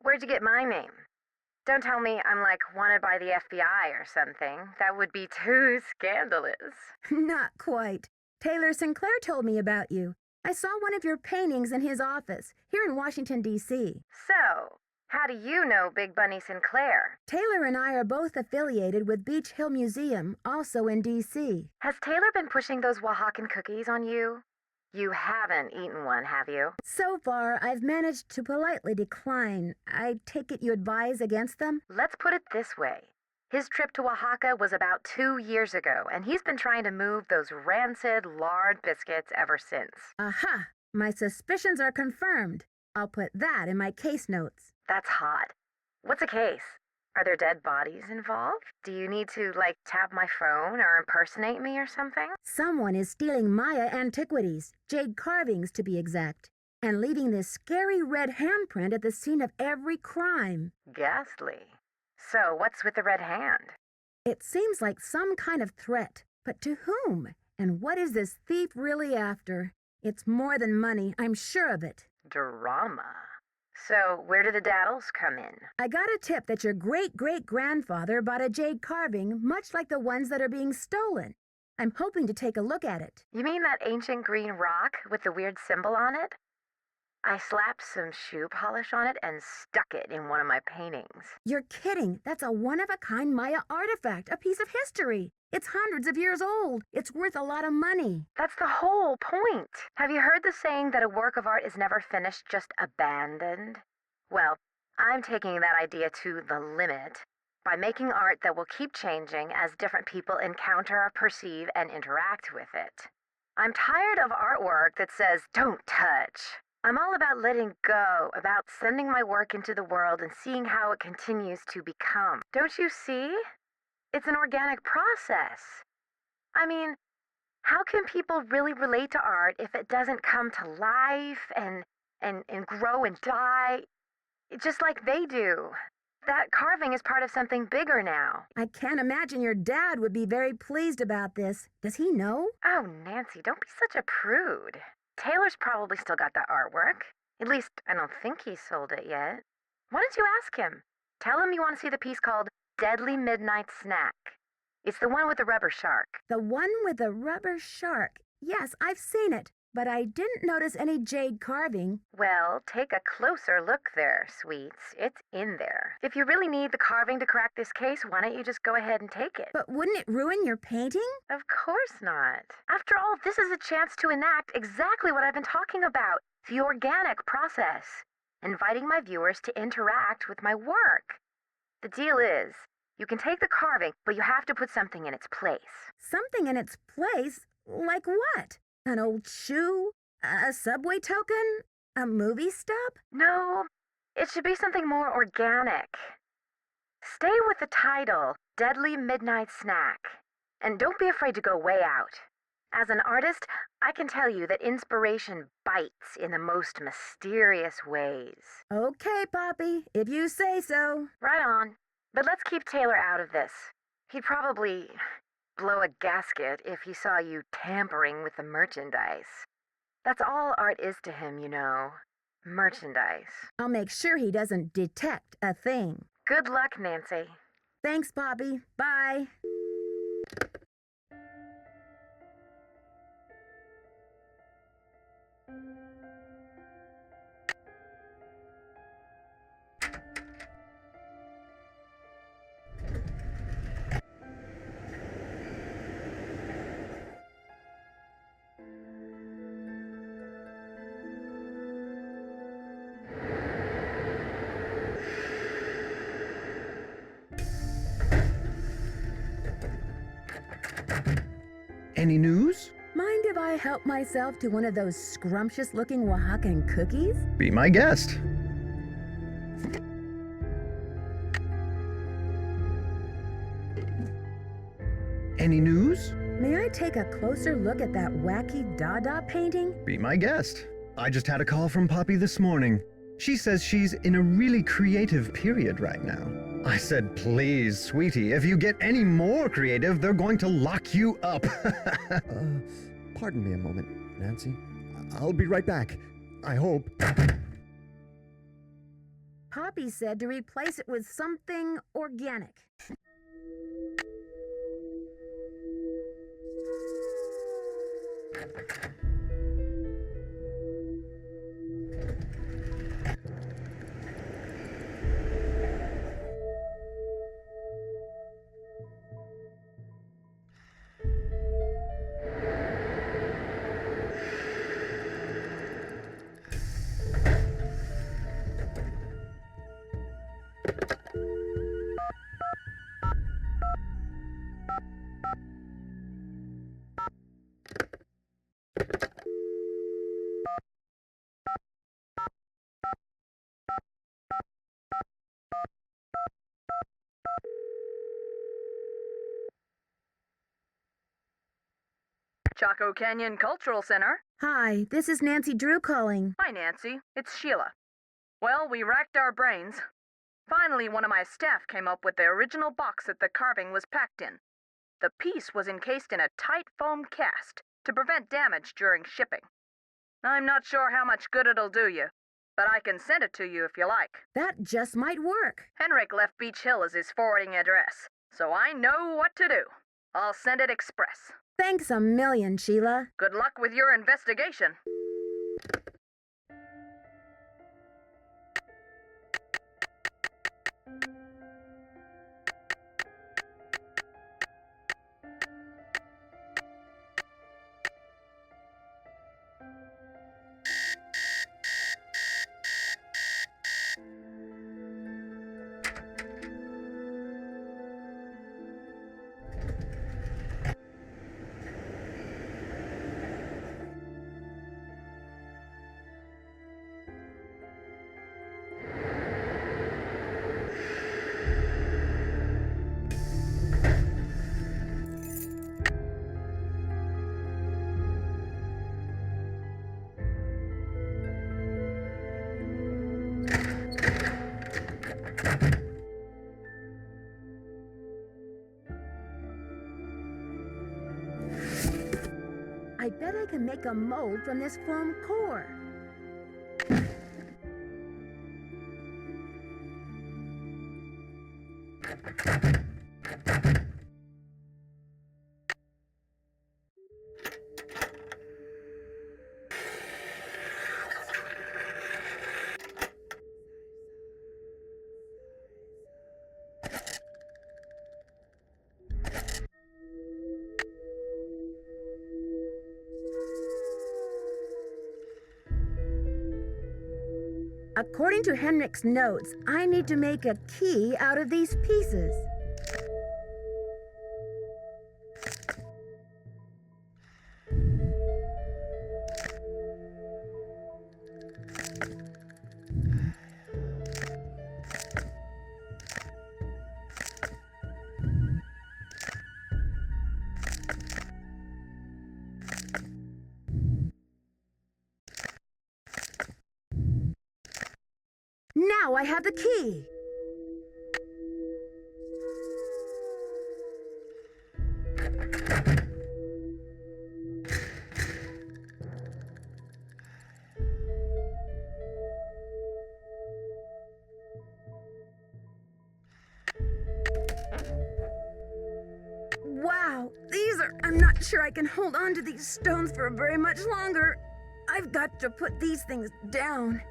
where'd you get my name? Don't tell me I'm like wanted by the FBI or something. That would be too scandalous. Not quite. Taylor Sinclair told me about you. I saw one of your paintings in his office, here in Washington, D.C. So, how do you know Big Bunny Sinclair? Taylor and I are both affiliated with Beech Hill Museum, also in D.C. Has Taylor been pushing those Oaxacan cookies on you? You haven't eaten one, have you? So far, I've managed to politely decline. I take it you advise against them? Let's put it this way. His trip to Oaxaca was about 2 years ago, and he's been trying to move those rancid, lard biscuits ever since. Aha! My suspicions are confirmed. I'll put that in my case notes. That's hot. What's a case? Are there dead bodies involved? Do you need to, tap my phone or impersonate me or something? Someone is stealing Maya antiquities, jade carvings to be exact, and leaving this scary red handprint at the scene of every crime. Ghastly. So, what's with the red hand? It seems like some kind of threat, but to whom? And what is this thief really after? It's more than money, I'm sure of it. Drama. So, where do the daddles come in? I got a tip that your great-great-grandfather bought a jade carving much like the ones that are being stolen. I'm hoping to take a look at it. You mean that ancient green rock with the weird symbol on it? I slapped some shoe polish on it and stuck it in one of my paintings. You're kidding. That's a one-of-a-kind Maya artifact, a piece of history. It's hundreds of years old. It's worth a lot of money. That's the whole point. Have you heard the saying that a work of art is never finished, just abandoned? Well, I'm taking that idea to the limit by making art that will keep changing as different people encounter, perceive, and interact with it. I'm tired of artwork that says, "Don't touch." I'm all about letting go, about sending my work into the world and seeing how it continues to become. Don't you see? It's an organic process. I mean, how can people really relate to art if it doesn't come to life and grow and die just like they do? That carving is part of something bigger now. I can't imagine your dad would be very pleased about this. Does he know? Oh, Nancy, don't be such a prude. Taylor's probably still got that artwork. At least, I don't think he sold it yet. Why don't you ask him? Tell him you want to see the piece called Deadly Midnight Snack. It's the one with the rubber shark. The one with the rubber shark. Yes, I've seen it. but I didn't notice any jade carving. Well, take a closer look there, sweets. It's in there. If you really need the carving to crack this case, why don't you just go ahead and take it? But wouldn't it ruin your painting? Of course not. After all, this is a chance to enact exactly what I've been talking about, the organic process, inviting my viewers to interact with my work. The deal is, you can take the carving, but you have to put something in its place. Something in its place? Like what? An old shoe? A subway token? A movie stub? No, it should be something more organic. Stay with the title, Deadly Midnight Snack. And don't be afraid to go way out. As an artist, I can tell you that inspiration bites in the most mysterious ways. Okay, Poppy, if you say so. Right on. But let's keep Taylor out of this. He'd probably blow a gasket if he saw you tampering with the merchandise. That's all art is to him, you know. Merchandise. I'll make sure he doesn't detect a thing. Good luck, Nancy. Thanks, Poppy. Bye. Any news? Mind if I help myself to one of those scrumptious-looking Oaxacan cookies? Be my guest. Any news? May I take a closer look at that wacky Dada painting? Be my guest. I just had a call from Poppy this morning. She says she's in a really creative period right now. I said, please, sweetie, if you get any more creative, they're going to lock you up. Pardon me a moment, Nancy. I'll be right back. I hope. Poppy said to replace it with something organic. Chaco Canyon Cultural Center. Hi, this is Nancy Drew calling. Hi, Nancy. It's Sheila. Well, we racked our brains. Finally, one of my staff came up with the original box that the carving was packed in. The piece was encased in a tight foam cast to prevent damage during shipping. I'm not sure how much good it'll do you, but I can send it to you if you like. That just might work. Henrik left Beech Hill as his forwarding address, so I know what to do. I'll send it express. Thanks a million, Sheila. Good luck with your investigation. I bet I can make a mold from this foam core. According to Henrik's notes, I need to make a key out of these pieces. Now I have the key. Wow, I'm not sure I can hold on to these stones for very much longer. I've got to put these things down.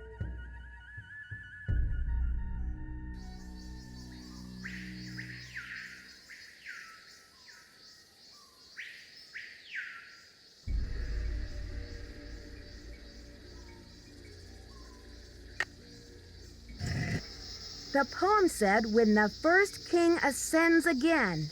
The poem said, when the first king ascends again.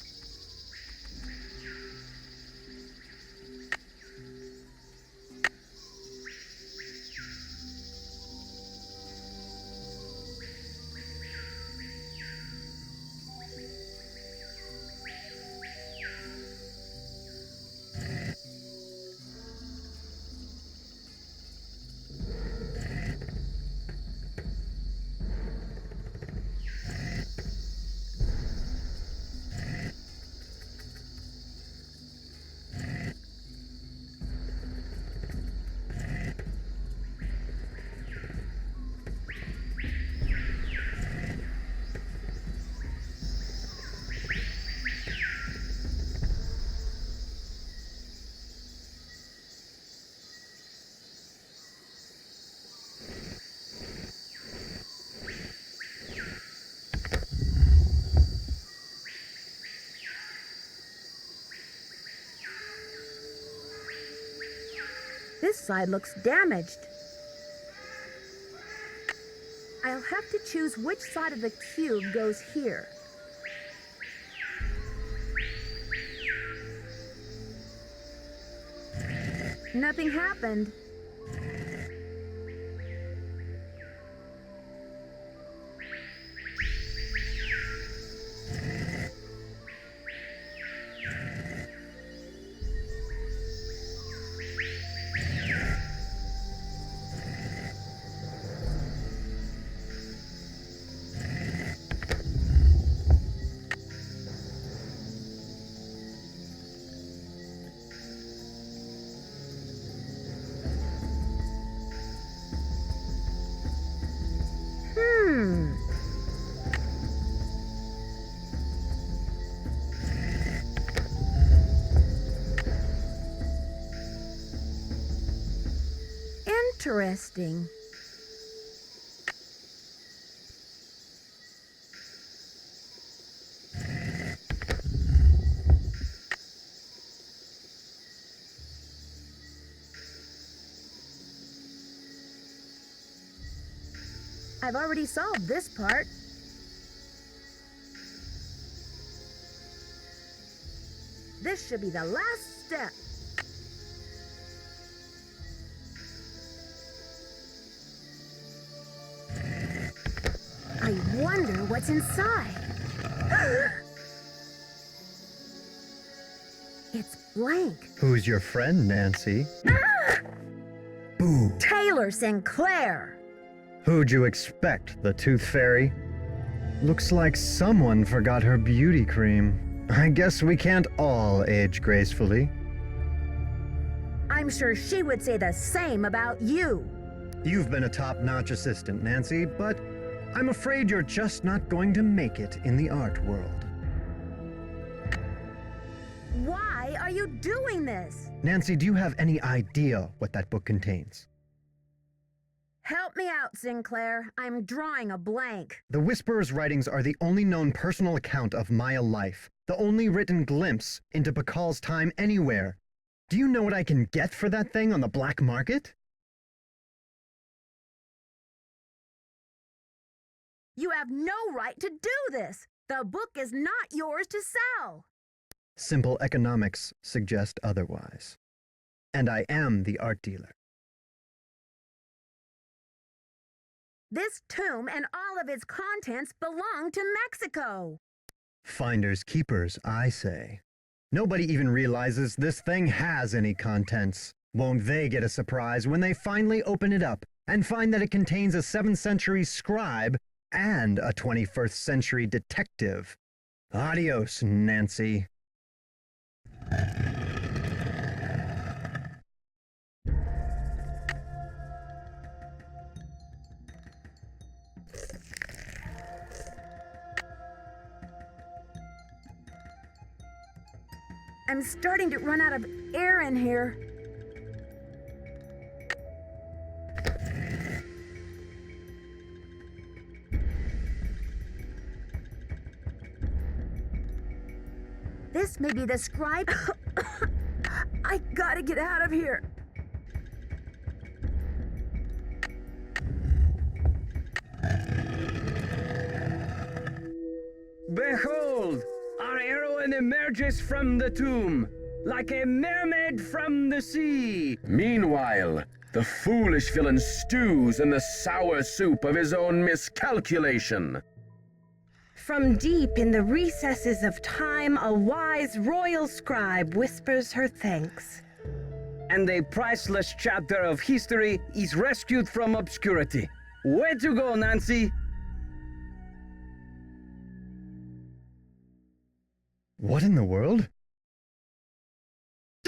This side looks damaged. I'll have to choose which side of the cube goes here. Nothing happened. Interesting. I've already solved this part. This should be the last step. I wonder what's inside. It's blank. Who's your friend, Nancy? Boo. Taylor Sinclair. Who'd you expect, the Tooth Fairy? Looks like someone forgot her beauty cream. I guess we can't all age gracefully. I'm sure she would say the same about you. You've been a top-notch assistant, Nancy, but I'm afraid you're just not going to make it in the art world. Why are you doing this? Nancy, do you have any idea what that book contains? Help me out, Sinclair. I'm drawing a blank. The Whisperer's writings are the only known personal account of Maya life, the only written glimpse into Bakal's time anywhere. Do you know what I can get for that thing on the black market? You have no right to do this. The book is not yours to sell. Simple economics suggest otherwise. And I am the art dealer. This tomb and all of its contents belong to Mexico. Finders keepers, I say. Nobody even realizes this thing has any contents. Won't they get a surprise when they finally open it up and find that it contains a 7th century scribe and a 21st century detective? Adios, Nancy. I'm starting to run out of air in here. This may be the scribe. I gotta get out of here. Behold! Our heroine emerges from the tomb, like a mermaid from the sea. Meanwhile, the foolish villain stews in the sour soup of his own miscalculation. From deep in the recesses of time, a wise royal scribe whispers her thanks. And a priceless chapter of history is rescued from obscurity. Way to go, Nancy! What in the world?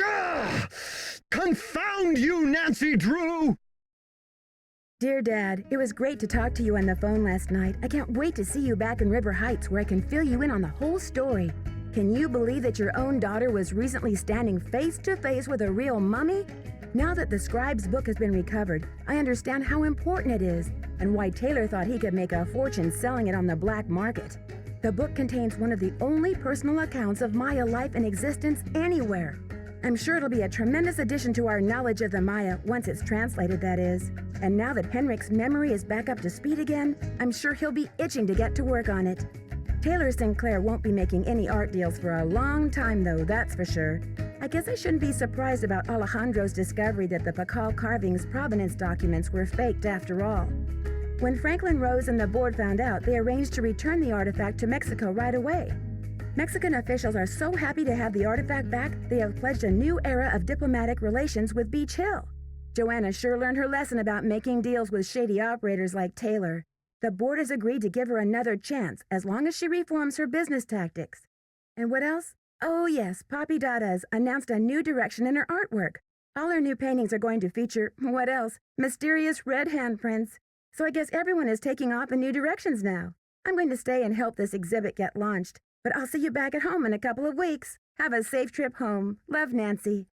Ah! Confound you, Nancy Drew! Dear Dad, it was great to talk to you on the phone last night. I can't wait to see you back in River Heights where I can fill you in on the whole story. Can you believe that your own daughter was recently standing face to face with a real mummy? Now that the scribe's book has been recovered, I understand how important it is and why Taylor thought he could make a fortune selling it on the black market. The book contains one of the only personal accounts of Maya life and existence anywhere. I'm sure it'll be a tremendous addition to our knowledge of the Maya once it's translated, that is. And now that Henrik's memory is back up to speed again, I'm sure he'll be itching to get to work on it. Taylor Sinclair won't be making any art deals for a long time, though, that's for sure. I guess I shouldn't be surprised about Alejandro's discovery that the Pakal carving's provenance documents were faked after all. When Franklin Rose and the board found out, they arranged to return the artifact to Mexico right away. Mexican officials are so happy to have the artifact back, they have pledged a new era of diplomatic relations with Beech Hill. Joanna sure learned her lesson about making deals with shady operators like Taylor. The board has agreed to give her another chance as long as she reforms her business tactics. And what else? Oh yes, Poppy Dada's announced a new direction in her artwork. All her new paintings are going to feature, what else? Mysterious red handprints. So I guess everyone is taking off in new directions now. I'm going to stay and help this exhibit get launched. But I'll see you back at home in a couple of weeks. Have a safe trip home. Love, Nancy.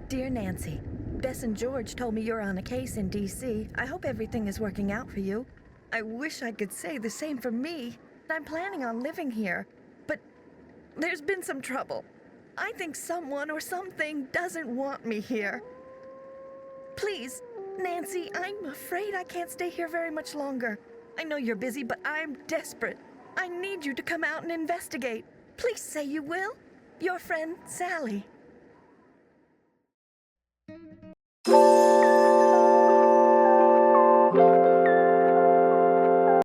Dear Nancy, Bess and George told me you're on a case in D.C. I hope everything is working out for you. I wish I could say the same for me. I'm planning on living here, but there's been some trouble. I think someone or something doesn't want me here. Please, Nancy, I'm afraid I can't stay here very much longer. I know you're busy, but I'm desperate. I need you to come out and investigate. Please say you will. Your friend, Sally.